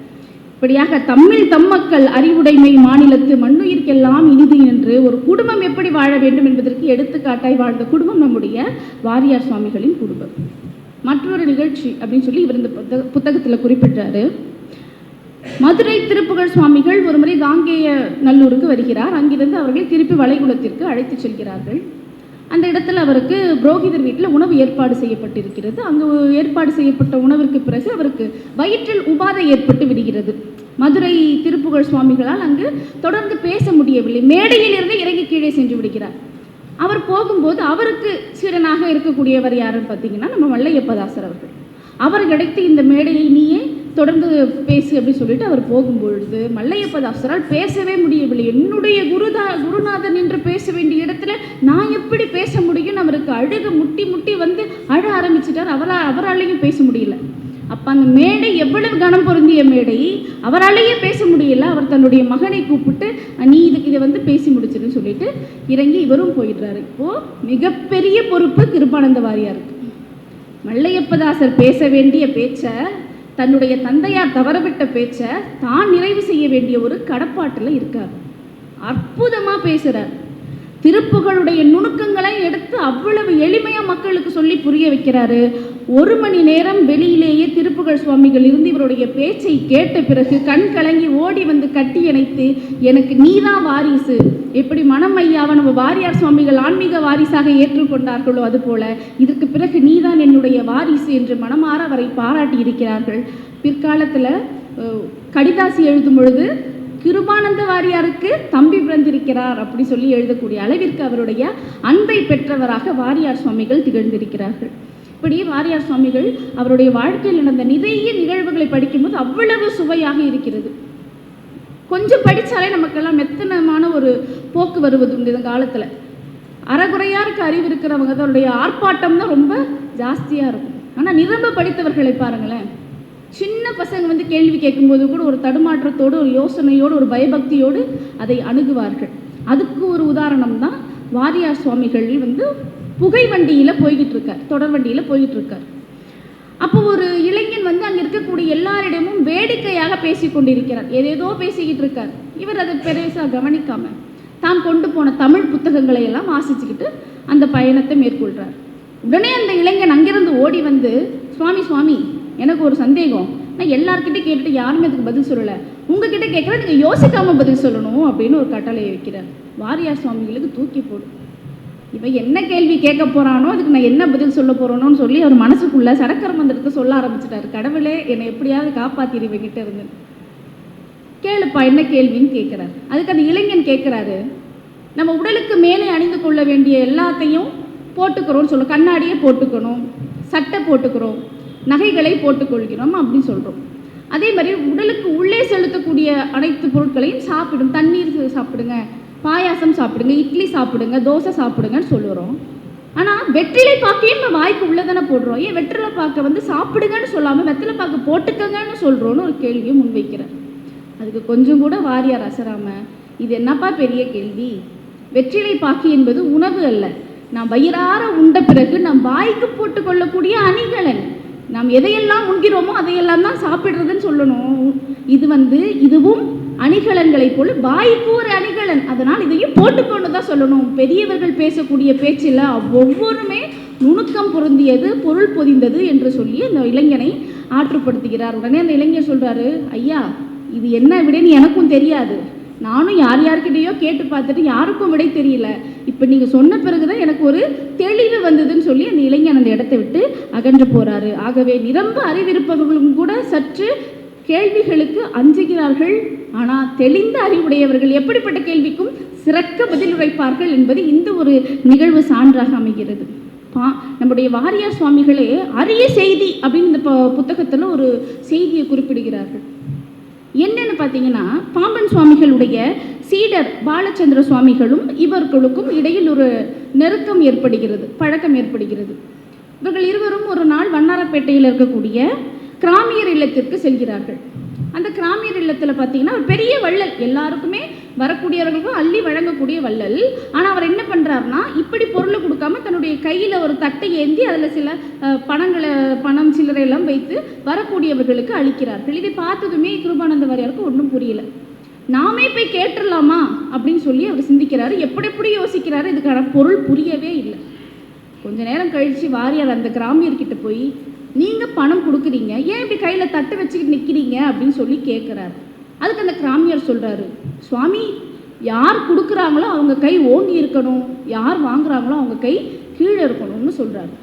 இப்படியாக தம்மில் தம்மக்கள் அறிவுடைமை மாநிலத்து மண்ணுயிர்க்கெல்லாம் இனிது என்று ஒரு குடும்பம் எப்படி வாழ வேண்டும் என்பதற்கு எடுத்துக்காட்டாய் வாழ்ந்த குடும்பம் நம்முடைய வாரியார் சுவாமிகளின் குடும்பம். மற்றொரு நிகழ்ச்சி அப்படின்னு சொல்லி இவர் இந்த புத்தகத்தில் குறிப்பிட்டாரு. மதுரை திருப்புகழ் சுவாமிகள் ஒரு முறை காங்கேய நல்லூருக்கு வருகிறார். அங்கிருந்து அவர்களை திருப்பி வளைகுளத்திற்கு அழைத்து செல்கிறார்கள். அந்த இடத்துல அவருக்கு புரோகிதர் வீட்டில் உணவு ஏற்பாடு செய்யப்பட்டிருக்கிறது. அங்கு ஏற்பாடு செய்யப்பட்ட உணவிற்கு பிறகு அவருக்கு வயிற்றில் உபாதை ஏற்பட்டு விடுகிறது. மதுரை திருப்புகழ் சுவாமிகளால் அங்கு தொடர்ந்து பேச முடியவில்லை. மேடையில் இருந்து இறங்கி கீழே சென்று விடுகிறார். அவர் போகும்போது அவருக்கு சீடனாக இருக்கக்கூடியவர் யாருன்னு பார்த்தீங்கன்னா நம்ம மல்லையப்பதாசர் அவர்கள். அவர் கிடைத்து இந்த மேடையை நீயே தொடர்ந்து பேசு அப்படின்னு சொல்லிட்டு அவர் போகும்பொழுது மல்லையப்பதாசரால் பேசவே முடியவில்லை. என்னுடைய குருநாதன் என்று பேச வேண்டிய இடத்துல நான் எப்படி பேச முடியும்? அவருக்கு அழுக முட்டி முட்டி அழ ஆரம்பிச்சிட்டார். அவராலையும் பேச முடியல. அப்போ அந்த மேடை எவ்வளவு கனம் பொருந்திய மேடை, அவராலேயே பேச முடியல. அவர் தன்னுடைய மகனை கூப்பிட்டு நீ இதை பேசி முடிச்சிருன்னு சொல்லிட்டு இறங்கி இவரும் போயிடுறாரு. இப்போது மிகப்பெரிய பொறுப்பு கிருபானந்த வாரியாருக்கு. மல்லையப்பதாசர் பேச வேண்டிய பேச்சை, தன்னுடைய தந்தையார் தவறவிட்ட பேச்சை தான் நிறைவு செய்ய வேண்டிய ஒரு கடப்பாட்டில் இருக்கார். அற்புதமாக பேசுகிறார். திருப்புகளுடைய நுணுக்கங்களை எடுத்து அவ்வளவு எளிமையாக மக்களுக்கு சொல்லி புரிய வைக்கிறாரு. 1 மணி நேரம் வெளியிலேயே திருப்புகழ் சுவாமிகள் இருந்து இவருடைய பேச்சை கேட்ட பிறகு கண் கலங்கி ஓடி கட்டி அணைத்து, எனக்கு நீதான் வாரிசு, எப்படி மனம் ஐயாவை நம்ம வாரியார் சுவாமிகள் ஆன்மீக வாரிசாக ஏற்றுக்கொண்டார்களோ அதுபோல இதற்கு பிறகு நீதான் என்னுடைய வாரிசு என்று மனமாற அவரை பாராட்டி இருக்கிறார்கள். பிற்காலத்தில் கடிதாசி எழுதும் பொழுது கிருபானந்த வாரியாருக்கு தம்பி பிறந்திருக்கிறார் அப்படி சொல்லி எழுதக்கூடிய அளவிற்கு அவருடைய அன்பை பெற்றவராக வாரியார் சுவாமிகள் திகழ்ந்திருக்கிறார்கள். இப்படி வாரியார் சுவாமிகள் அவருடைய வாழ்க்கையில் நடந்த நிறைய நிகழ்வுகளை படிக்கும்போது அவ்வளவு சுவையாக இருக்கிறது. கொஞ்சம் படித்தாலே நமக்கெல்லாம் மெத்தனமான ஒரு போக்கு வருவது இந்த காலத்தில். அறகுறையாக இருக்க அறிவு இருக்கிறவங்க அதனுடைய ஆர்ப்பாட்டம் தான் ரொம்ப ஜாஸ்தியாக இருக்கும். ஆனால் நிரம்ப படித்தவர்களை பாருங்களேன், சின்ன பசங்க வந்து கேள்வி கேட்கும்போது கூட ஒரு தடுமாற்றத்தோடு, ஒரு யோசனையோடு, ஒரு பயபக்தியோடு அதை அணுகுவார்கள். அதுக்கு ஒரு உதாரணம் தான் வாரியார் சுவாமிகள் வந்து புகை வண்டியில் போய்கிட்டு இருக்கார், தொடர் வண்டியில் போய்கிட்டு இருக்கார். அப்போ ஒரு இளைஞன் வந்து அங்கே இருக்கக்கூடிய எல்லாரிடமும் வேடிக்கையாக பேசி கொண்டிருக்கிறார், ஏதேதோ பேசிக்கிட்டு இருக்கார். இவர் அதை பெருசாக கவனிக்காம தான் கொண்டு போன தமிழ் புத்தகங்களை எல்லாம் வாசிச்சுக்கிட்டு அந்த பயணத்தை மேற்கொள்கிறார். உடனே அந்த இளைஞன் அங்கிருந்து ஓடி வந்து, சுவாமி சுவாமி எனக்கு ஒரு சந்தேகம், நான் எல்லார்கிட்டையும் கேட்டுட்டு யாருமே அதுக்கு பதில் சொல்லலை, உங்ககிட்ட கேட்குறேன், நீங்கள் யோசிக்காமல் பதில் சொல்லணும் அப்படின்னு ஒரு கட்டளையை வைக்கிறார். வாரியார் சுவாமிகளுக்கு தூக்கி போடும். இவன் என்ன கேள்வி கேட்க போகிறானோ அதுக்கு நான் என்ன பதில் சொல்ல போகிறோன்னு சொல்லி அவர் மனசுக்குள்ளே சடக்கர மந்திரத்தை சொல்ல ஆரம்பிச்சிட்டாரு. கடவுளே என்னை எப்படியாவது காப்பாற்றிடுவங்கிட்ட இருந்து, கேளுப்பா என்ன கேள்வின்னு கேட்குறாரு. அதுக்கு அந்த இளைஞன் கேட்குறாரு, நம்ம உடலுக்கு மேலே அணிந்து கொள்ள வேண்டிய எல்லாத்தையும் போட்டுக்கிறோம்னு சொல்லுவோம், கண்ணாடியை போட்டுக்கணும், சட்டை போட்டுக்கிறோம், நகைகளை போட்டுக்கொள்கிறோம் அப்படின்னு சொல்கிறோம். அதே மாதிரி உடலுக்கு உள்ளே செலுத்தக்கூடிய அனைத்து பொருட்களையும் சாப்பிடும், தண்ணீர் சாப்பிடுங்க, பாயாசம் சாப்பிடுங்க, இட்லி சாப்பிடுங்க, தோசை சாப்பிடுங்கன்னு சொல்லுறோம். ஆனால் வெற்றிலை பாக்கையும் நம்ம வாய்க்கு உள்ளதானே போடுறோம், ஏன் வெற்றிலை பாக்கை வந்து சாப்பிடுங்கன்னு சொல்லாமல் வெற்றிலை பாக்கு போட்டுக்கங்கன்னு சொல்கிறோன்னு ஒரு கேள்வியை முன்வைக்கிறார். அதுக்கு கொஞ்சம் கூட வாரியார் அசராம, இது என்னப்பா பெரிய கேள்வி, வெற்றிலை பாக்கு என்பது உணவு அல்ல, நாம் வயிறார உண்ட பிறகு நம் வாய்க்கு போட்டுக்கொள்ளக்கூடிய அணிகலன், நாம் எதையெல்லாம் உண்கிறோமோ அதையெல்லாம் தான் சாப்பிட்றதுன்னு சொல்லணும். இதுவும் அணிகலன்களை போல வாய்க்கு ஒரு அணிகலன், அதனால் இதையும் போட்டுக்கொண்டு தான் சொல்லணும். பெரியவர்கள் பேசக்கூடிய பேச்சில் ஒவ்வொருமே நுணுக்கம் பொருந்தியது, பொருள் பொதிந்தது என்று சொல்லி அந்த இளைஞனை ஆற்றுப்படுத்துகிறார். உடனே அந்த இளைஞர் சொல்றாரு, ஐயா இது என்ன விடைன்னு எனக்கும் தெரியாது, நானும் யார்கிட்டையோ கேட்டு பார்த்துட்டு யாருக்கும் விடை தெரியல, இப்போ நீங்கள் சொன்ன பிறகுதான் எனக்கு ஒரு தெளிவு வந்ததுன்னு சொல்லி அந்த இளைஞன் அந்த இடத்தை விட்டு அகன்று போறாரு. ஆகவே நிரம்ப அறிவிருப்பவர்களும் கூட சற்று கேள்விகளுக்கு அஞ்சுகிறார்கள், ஆனால் தெளிந்த அறிவுடையவர்கள் எப்படிப்பட்ட கேள்விக்கும் சிறக்க பதிலுரைப்பார்கள் என்பது இந்த ஒரு நிகழ்வு சான்றாக அமைகிறது. நம்முடைய வாரியார் சுவாமிகளே அரிய செய்தி அப்படின்னு இந்த புத்தகத்தில் ஒரு செய்தியை குறிப்பிடுகிறார்கள். என்னன்னு பார்த்தீங்கன்னா, பாம்பன் சுவாமிகளுடைய சீடர் பாலச்சந்திர சுவாமிகளும் இவர்களுக்கும் இடையில் ஒரு நெருக்கம் ஏற்படுகிறது, பழக்கம் ஏற்படுகிறது. இவர்கள் இருவரும் ஒரு நாள் வண்ணாரப்பேட்டையில் இருக்கக்கூடிய கிராமியர் இல்லத்திற்கு செல்கிறார்கள். அந்த கிராமியர் இல்லத்தில் பார்த்தீங்கன்னா ஒரு பெரிய வள்ளல், எல்லாருக்குமே வரக்கூடியவர்களுக்கும் அள்ளி வழங்கக்கூடிய வள்ளல். ஆனால் அவர் என்ன பண்ணுறாருனா, இப்படி பொருளை கொடுக்காம தன்னுடைய கையில் ஒரு தட்டை ஏந்தி அதில் சில பணம் சில்லறையெல்லாம் வைத்து வரக்கூடியவர்களுக்கு அளிக்கிறார்கள். இதை பார்த்ததுமே கிருபானந்த வாரியாருக்கு ஒன்றும் புரியல. நாமே போய் கேட்டுடலாமா அப்படின்னு சொல்லி அவர் சிந்திக்கிறாரு. எப்படி யோசிக்கிறாரு, இதுக்கான பொருள் புரியவே இல்லை. கொஞ்ச நேரம் கழித்து வாரியார் அந்த கிராமியர்கிட்ட போய், நீங்கள் பணம் கொடுக்குறீங்க, ஏன் இப்படி கையில் தட்டு வச்சுக்கிட்டு நிற்கிறீங்க அப்படின்னு சொல்லி கேட்குறாரு. அதுக்கு அந்த கிராமியர் சொல்கிறாரு, சுவாமி யார் கொடுக்குறாங்களோ அவங்க கை ஓங்கி இருக்கணும், யார் வாங்குறாங்களோ அவங்க கை கீழே இருக்கணும்னு சொல்கிறாரு.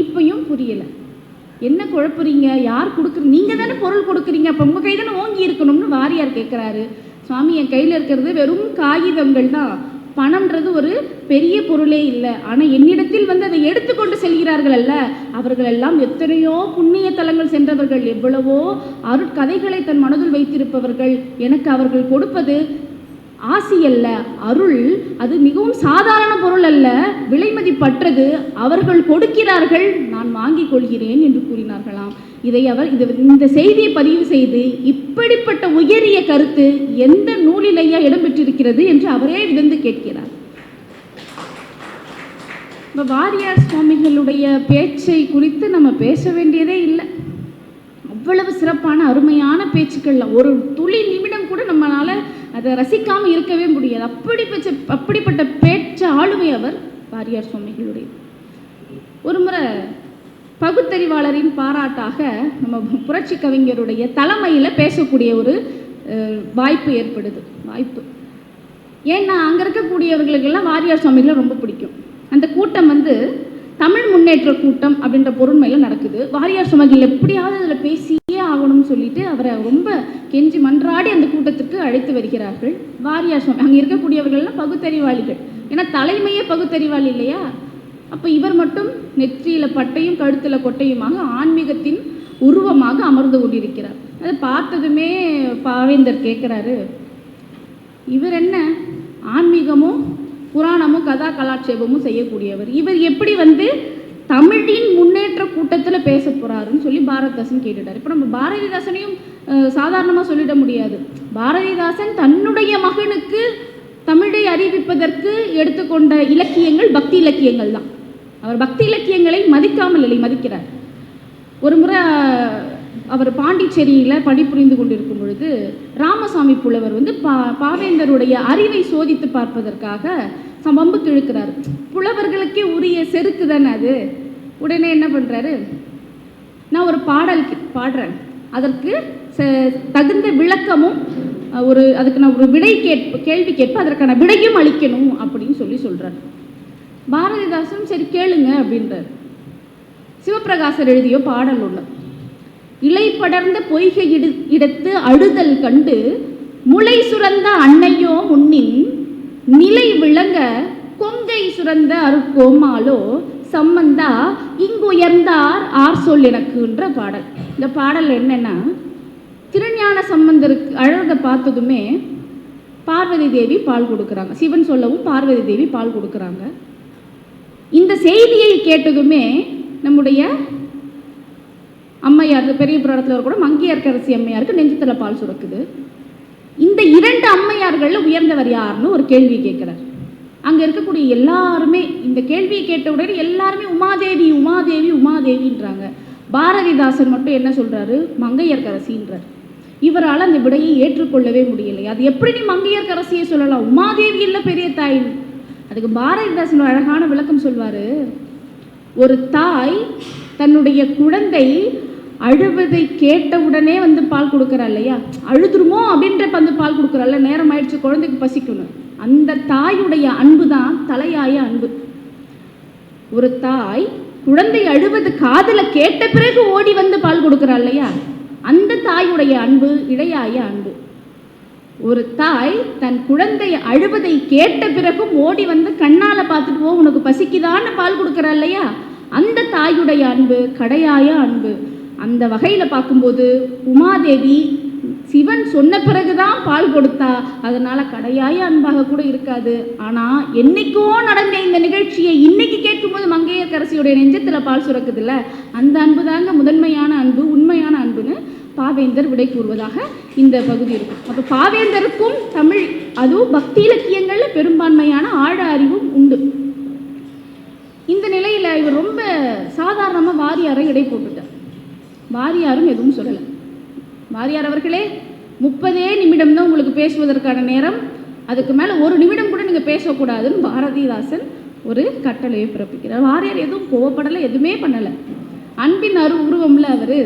இப்பையும் புரியலை, என்ன குழப்புறீங்க, யார் கொடுக்குறீங்க, நீங்கள் தானே பொருள் கொடுக்குறீங்க, அப்போ உங்கள் கை தானே ஓங்கி இருக்கணும்னு வாரியார் கேட்குறாரு. சுவாமி என் கையில் இருக்கிறது வெறும் காகிதங்கள் தான், பணம்ன்றது ஒரு பெரிய பொருளே இல்லை, ஆனால் என்னிடத்தில் வந்து அதை எடுத்துக்கொண்டு செல்கிறார்கள் அல்ல, அவர்கள் எல்லாம் எத்தனையோ புண்ணிய தலங்கள் சென்றவர்கள், எவ்வளவோ அருட்கதைகளை தன் மனதில் வைத்திருப்பவர்கள், எனக்கு அவர்கள் கொடுப்பது ஆசி அல்ல, அருள், அது மிகவும் சாதாரண பொருள் அல்ல, விலை மதிப்பற்றது, அவர்கள் கொடுக்கிறார்கள், நான் வாங்கிக் கொள்கிறேன் என்று கூறினார்களாம். இந்த செய்தியை பதிவு செய்து, இப்படிப்பட்ட உயரிய கருத்து எந்த நூலிலேயே இடம்பெற்றிருக்கிறது என்று அவரே விதந்து கேட்கிறார். வாரியார் சுவாமிகளுடைய பேச்சை குறித்து நம்ம பேச வேண்டியதே இல்லை, அவ்வளவு சிறப்பான அருமையான பேச்சுக்கள், ஒரு துளி நிமிடம் கூட நம்மளால அதை ரசிக்காமல் இருக்கவே முடியாது. அப்படிப்பட்ட பேச்ச ஆளுமை அவர் வாரியார் சுவாமிகளுடைய. ஒரு முறை பகுத்தறிவாளரின் பாராட்டாக நம்ம புரட்சி கவிஞருடைய தலைமையில் பேசக்கூடிய ஒரு வாய்ப்பு ஏற்படுது. ஏன்னா அங்கே இருக்கக்கூடியவர்களுக்கெல்லாம் வாரியார் சுவாமிகளை ரொம்ப பிடிக்கும். அந்த கூட்டம் வந்து தமிழ் முன்னேற்ற கூட்டம் அப்படின்ற பொருண்மையில் நடக்குது. வாரியார் சுவாமிகள் எப்படியாவது அதில் பேசியே ஆகணும்னு சொல்லிட்டு அவரை ரொம்ப கெஞ்சி மன்றாடி அந்த கூட்டத்துக்கு அழைத்து வருகிறார்கள். வாரியார் சுவாமி அங்கே இருக்கக்கூடியவர்கள்லாம் பகுத்தறிவாளிகள், ஏன்னா தலைமையே பகுத்தறிவாளி இல்லையா. அப்போ இவர் மட்டும் நெற்றியில் பட்டையும் கழுத்தில் கொட்டையுமாக ஆன்மீகத்தின் உருவமாக அமர்ந்து கொண்டிருக்கிறார். அதை பார்த்ததுமே பாவேந்தர் கேட்குறாரு, இவர் என்ன ஆன்மீகமும் புராணமும் கதா கலாட்சேபமும் செய்யக்கூடியவர், இவர் எப்படி வந்து தமிழின் முன்னேற்ற கூட்டத்தில் பேச போகிறாருன்னு சொல்லி பாரதிதாசன் கேட்டுட்டார். இப்போ நம்ம பாரதிதாசனையும் சாதாரணமாக சொல்லிட முடியாது. பாரதிதாசன் தன்னுடைய மகனுக்கு தமிழை அறிவிப்பதற்கு எடுத்துக்கொண்ட இலக்கியங்கள் பக்தி இலக்கியங்கள் தான். அவர் பக்தி இலக்கியங்களை மதிக்காமல் இல்லை, மதிக்கிறார். ஒரு முறை அவர் பாண்டிச்சேரியில் பணிபுரிந்து கொண்டிருக்கும் பொழுது ராமசாமி புலவர் வந்து பாவேந்தருடைய அறிவை சோதித்து பார்ப்பதற்காக வம்புக்கு இழுக்கிறார். புலவர்களுக்கே உரிய செருக்கு தானே அது. உடனே என்ன பண்ணுறாரு, நான் ஒரு பாடல் பாடுறேன், அதற்கு தகுந்த விளக்கமும் அதுக்கு நான் ஒரு கேள்வி கேட்பேன், அதற்கான விடையும் அளிக்கணும் அப்படின்னு சொல்கிறார். பாரதிதாசன் சரி கேளுங்க அப்படின்றார். சிவபிரகாசர் எழுதிய பாடல் ஒன்று, இலை படர்ந்த பொய்கை இடத்து அழுதல் கண்டு முளை சுரந்த அன்னையோ முன்னின் நிலை விளங்க கொங்கை சுரந்த அருக்கோமாலோ சம்பந்தா இங்குயர்ந்தார் ஆர் சொல் எனக்குன்ற பாடல். இந்த பாடல் என்னன்னா, திருஞான சம்பந்தருக்கு அழகை பார்த்ததுமே பார்வதி தேவி பால் கொடுக்குறாங்க. சிவன் சொல்லவும் பார்வதி தேவி பால் கொடுக்குறாங்க. இந்த செய்தியை கேட்டதுமே நம்முடைய அம்மையார், பெரிய புராணத்தில் கூட மங்கையர்க்கரசி அம்மையாருக்கு நெஞ்சத்தில் பால் சுரக்குது. இந்த 2 அம்மையார்களில் உயர்ந்தவர் யாருன்னு ஒரு கேள்வி கேட்குறார். அங்கே இருக்கக்கூடிய எல்லாருமே இந்த கேள்வியை கேட்ட உடனே எல்லாருமே உமாதேவி உமாதேவி உமாதேவின்றாங்க. பாரதிதாசன் மட்டும் என்ன சொல்கிறாரு, மங்கையர்க்கரசின்றார். இவரால் அந்த விடையை ஏற்றுக்கொள்ளவே முடியலை. அது எப்படி நீ மங்கையர்க்கரசியை சொல்லலாம், உமாதேவி இல்லை பெரிய தாய்? அதுக்கு பாரதிதாசன் அழகான விளக்கம் சொல்வார். ஒரு தாய் தன்னுடைய குழந்தை அழுவதை கேட்டவுடனே வந்து பால் கொடுக்குறா இல்லையா, அழுதுருமோ அப்படின்ற வந்து பால் கொடுக்குறாள், நேரம் ஆயிடுச்சு குழந்தைக்கு பசிக்கணும். அந்த தாயுடைய அன்பு தான் தலையாய அன்பு. ஒரு தாய் குழந்தை அழுவது காதில் கேட்ட பிறகு ஓடி வந்து பால் கொடுக்குறா இல்லையா, அந்த தாயுடைய அன்பு இடையாய அன்பு. ஒரு தாய் தன் குழந்தை அழுவதை கேட்ட பிறகும் ஓடி வந்து கண்ணால் பார்த்துட்டு ஓ உனக்கு பசிக்குதான்னு பால் கொடுக்குறா இல்லையா, அந்த தாயுடைய அன்பு கடையாய அன்பு. அந்த வகையில் பார்க்கும்போது உமாதேவி சிவன் சொன்ன பிறகுதான் பால் கொடுத்தா, அதனால கடையாய அன்பாக கூட இருக்காது. ஆனால் என்னைக்கோ நடந்த இந்த நிகழ்ச்சியை இன்னைக்கு கேட்கும்போது மங்கையர்க்கரசியுடைய நெஞ்சத்தில் பால் சுரக்குதில்ல, அந்த அன்பு தாங்க முதன்மையான அன்பு, உண்மையான அன்புன்னு பாவேந்தர் விடை கூறுவதாக இந்த பகுதி இருக்கும். அப்போ பாவேந்தருக்கும் தமிழ், அதுவும் பக்தி இலக்கியங்களில் பெரும்பான்மையான ஆழ அறிவும் உண்டு. இந்த நிலையில் இவர் ரொம்ப சாதாரணமாக வாரியாரை இடை போட்டுட்டார். வாரியாரும் எதுவும் சொல்லலை. வாரியார் அவர்களே 30 நிமிடம் தான் உங்களுக்கு பேசுவதற்கான நேரம், அதுக்கு மேலே 1 நிமிடம் கூட நீங்கள் பேசக்கூடாதுன்னு பாரதிதாசன் ஒரு கட்டளையை பிறப்பிக்கிறார். வாரியார் எதுவும் கோவப்படலை, எதுவுமே பண்ணலை. அன்பின் உருவம்ல அவர்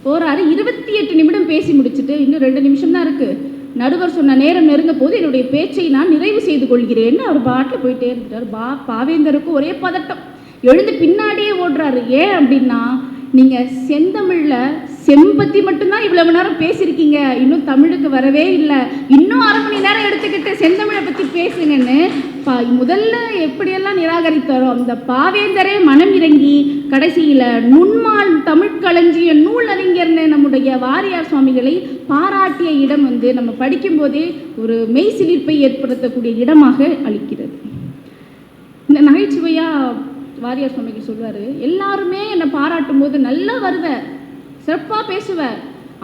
போகிறாரு. 28 நிமிடம் பேசி முடிச்சுட்டு இன்னும் 2 நிமிஷம் தான் இருக்குது, நடுவர் சொன்ன நேரம் நெருங்க போது என்னுடைய பேச்சை நான் நிறைவு செய்து கொள்கிறேன்னு அவர் பாட்டில் போயிட்டே இருந்துட்டார். பாவேந்தருக்கு ஒரே பதட்டம், எழுந்து பின்னாடியே ஓடுறாரு. ஏன் அப்படின்னா, நீங்கள் செந்தமிழில் செம்பத்தி மட்டும்தான் இவ்வளவு நேரம் பேசியிருக்கீங்க, இன்னும் தமிழுக்கு வரவே இல்லை, இன்னும் 1/2 மணி நேரம் எடுத்துக்கிட்டு செந்தமிழை பற்றி பேசுங்கன்னு முதல்ல எப்படியெல்லாம் நிராகரித்தாரோ அந்த பாவேந்தரே மனம் இறங்கி கடைசியில் நுண்மால் தமிழ்களஞ்சிய நூல் அறிஞர்னு நம்முடைய வாரியார் சுவாமிகளை பாராட்டிய இடம் வந்து நம்ம படிக்கும்போதே ஒரு மெய் சிலிர்ப்பை ஏற்படுத்தக்கூடிய இடமாக அளிக்கிறது. இந்த நகைச்சுவையாக வாரியார் சுவாமிகள் சொல்வார், எல்லாருமே என்னை பாராட்டும் போது நல்லா வருவேன், சிறப்பாக பேசுவேன்,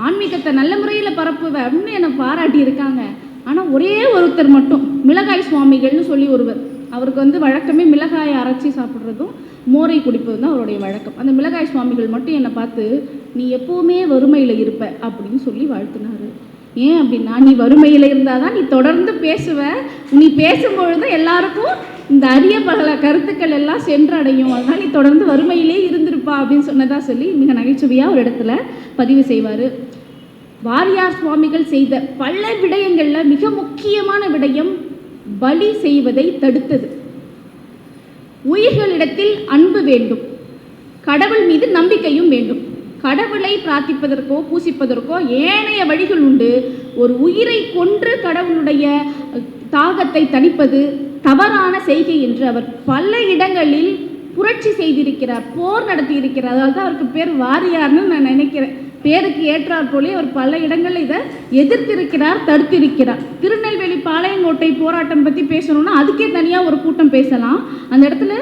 ஆன்மீகத்தை நல்ல முறையில் பரப்புவேன் அப்படின்னு என்னை பாராட்டி இருக்காங்க. ஆனால் ஒரே ஒருத்தர் மட்டும், மிளகாய் சுவாமிகள்னு சொல்லி ஒருவர், அவருக்கு வந்து வழக்கமே மிளகாயை அரைச்சி சாப்பிட்றதும் மோரை குடிப்பதும் தான் அவருடைய வழக்கம். அந்த மிளகாய் சுவாமிகள் மட்டும் என்னை பார்த்து நீ எப்போவுமே வறுமையில் இருப்ப அப்படின்னு சொல்லி வாழ்த்தினார். ஏன் அப்படின்னா, நீ வறுமையில் இருந்தால் தான் நீ தொடர்ந்து பேசுவ, நீ பேசும்பொழுது எல்லாருக்கும் இந்த அரிய பல கருத்துக்கள் எல்லாம் சென்றடையும், அதனால் நீ தொடர்ந்து வறுமையிலே இருந்திருப்பா அப்படின்னு சொன்னதா சொல்லி மிக நகைச்சுவையாக ஒரு இடத்துல பதிவு செய்வார். வாரியார் சுவாமிகள் செய்த பல விடயங்களில் மிக முக்கியமான விடயம் பலி செய்வதை தடுத்தது. உயிர்களிடத்தில் அன்பு வேண்டும், கடவுள் மீது நம்பிக்கையும் வேண்டும். கடவுளை பிரார்த்திப்பதற்கோ பூசிப்பதற்கோ ஏனைய வழிகள் உண்டு. ஒரு உயிரை கொன்று கடவுளுடைய தாகத்தை தணிப்பது தவறான செய்கை என்று அவர் பல இடங்களில் புரட்சி செய்திருக்கிறார், போர் நடத்தி இருக்கிறார். அதனால தான் அவருக்கு பேர் வாரியார்னு நான் நினைக்கிறேன். பேருக்கு ஏற்றாற் போலே அவர் பல இடங்களில் இதை எதிர்த்திருக்கிறார், தடுத்திருக்கிறார். திருநெல்வேலி பாளையங்கோட்டை போராட்டம் பற்றி பேசணும்னா அதுக்கே தனியாக ஒரு கூட்டம் பேசலாம். அந்த இடத்துல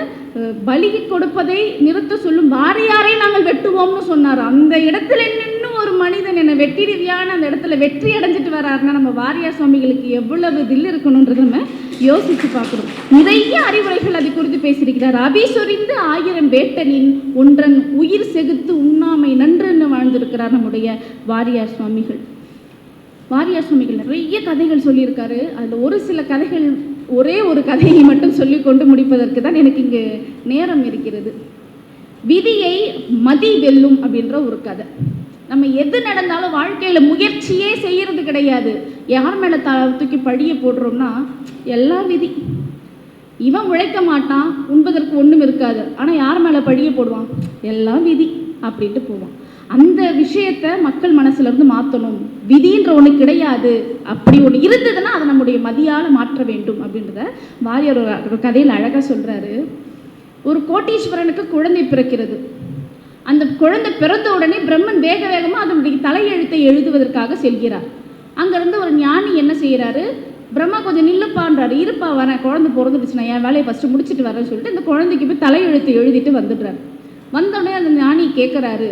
பலி கொடுப்பதை நிறுத்த சொல்லும் வாரியாரை நாங்கள் வெட்டுவோம்னு சொன்னார். அந்த இடத்துல இன்னும் ஒரு மனிதன் என்னை வெட்டி ரீதியான அந்த இடத்துல வெற்றி அடைஞ்சிட்டு வராருன்னா நம்ம வாரியார் சுவாமிகளுக்கு எவ்வளவு தில் இருக்கணுன்றது நம்ம யோசித்து பார்க்குறோம். நிறைய அறிவுரைகள் அதை குறித்து பேசியிருக்கிறார். அபி சொரிந்து 1000 வேட்டனின் ஒன்றன் உயிர் செகுத்து உண்ணாமை நன்றுன்னு வாழ்ந்திருக்கிறார் நம்முடைய வாரியார் சுவாமிகள். வாரியார் சுவாமிகள் நிறைய கதைகள் சொல்லியிருக்காரு. அதில் ஒரு சில கதைகள், ஒரே ஒரு கதையை மட்டும் சொல்லி கொண்டு முடிப்பதற்கு தான் எனக்கு இங்கு நேரம் இருக்கிறது. விதியை மதி வெல்லும் அப்படின்ற ஒரு கதை. நம்ம எது நடந்தாலும் வாழ்க்கையில் முயற்சியே செய்கிறது கிடையாது. யார் மேலே தூக்கி பழிய போடுறோம்னா எல்லாம் விதி. இவன் உழைக்க மாட்டான், உண்பதற்கு ஒன்றும் இருக்காது, ஆனால் யார் மேலே பழிய போடுவான், எல்லாம் விதி அப்படின்ட்டு போவான். அந்த விஷயத்தை மக்கள் மனசுலேருந்து மாற்றணும். விதின்ற ஒன்று கிடையாது, அப்படி ஒன்று இருந்ததுன்னா அதை நம்முடைய மதியால் மாற்ற வேண்டும் அப்படின்றத வாரியார் ஒரு கதையில் அழகாக சொல்கிறாரு. ஒரு கோட்டீஸ்வரனுக்கு குழந்தை பிறக்கிறது. அந்த குழந்தை பிறந்த உடனே பிரம்மன் வேக வேகமாக அதனுடைய தலையெழுத்தை எழுதுவதற்காக செல்கிறார். அங்கேருந்து ஒரு ஞானி என்ன செய்கிறாரு, பிரம்மா கொஞ்சம் நில்லுப்பான்றாரு. இருப்பா வரேன், குழந்தை பிறந்துடுச்சுன்னா என் வேலையை ஃபஸ்ட்டு முடிச்சுட்டு வரேன்னு சொல்லிட்டு அந்த குழந்தைக்கு போய் தலையெழுத்தை எழுதிட்டு வந்துடுறாரு. வந்தோடனே அந்த ஞானி கேட்குறாரு,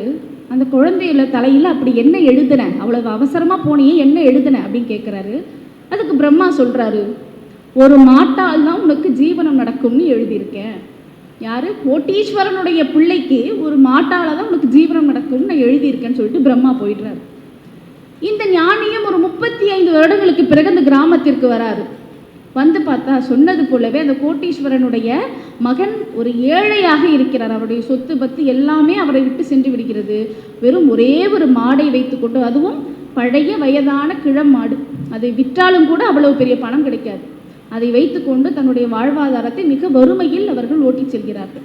அந்த குழந்தையில தலையில் அப்படி என்ன எழுதுனேன், அவ்வளவு அவசரமாக போனியே என்ன எழுதுனேன் அப்படின்னு கேட்குறாரு. அதுக்கு பிரம்மா சொல்கிறாரு, ஒரு மாட்டால் தான் உனக்கு ஜீவனம் நடக்கும்னு எழுதியிருக்கேன். யார், கோட்டீஸ்வரனுடைய பிள்ளைக்கு ஒரு மாட்டால் தான் உனக்கு ஜீவனம் நடக்கும்னு நான் எழுதியிருக்கேன்னு சொல்லிட்டு பிரம்மா போயிடுறாரு. இந்த ஞானியும் ஒரு 35 வருடங்களுக்கு பிறகு அந்த கிராமத்திற்கு வராரு. வந்து பார்த்தா சொன்னது போலவே அந்த கோட்டீஸ்வரனுடைய மகன் ஒரு ஏழையாக இருக்கிறார். அவருடைய சொத்து பத்து எல்லாமே அவரை விட்டு சென்று விடுகிறது. வெறும் ஒரே ஒரு மாடை வைத்துக்கொண்டு, அதுவும் பழைய வயதான கிழம் மாடு, அதை விற்றாலும் கூட அவ்வளவு பெரிய பணம் கிடைக்காது. அதை வைத்துக்கொண்டு தன்னுடைய வாழ்வாதாரத்தை மிக வறுமையில் அவர்கள் ஓட்டி செல்கிறார்கள்.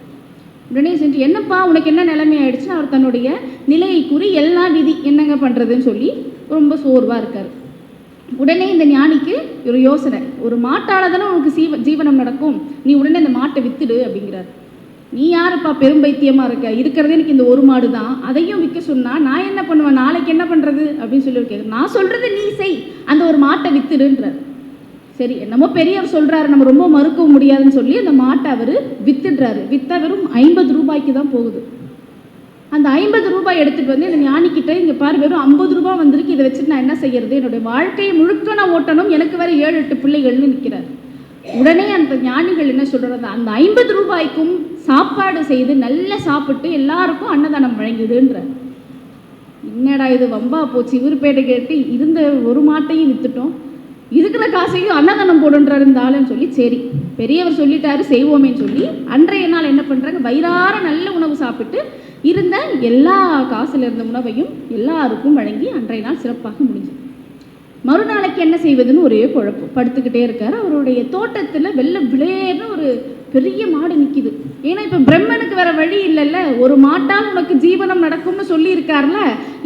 உடனே சென்று, என்னப்பா உனக்கு என்ன நிலைமை ஆயிடுச்சுன்னு அவர் தன்னுடைய நிலையை கூறி எல்லாம் விதி என்னங்க பண்ணுறதுன்னு சொல்லி ரொம்ப சோர்வாக இருக்கார். உடனே இந்த ஞானிக்கு ஒரு யோசனை, ஒரு மாட்டால் தானே உனக்கு ஜீவனம் நடக்கும், நீ உடனே அந்த மாட்டை வித்துடு அப்படிங்கிறார். நீ யாருப்பா பெரும்பைத்தியமாக இருக்க, இருக்கிறதே எனக்கு இந்த ஒரு மாடு தான், அதையும் விற்க சொன்னால் நான் என்ன பண்ணுவேன், நாளைக்கு என்ன பண்ணுறது அப்படின்னு சொல்லி கேட்குறேன். நான் சொல்கிறது நீ செய், அந்த ஒரு மாட்டை வித்துடுன்றார். சரி, என்னமோ பெரியவர் சொல்கிறாரு, நம்ம ரொம்ப மறுக்கவும் முடியாதுன்னு சொல்லி அந்த மாட்டை அவர் வித்துடுறாரு. விற்றா வெறும் 50 ரூபாய்க்கு தான் போகுது. அந்த 50 ரூபாய் எடுத்துகிட்டு வந்து இந்த ஞானிக்கிட்ட, இங்கே பாரு வெறும் 50 ரூபாய் வந்திருக்கு, இதை வச்சுட்டு நான் என்ன செய்யறது, என்னுடைய வாழ்க்கையை முழுக்க நான் ஓட்டணும், எனக்கு வேறு 7-8 பிள்ளைகள்னு நிற்கிறார். உடனே அந்த ஞானிகள் என்ன சொல்கிறது, அந்த 50 ரூபாய்க்கும் சாப்பாடு செய்து நல்லா சாப்பிட்டு எல்லாருக்கும் அன்னதானம் வழங்கிடுன்ற. என்னடா இது வம்பா போச்சு, இவர் பேட்டை கேட்டு இருந்த ஒரு மாட்டையும் வித்துட்டோம், இருக்கிற காசையும் அன்னதானம் போடுன்றார் இந்த ஆளுன்னு சொல்லி, சரி பெரியவர் சொல்லிட்டாரு செய்வோமேன்னு சொல்லி அன்றைய நாள் என்ன பண்ணுறாங்க, வயிறார நல்ல உணவு சாப்பிட்டு இருந்த எல்லா காசில் இருந்த உணவையும் எல்லாருக்கும் வழங்கி அன்றைய நாள் சிறப்பாக முடிஞ்சு. மறுநாளைக்கு என்ன செய்வதுன்னு ஒரே குழப்பம், படுத்துக்கிட்டே இருக்கார். அவருடைய தோட்டத்தில் வெள்ளை விளையர்னு ஒரு பெரிய மாடு நிற்கிது. ஏன்னா இப்போ பிரம்மனுக்கு வேற வழி இல்லைல்ல, ஒரு மாட்டால் உனக்கு ஜீவனம் நடக்கும்னு சொல்லியிருக்கார்ல,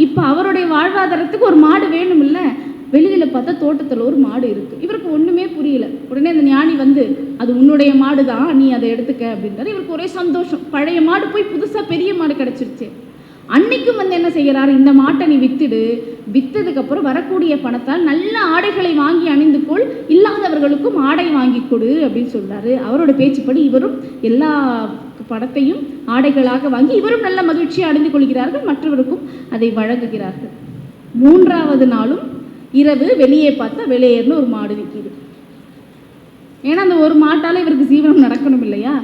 இப்போ அவருடைய வாழ்வாதாரத்துக்கு ஒரு மாடு வேணும் இல்லை. வெளியில் பார்த்தா தோட்டத்தில் ஒரு மாடு இருக்குது. இவருக்கு ஒன்றுமே புரியல. உடனே அந்த ஞானி வந்து, அது உன்னுடைய மாடு தான், நீ அதை எடுத்துக்க அப்படின்றாரு. இவருக்கு ஒரே சந்தோஷம், பழைய மாடு போய் புதுசாக பெரிய மாடு கிடச்சிருச்சு. அன்னைக்கும் வந்து என்ன செய்கிறாரு, இந்த மாட்டை நீ வித்துடு, விற்றதுக்கப்புறம் வரக்கூடிய பணத்தால் நல்ல ஆடைகளை வாங்கி அணிந்து கொள், இல்லாதவர்களுக்கும் ஆடை வாங்கி கொடு அப்படின்னு சொல்கிறாரு. அவரோட பேச்சுப்படி இவரும் எல்லா பணத்தையும் ஆடைகளாக வாங்கி இவரும் நல்ல மகிழ்ச்சியை அணிந்து கொள்கிறார்கள், மற்றவருக்கும் அதை வழங்குகிறார்கள். 3வது நாளும் இரவு வெளியே பார்த்தா வெளியேறுன்னு ஒரு மாடு நிற்கிது. ஏன்னா அந்த ஒரு மாட்டால் இவருக்கு ஜீவனம் நடக்கணும் இல்லையா.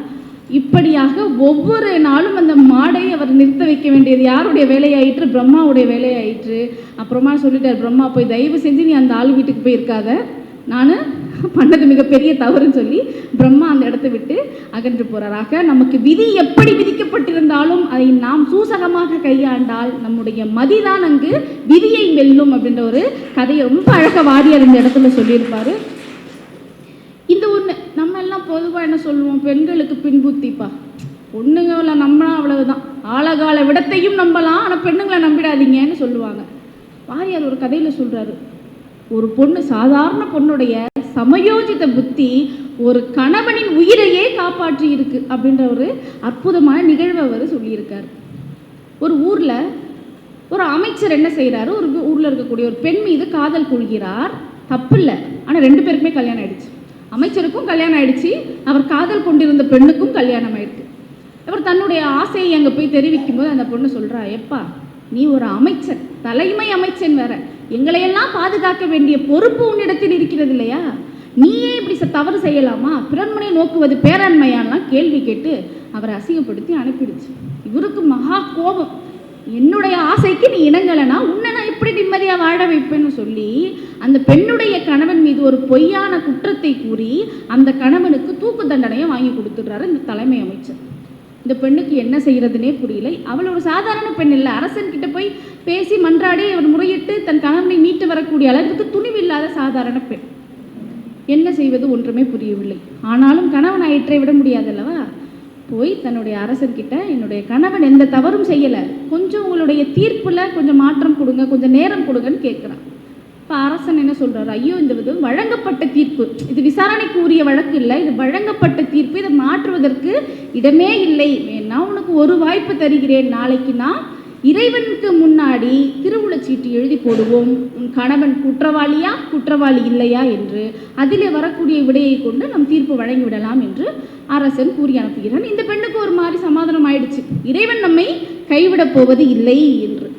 இப்படியாக ஒவ்வொரு நாளும் அந்த மாடை அவர் நிறுத்த வைக்க வேண்டியது யாருடைய வேலையாயிற்று, பிரம்மாவுடைய வேலையாயிற்று. அப்புறமா சொல்லிட்டார் பிரம்மா, போய் தயவு செஞ்சு நீ அந்த ஆள் வீட்டுக்கு போயிருக்காத, நான் பண்ணது மிகப்பெரிய தவறுன்னு சொல்லி பிரம்மா அந்த இடத்த விட்டு அகன்று போகிறாராக. நமக்கு விதி எப்படி விதிக்கப்பட்டிருந்தாலும் அதை நாம் சூசகமாக கையாண்டால் நம்முடைய மதிதான் அங்கு விதியை வெல்லும் அப்படின்ற ஒரு கதையை ரொம்ப அழகாக வாரியார் இந்த இடத்துல சொல்லியிருப்பார். இந்த ஒன்று நம்ம எல்லாம் பொதுவாக என்ன சொல்லுவோம், பெண்களுக்கு பின்புத்திப்பா, பொண்ணுங்களை நம்பினா அவ்வளவுதான், ஆழகால விடத்தையும் நம்பலாம், ஆனால் பெண்ணுங்களை நம்பிடாதீங்கன்னு சொல்லுவாங்க. வாரியார் ஒரு கதையில் சொல்கிறாரு, ஒரு பொண்ணு, சாதாரண பொண்ணுடைய சமயோஜித புத்தி ஒரு கணவனின் உயிரையே காப்பாற்றி இருக்கு அப்படின்ற ஒரு அற்புதமான நிகழ்வை அவர் சொல்லியிருக்கார். ஒரு ஊரில் ஒரு அமைச்சர் என்ன செய்கிறாரு, ஒரு ஊரில் இருக்கக்கூடிய ஒரு பெண் மீது காதல் கொள்கிறார். தப்பு இல்லை, ஆனால் 2 பேருக்குமே கல்யாணம் ஆயிடுச்சு. அமைச்சருக்கும் கல்யாணம் ஆயிடுச்சு, அவர் காதல் கொண்டிருந்த பெண்ணுக்கும் கல்யாணம் ஆயிடுச்சு. அவர் தன்னுடைய ஆசையை அங்கே போய் தெரிவிக்கும் போது அந்த பொண்ணு சொல்கிறா, எப்பா நீ ஒரு அமைச்சர், தலைமை அமைச்சன் வேற, எங்களையெல்லாம் பாதுகாக்க வேண்டிய பொறுப்பு உன்னிடத்தில் இருக்கிறது இல்லையா, நீயே இப்படி தவறு செய்யலாமா, பிறன்மனை நோக்குவது பேராண்மையான்லாம் கேள்வி கேட்டு அவரை அசிங்கப்படுத்தி அனுப்பிடுச்சு. இவருக்கு மகா கோபம், என்னுடைய ஆசைக்கு நீ இணங்கலைன்னா உன்னை நான் எப்படி நிம்மதியாக வாழ வைப்பேன்னு சொல்லி அந்த பெண்ணுடைய கணவன் மீது ஒரு பொய்யான குற்றத்தை கூறி அந்த கணவனுக்கு தூக்கு தண்டனையை வாங்கி கொடுத்துடுறாரு இந்த தலைமை அமைச்சர். இந்த பெண்ணுக்கு என்ன செய்கிறதுனே புரியல. அவள் ஒரு சாதாரண பெண் இல்லை, அரசன்கிட்ட போய் பேசி மன்றாடி அவர் முறையிட்டு தன் கணவனை மீட்டு வரக்கூடிய அளவிற்கு துணிவில்லாத சாதாரண பெண். என்ன செய்வது ஒன்றுமே புரியவில்லை. ஆனாலும் கணவன் ஆயிற்றை விட முடியாதல்லவா, போய் தன்னுடைய அரசர்கிட்ட என்னுடைய கணவன் எந்த தவறும் செய்யலை, கொஞ்சம் உங்களுடைய தீர்ப்பில் கொஞ்சம் மாற்றம் கொடுங்க, கொஞ்சம் நேரம் கொடுங்கன்னு கேட்குறான். இப்போ அரசன் என்ன சொல்கிறார், ஐயோ இந்த இது வழங்கப்பட்ட தீர்ப்பு, இது விசாரணைக்கு உரிய வழக்கு இல்லை, இது வழங்கப்பட்ட தீர்ப்பு, இதை மாற்றுவதற்கு இடமே இல்லை, வேணா உனக்கு ஒரு வாய்ப்பு தருகிறேன், நாளைக்கு நான் இறைவனுக்கு முன்னாடி திருவுளச்சீட்டு எழுதி போடுவோம், உன் கணவன் குற்றவாளியா குற்றவாளி இல்லையா என்று அதிலே வரக்கூடிய விடையை கொண்டு நம் தீர்ப்பு வழங்கிவிடலாம் என்று அரசன் கூறி அனுப்புகிறான். இந்த பெண்ணுக்கு ஒரு மாதிரி சமாதானம் ஆயிடுச்சு, இறைவன் நம்மை கைவிடப் போவது இல்லை என்று.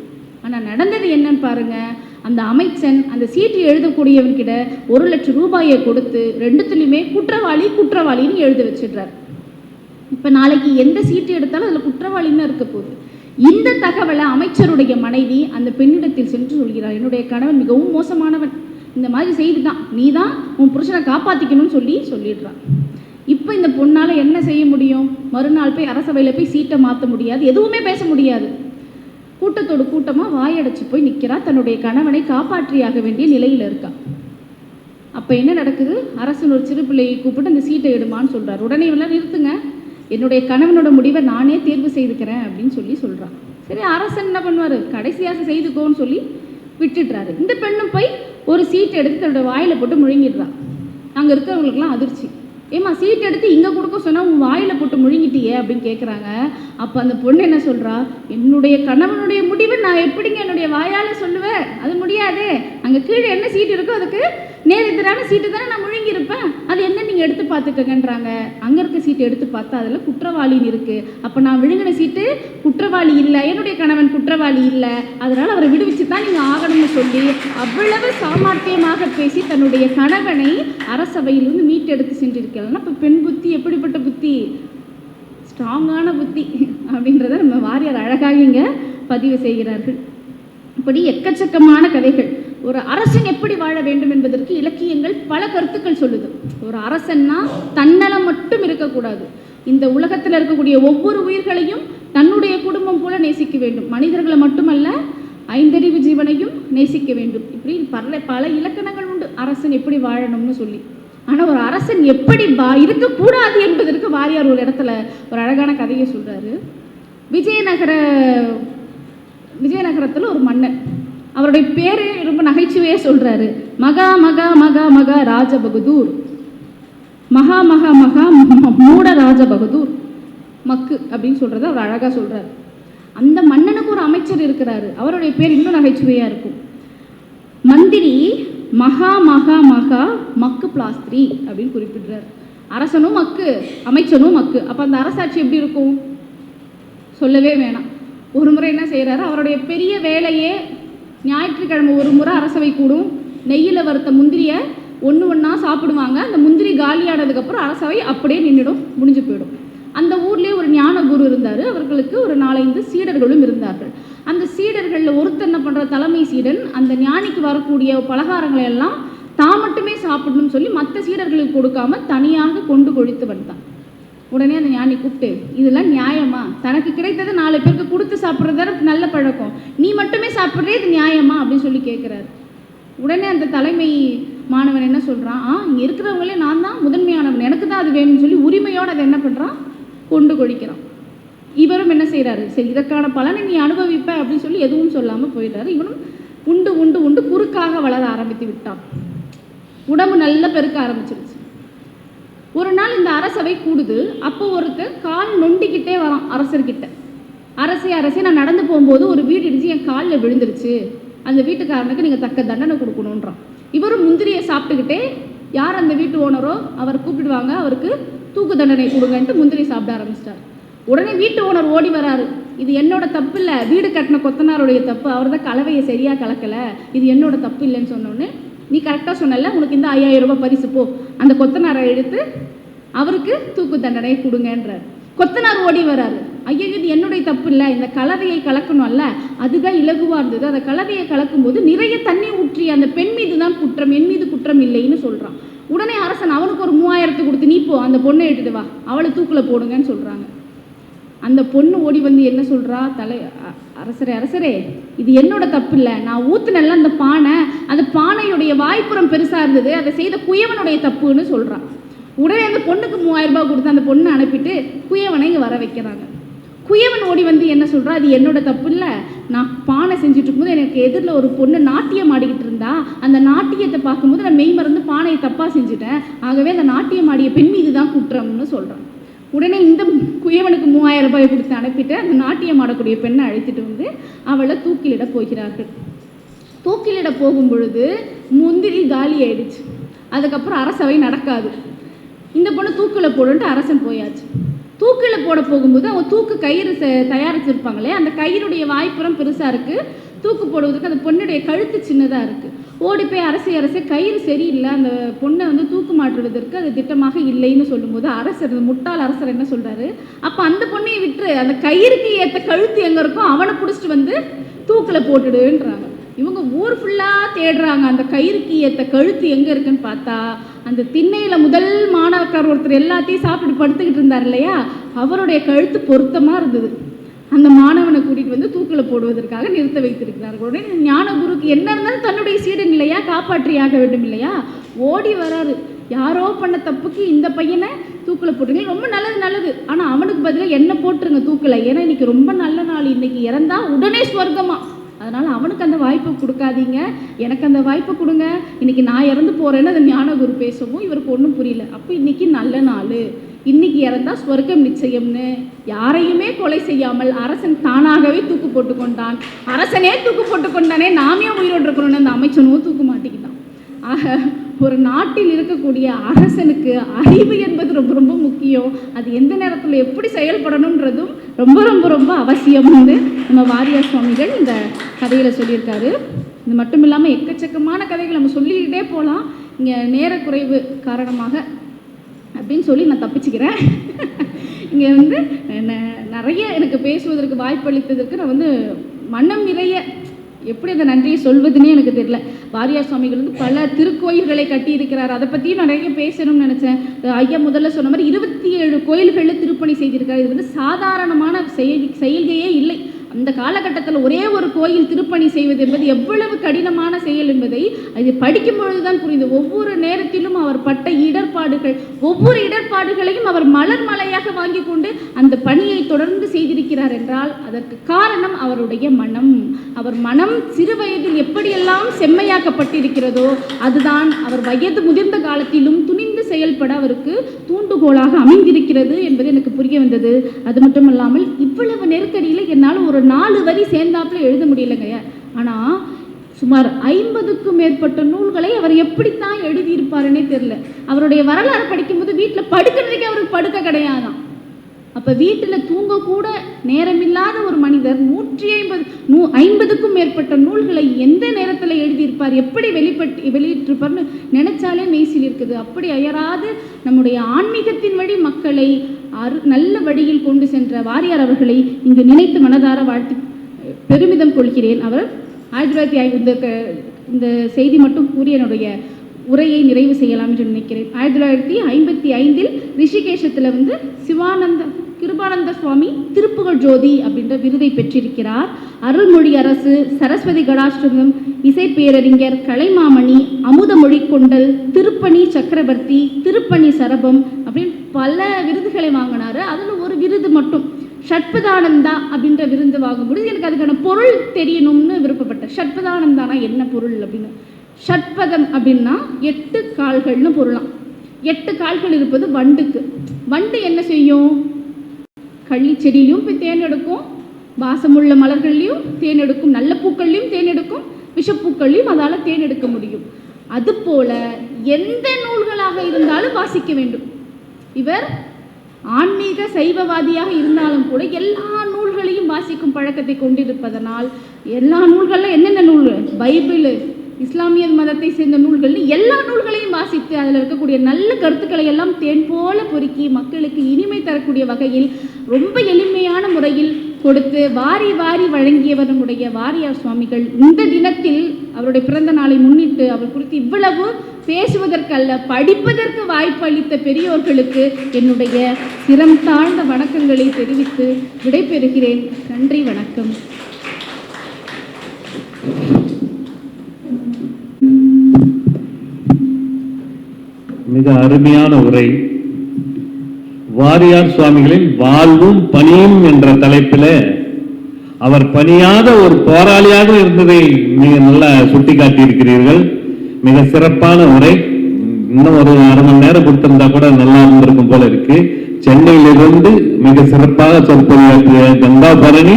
ஆனால் நடந்தது என்னன்னு பாருங்க, அந்த அமைச்சன் அந்த சீட்டு எழுதக்கூடியவன்கிட்ட 1 லட்சம் ரூபாயை கொடுத்து 2த்துலையுமே குற்றவாளி குற்றவாளின்னு எழுத வச்சிடுறார். இப்போ நாளைக்கு எந்த சீட்டு எடுத்தாலும் அதில் குற்றவாளின்னு இருக்க போகுது. இந்த தகவலை அமைச்சருடைய மனைவி அந்த பெண்ணிடத்தில் சென்று சொல்கிறார், என்னுடைய கணவன் மிகவும் மோசமானவன், இந்த மாதிரி செய்துதான், நீ தான் உன் புருஷனை காப்பாற்றிக்கணும்னு சொல்லிடுறான். இப்போ இந்த பொண்ணால் என்ன செய்ய முடியும், மறுநாள் போய் அரசவையில் போய் சீட்டை மாற்ற முடியாது, எதுவுமே பேச முடியாது. கூட்டத்தோடு கூட்டமாக வாயடைச்சு போய் நிற்கிறா, தன்னுடைய கணவனை காப்பாற்றியாக வேண்டிய நிலையில் இருக்கா. அப்போ என்ன நடக்குது, அரசன் ஒரு சிறு பிள்ளையை கூப்பிட்டு அந்த சீட்டை எடுமான்னு சொல்கிறார். உடனே இவெல்லாம் நிறுத்துங்க, என்னுடைய கணவனோட முடிவை நானே தேர்வு செய்துக்கிறேன் அப்படின்னு சொல்கிறான். சரி, அரசன் என்ன பண்ணுவார், கடைசியாக செய்துக்கோன்னு சொல்லி விட்டுடுறாரு. இந்த பெண்ணும் போய் ஒரு சீட்டை எடுத்து தன்னோட வாயில் போட்டு முழுங்கிடுறான். அங்கே இருக்கிறவங்களுக்குலாம் அதிர்ச்சி, ஏம்மா சீட் எடுத்து இங்கே கொடுக்க சொன்னால் உன் வாயில் போட்டு முழுங்கிட்டியே அப்படின்னு கேட்குறாங்க. அப்போ அந்த பொண்ணு என்ன சொல்கிறா, என்னுடைய கணவனுடைய முடிவை நான் எப்படிங்க என்னுடைய வாயால் சொல்லுவேன், அது முடியாது, அங்கே கீழே என்ன சீட்டு இருக்கோ அதுக்கு நேரெதிரான சீட்டு தானே நான் முழுங்கியிருப்பேன், அது என்ன நீங்கள் எடுத்து பார்த்துக்கங்கன்றாங்க. அங்கே இருக்க சீட்டு எடுத்து பார்த்தா அதில் குற்றவாளின்னு இருக்குது. அப்போ நான் விழுங்கின சீட்டு குற்றவாளி இல்லை, என்னுடைய கணவன் குற்றவாளி இல்லை, அதனால் அவரை விடுவிச்சு தான் நீங்கள் ஆகணும்னு சொல்லி அவ்வளவு சாமர்த்தியமாக பேசி தன்னுடைய கணவனை அரசவையிலிருந்து மீட்டெடுத்து சென்றிருக்கலாம். இப்போ பெண் புத்தி எப்படிப்பட்ட புத்தி, ஸ்ட்ராங்கான புத்தி அப்படின்றத நம்ம வாரியார் அழகாக இங்கே பதிவு செய்கிறார்கள். இப்படி எக்கச்சக்கமான கதைகள். ஒரு அரசன் எப்படி வாழ வேண்டும் என்பதற்கு இலக்கியங்கள் பல கருத்துக்கள் சொல்லுது. ஒரு அரசன்னா தன்னலம் மட்டும் இருக்கக்கூடாது, இந்த உலகத்தில் இருக்கக்கூடிய ஒவ்வொரு உயிர்களையும் தன்னுடைய குடும்பம் போல நேசிக்க வேண்டும், மனிதர்களை மட்டுமல்ல 5 அறிவு ஜீவனையும் நேசிக்க வேண்டும். இப்படி பல இலக்கணங்கள் உண்டு அரசன் எப்படி வாழணும்னு சொல்லி. ஆனால் ஒரு அரசன் எப்படி இருக்கக்கூடாது என்பதற்கு வாரியார் ஒரு இடத்துல ஒரு அழகான கதையை சொல்கிறாரு. விஜயநகரத்தில் ஒரு மன்னன், அவருடைய பேரே ரொம்ப நகைச்சுவையாக சொல்கிறாரு, மகா மகா மகா மகா ராஜபகதூர், மகா மகா மகா மூட ராஜபகதூர், மக்கு அப்படின்னு சொல்கிறத அவர் அழகாக சொல்கிறார். அந்த மன்னனுக்கு ஒரு அமைச்சர் இருக்கிறாரு, அவருடைய பேர் இன்னும் நகைச்சுவையாக இருக்கும். மந்திரி மகா மகா மகா மக்கு பிளாஸ்திரி அப்படின்னு குறிப்பிடுறார். அரசனும் மக்கு, அமைச்சனும் மக்கு. அப்போ அந்த அரசாட்சி எப்படி இருக்கும் சொல்லவே வேணாம். ஒரு முறை என்ன செய்கிறாரு, அவருடைய பெரிய வேலையே ஞாயிற்றுக்கிழமை ஒரு முறை அரசவை கூடும், நெய்யில் வறுத்த முந்திரியை ஒன்று ஒன்றா சாப்பிடுவாங்க. அந்த முந்திரி காலியானதுக்கப்புறம் அரசவை அப்படியே நின்றுடும், முடிஞ்சு போயிடும். அந்த ஊர்லேயே ஒரு ஞான குரு இருந்தார், அவர்களுக்கு ஒரு 4-5 சீடர்களும் இருந்தார்கள். அந்த சீடர்களில் ஒருத்தர் என்ன பண்ணுற, தலைமை சீடன் அந்த ஞானிக்கு வரக்கூடிய பலகாரங்களை எல்லாம் தான் மட்டுமே சாப்பிடணும்னு சொல்லி மற்ற சீடர்களுக்கு கொடுக்காம தனியாக கொண்டு கொழித்து வந்தான். உடனே அந்த ஞானி கூப்பிட்டு, இதெல்லாம் நியாயமா, தனக்கு கிடைத்ததை 4 பேருக்கு கொடுத்து சாப்பிட்றது நல்ல பழக்கம், நீ மட்டுமே சாப்பிட்றே இது நியாயமா அப்படின்னு சொல்லி கேட்குறாரு. உடனே அந்த தலைமை மாணவன் என்ன சொல்கிறான், இங்கே இருக்கிறவங்களே நான் தான் முதன்மையானவன், எனக்கு தான் அது வேணும்னு சொல்லி உரிமையோடு அதை என்ன பண்ணுறான், கொண்டு கொழிக்கிறான். இவரும் என்ன செய்கிறாரு, சரி இதற்கான பலனை நீ அனுபவிப்ப அப்படின்னு சொல்லி எதுவும் சொல்லாமல் போயிடுறாரு. இவனும் உண்டு உண்டு உண்டு குறுக்காக வளர ஆரம்பித்து விட்டான். உடம்பு நல்லா பெருக்க ஆரம்பிச்சிருச்சு. ஒரு நாள் இந்த அரசவை கூடுது. அப்போ ஒருத்தர் கால் நொண்டிக்கிட்டே வரான் அரசர்கிட்ட. அரசே நான் நடந்து போகும்போது ஒரு வீடு இடிச்சு என் காலில் விழுந்துருச்சு, அந்த வீட்டுக்காரனுக்கு நீங்கள் தக்க தண்டனை கொடுக்கணுன்றான். இவரும் முந்திரியை சாப்பிட்டுக்கிட்டே யார் அந்த வீட்டு ஓனரோ அவர் கூப்பிடுவாங்க, அவருக்கு தூக்கு தண்டனை கொடுங்கன்ட்டு முந்திரி சாப்பிட ஆரம்பிச்சிட்டார். உடனே வீட்டு ஓனர் ஓடி வராரு, இது என்னோட தப்பு இல்லை, வீடு கட்டின கொத்தனாருடைய தப்பு, அவர் தான் கலவையை சரியாக கலக்கலை, இது என்னோட தப்பு இல்லைன்னு சொன்னோன்னே, நீ கரெக்டாக சொன்னல, உனக்கு இந்த 5000 ரூபாய் பரிசு, போ அந்த கொத்தனாரை எடுத்து அவருக்கு தூக்கு தண்டனை கொடுங்கன்றார். கொத்தனார் ஓடி வராரு, ஐயோ இது என்னுடைய தப்பு இல்லை, இந்த கலவையை கலக்கணும்ல, அதுதான் இலகுவாக இருந்தது, அந்த கலவையை கலக்கும்போது நிறைய தண்ணி ஊற்றி அந்த பெண் மீது தான் குற்றம், என் மீது குற்றம் இல்லைன்னு சொல்கிறான். உடனே அரசன் அவனுக்கு ஒரு 3000 கொடுத்து, நீ போ அந்த பொண்ணை எடுத்துட்டு வா, அவளை தூக்கில் போடுங்கன்னு சொல்கிறாங்க. அந்த பொண்ணு ஓடி வந்து என்ன சொல்கிறா, அரசரே இது என்னோட தப்பு இல்லை, நான் ஊற்றுனெல்லாம் அந்த பானை, அந்த பானையுடைய வாய்ப்புறம் பெருசாக இருந்தது, அதை செய்த குயவனுடைய தப்புன்னு சொல்கிறான். உடனே அந்த பொண்ணுக்கு 3000 ரூபாய் கொடுத்து அந்த பொண்ணை அனுப்பிட்டு குயவனை இங்கே வர வைக்கிறாங்க. குயவன் ஓடி வந்து என்ன சொல்கிறா, அது என்னோட தப்பு இல்லை, நான் பானை செஞ்சுட்டு இருக்கும்போது எனக்கு எதிரில் ஒரு பொண்ணு நாட்டியம் ஆடிக்கிட்டு இருந்தா, அந்த நாட்டியத்தை பார்க்கும்போது நான் மெய் மறந்து பானையை தப்பாக செஞ்சுட்டேன், ஆகவே அந்த நாட்டியம் ஆடிய பெண் மீது தான் குற்றம்னு சொல்கிறான். உடனே இந்த குயவனுக்கு 3000 ரூபாய் கொடுத்து அனுப்பிட்டு அந்த நாட்டியம் ஆடக்கூடிய பெண்ணை அழைத்துட்டு வந்து அவளை தூக்கிலிட போகிறார்கள். தூக்கிலிட போகும் பொழுது முந்திரி காலி ஆயிடுச்சு. அதுக்கப்புறம் அரசவை நடக்காது. இந்த பொண்ணு தூக்கில் போடுன்ட்டு அரசன் போயாச்சு. தூக்கில் போட போகும்போது அவங்க தூக்கு கயிறு தயாரிச்சிருப்பாங்களே, அந்த கயிறுடைய வாய்ப்புறம் பெருசாக இருக்குது, தூக்கு போடுவதற்கு அந்த பொண்ணுடைய கழுத்து சின்னதாக இருக்குது. ஓடி போய் அரசே கயிறு சரியில்லை, அந்த பொண்ணை வந்து தூக்கு மாற்றுவதற்கு அது திட்டமாக இல்லைன்னு சொல்லும்போது அரசர், முட்டாள் அரசர் என்ன சொல்கிறாரு, அப்போ அந்த பொண்ணையை விட்டு அந்த கயிறுக்கு ஏற்ற கழுத்து எங்கே இருக்கோ அவனை பிடிச்சிட்டு வந்து தூக்கில் போட்டுடுன்றாங்க. இவங்க ஊர் ஃபுல்லாக தேடுறாங்க, அந்த கயிறுக்கு ஏற்ற கழுத்து எங்கே இருக்குன்னு பார்த்தா அந்த திண்ணையில் முதல் மாணவக்கார் ஒருத்தர் எல்லாத்தையும் சாப்பிட்டு படுத்துக்கிட்டு இருந்தார் இல்லையா, அவருடைய கழுத்து பொருத்தமாக இருந்தது. அந்த மாணவனை கூட்டிகிட்டு வந்து தூக்கில் போடுவதற்காக நிறுத்த வைத்திருக்கிறார்கள். உடனே ஞானகுருக்கு என்ன இருந்தாலும் தன்னுடைய சீடன் இல்லையா, காப்பாற்றியாக வேண்டும் இல்லையா, ஓடி வராரு. யாரோ பண்ண தப்புக்கு இந்த பையனை தூக்கில் போட்டுருங்க, ரொம்ப நல்லது, ஆனால் அவனுக்கு பதிலாக என்ன போட்டுருங்க தூக்கில், ஏன்னா இன்னைக்கு ரொம்ப நல்ல நாள், இன்னைக்கு இறந்தா உடனே ஸ்வர்க்கமா, அதனால் அவனுக்கு அந்த வாய்ப்பை கொடுக்காதீங்க, எனக்கு அந்த வாய்ப்பை கொடுங்க, இன்னைக்கு நான் இறந்து போகிறேன்னு அந்த ஞானகுரு பேசவும் இவருக்கு ஒன்றும் புரியல. அப்போ இன்னைக்கு நல்ல நாள், இன்னைக்கு இறந்தா ஸ்வர்க்கம் நிச்சயம்னு யாரையுமே கொலை செய்யாமல் அரசன் தானாகவே தூக்கு போட்டு கொண்டான். அரசனே தூக்கு போட்டு கொண்டானே, நாமே உயிரோடு இருக்கணும்னு அந்த அமைச்சனும் தூக்கு மாட்டிக்கிட்டான். ஆக ஒரு நாட்டில் இருக்கக்கூடிய அரசனுக்கு அறிவு என்பது ரொம்ப ரொம்ப முக்கியம். அது எந்த நேரத்தில் எப்படி செயல்படணுன்றதும் ரொம்ப ரொம்ப ரொம்ப அவசியம் வந்து நம்ம வாரியார் சுவாமிகள் இந்த கதையில் சொல்லியிருக்காரு. இது மட்டும் இல்லாமல் எக்கச்சக்கமான கதைகள் நம்ம சொல்லிக்கிட்டே போகலாம். இங்கே நேரக்குறைவு காரணமாக அப்படின்னு சொல்லி நான் தப்பிச்சுக்கிறேன். இங்கே வந்து நிறைய எனக்கு பேசுவதற்கு வாய்ப்பளித்ததற்கு நான் வந்து மனம் நிறைய எப்படி அந்த நன்றியை சொல்வதுன்னே எனக்கு தெரியல. வாரியார் சுவாமிகள் வந்து பல திருக்கோயில்களை கட்டியிருக்கிறார், அதை பற்றியும் நிறைய பேசணும்னு நினச்சேன். ஐயா முதல்ல சொன்ன மாதிரி 27 கோயில்களில் திருப்பணி செய்திருக்காரு. இது வந்து சாதாரணமான செயல்கையே இல்லை. அந்த காலகட்டத்தில் ஒரே ஒரு கோயில் திருப்பணி செய்வது என்பது எவ்வளவு கடினமான செயல் என்பதை அது படிக்கும் பொழுதுதான் புரியுது. ஒவ்வொரு நேரத்திலும் அவர் பட்ட இடர்பாடுகள், ஒவ்வொரு இடர்பாடுகளையும் அவர் மலர் மலையாக வாங்கி கொண்டு அந்த பணியை தொடர்ந்து செய்திருக்கிறார் என்றால் அதற்கு காரணம் அவருடைய மனம். அவர் மனம் சிறு வயதில் எப்படியெல்லாம் செம்மையாக்கப்பட்டிருக்கிறதோ அதுதான் அவர் வயது முதிர்ந்த காலத்திலும் துணிந்து செயல்பட அவருக்கு தூண்டுகோலாக அமைந்திருக்கிறது என்பது எனக்கு புரிய வந்தது. அது மட்டும் இல்லாமல் இவ்வளவு நெருக்கடியில் என்னால் ஒரு 4 வரி சேர்ந்தாப்புல எழுத முடியலைங்க. ஆனால் சுமார் 50க்கும் மேற்பட்ட நூல்களை அவர் எப்படித்தான் எழுதியிருப்பாருன்னே தெரியல. அவருடைய வரலாறு படிக்கும்போது வீட்டில் படுக்கிறதுக்கே அவருக்கு படுக்க கிடையாதான். அப்போ வீட்டில் தூங்கக்கூட நேரமில்லாத ஒரு மனிதர் 150க்கும் மேற்பட்ட நூல்களை எந்த நேரத்தில் எழுதியிருப்பார், எப்படி வெளியிட்டிருப்பார்னு நினைச்சாலே மெய்சில் இருக்குது. அப்படி அயராது நம்முடைய ஆன்மீகத்தின் வழி மக்களை நல்ல வழியில் கொண்டு சென்ற வாரியார் அவர்களை இங்கு நினைத்து மனதார வாழ்த்து பெருமிதம் கொள்கிறேன். அவர் 1905 இந்த செய்தி மட்டும் கூறி என்னுடைய உரையை நிறைவு செய்யலாம் என்று நினைக்கிறேன். 1955 ரிஷிகேஷத்தில் வந்து கிருபானந்த சுவாமி திருப்புகழ் ஜோதி அப்படின்ற விருதை பெற்றிருக்கிறார். அருள்மொழி அரசு, சரஸ்வதி கடாஷ்டகம், இசைப்பேரறிஞர், கலைமாமணி, அமுதமொழி கொண்டல், திருப்பணி சக்கரவர்த்தி, திருப்பணி சரபம் அப்படின்னு பல விருதுகளை வாங்கினார். அதில் ஒரு விருது மட்டும் ஷட்பதானந்தா அப்படின்ற விருது வாங்கும்பொழுது எனக்கு அதுக்கான பொருள் தெரியணும்னு விருப்பப்பட்டேன். ஷட்பதானந்தானா என்ன பொருள் அப்படின்னு. ஷட்பதம் அப்படின்னா 8 கால்கள்னு பொருளாம். 8 கால்கள் இருப்பது வண்டுக்கு. வண்டு என்ன செய்யும்? கள்ளி செடியிலும் போய் தேன் எடுக்கும், வாசமுள்ள மலர்கள்லையும் தேன் எடுக்கும், நல்ல பூக்கள்லையும் தேன் எடுக்கும், விஷப்பூக்கள்லையும் அதால் தேன் எடுக்க முடியும். அதுபோல எந்த நூல்களாக இருந்தாலும் வாசிக்க வேண்டும். இவர் ஆன்மீக சைவவாதியாக இருந்தாலும் கூட எல்லா நூல்களையும் வாசிக்கும் பழக்கத்தை கொண்டிருப்பதனால் எல்லா நூல்களில் என்னென்ன நூல், பைபிள், இஸ்லாமிய மதத்தை சேர்ந்த நூல்கள்னு எல்லா நூல்களையும் வாசித்து அதில் இருக்கக்கூடிய நல்ல கருத்துக்களை எல்லாம் தேன் போல பொறுக்கி மக்களுக்கு இனிமை தரக்கூடிய வகையில் ரொம்ப எளிமையான முறையில் கொடுத்து வாரி வாரி வழங்கியவர் நம்முடைய வாரியார் சுவாமிகள். இந்த தினத்தில் அவருடைய பிறந்த நாளை முன்னிட்டு அவர் குறித்து இவ்வளவு பேசுவதற்கல்ல படிப்பதற்கு வாய்ப்பு அளித்த பெரியோர்களுக்கு என்னுடைய சிரம் தாழ்ந்த வணக்கங்களை தெரிவித்து விடைபெறுகிறேன். நன்றி, வணக்கம். மிக அருமையான உரை. வாரியார் சுவாமிகளின் வாழ்வும் பணியும் என்ற தலைப்பில் அவர் பணியாத ஒரு போராளியாக இருந்ததை மிக நல்லா சுட்டிக்காட்டியிருக்கிறீர்கள். மிக சிறப்பான உரை. இன்னும் ஒரு அரை மணி நேரம் கொடுத்திருந்தா கூட நல்லா இருந்திருக்கும் போல இருக்கு. சென்னையிலிருந்து மிக சிறப்பாக சொற்பொழியாற்றிய கங்கா பரணி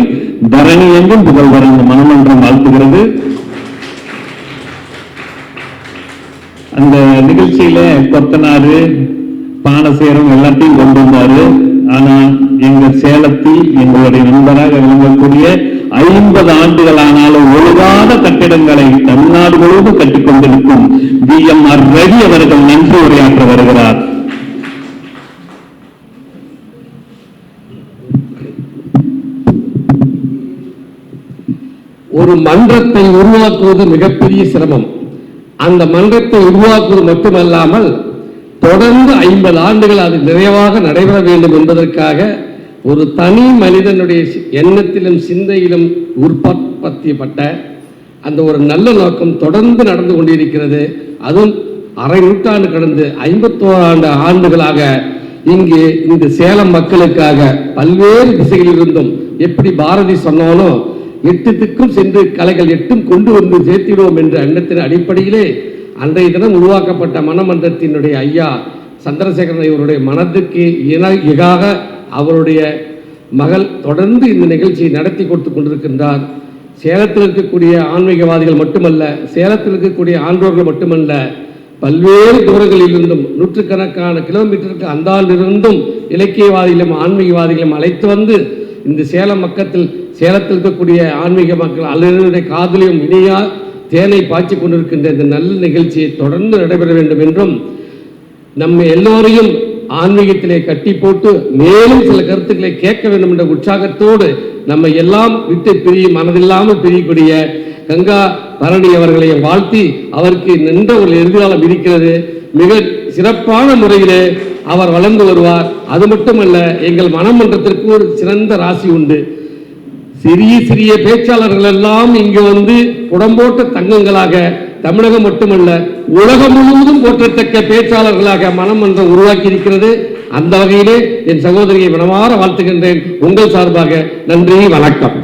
தரணி எங்கும் புகழ்வர இந்த மனமன்றம் வாழ்த்துகிறது. அந்த நிகழ்ச்சியில கொத்தனாரு, பானசேரம் எல்லாத்தையும் கொண்டு வந்தாரு. ஆனா எங்க சேலத்தில் எங்களுடைய நண்பராக விளங்கக்கூடிய 50 ஆண்டுகள் ஆனாலும் ஒழுங்காத கட்டிடங்களை தமிழ்நாடு முழுவதும் கட்டிக் கொண்டிருக்கும் BMR ரவி அவர்கள் நன்றி உரையாற்ற வருகிறார். ஒரு மன்றத்தை உருவாக்குவது மிகப்பெரிய சிரமம். அந்த மன்றத்தை உருவாக்குவது மட்டுமல்லாமல் தொடர்ந்து 50 ஆண்டுகள் அது நிறைவாக நடைபெற வேண்டும் என்பதற்காக ஒரு தனி மனிதனுடைய எண்ணத்திலும் சிந்தையிலும் உற்பத்திப்பட்ட அந்த ஒரு நல்ல நோக்கம் தொடர்ந்து நடந்து கொண்டிருக்கிறது. அதுவும் அரை நூற்றாண்டு கடந்து 51 ஆண்டுகளாக இங்கு இந்த சேலம் மக்களுக்காக பல்வேறு திசைகளில் இருந்தும் எப்படி பாரதி சொன்னாலும் 8 திக்கும் சென்று கலைகள் 8ம் கொண்டு வந்து சேர்த்திடுவோம் என்ற எண்ணத்தின் அடிப்படையிலே அன்றைய தினம் உருவாக்கப்பட்ட மனமன்றத்தினுடைய ஐயா சந்திரசேகரன் இவருடைய மனதிற்கு இணாக அவருடைய மகள் தொடர்ந்து இந்த நிகழ்ச்சியை நடத்தி கொடுத்து கொண்டிருக்கின்றார். சேலத்தில் இருக்கக்கூடிய ஆன்மீகவாதிகள் மட்டுமல்ல, சேலத்தில் இருக்கக்கூடிய ஆன்றோர்கள் மட்டுமல்ல, பல்வேறு தூரங்களில் இருந்தும் நூற்றுக்கணக்கான கிலோமீட்டருக்கு அந்தாண்டிலிருந்தும் இலக்கியவாதிகளும் ஆன்மீகவாதிகளும் அழைத்து வந்து இந்த சேலம் சேலத்தில் இருக்கக்கூடிய ஆன்மீக மக்கள் அல்லருடைய காதலையும் இணையா தேனை பாய்ச்சி கொண்டிருக்கின்ற இந்த நல்ல நிகழ்ச்சியை தொடர்ந்து நடைபெற வேண்டும் என்றும் நம்ம எல்லோரையும் ஆன்மீகத்திலே கட்டி போட்டு மேலும் சில கருத்துக்களை கேட்க வேண்டும் என்ற உற்சாகத்தோடு நம்ம எல்லாம் விட்டு மனதில்லாமல் பிரியக்கூடிய கங்கா பரணி அவர்களை வாழ்த்தி அவருக்கு நின்ற ஒரு எதிர்காலம் இருக்கிறது. மிக சிறப்பான முறையிலே அவர் வளர்ந்து வருவார். அது மட்டுமல்ல, எங்கள் மனமன்றத்திற்கு ஒரு சிறந்த ராசி உண்டு. சிறிய சிறிய பேச்சாளர்கள் எல்லாம் இங்கு வந்து புடம்போட்ட தங்கங்களாக தமிழகம் மட்டுமல்ல உலகம் முழுவதும் போற்றத்தக்க பேச்சாளர்களாக மனமன்றம் உருவாக்கி இருக்கிறது. அந்த வகையிலே என் சகோதரியை மனமாற வாழ்த்துகின்றேன். உங்கள் சார்பாக நன்றி, வணக்கம்.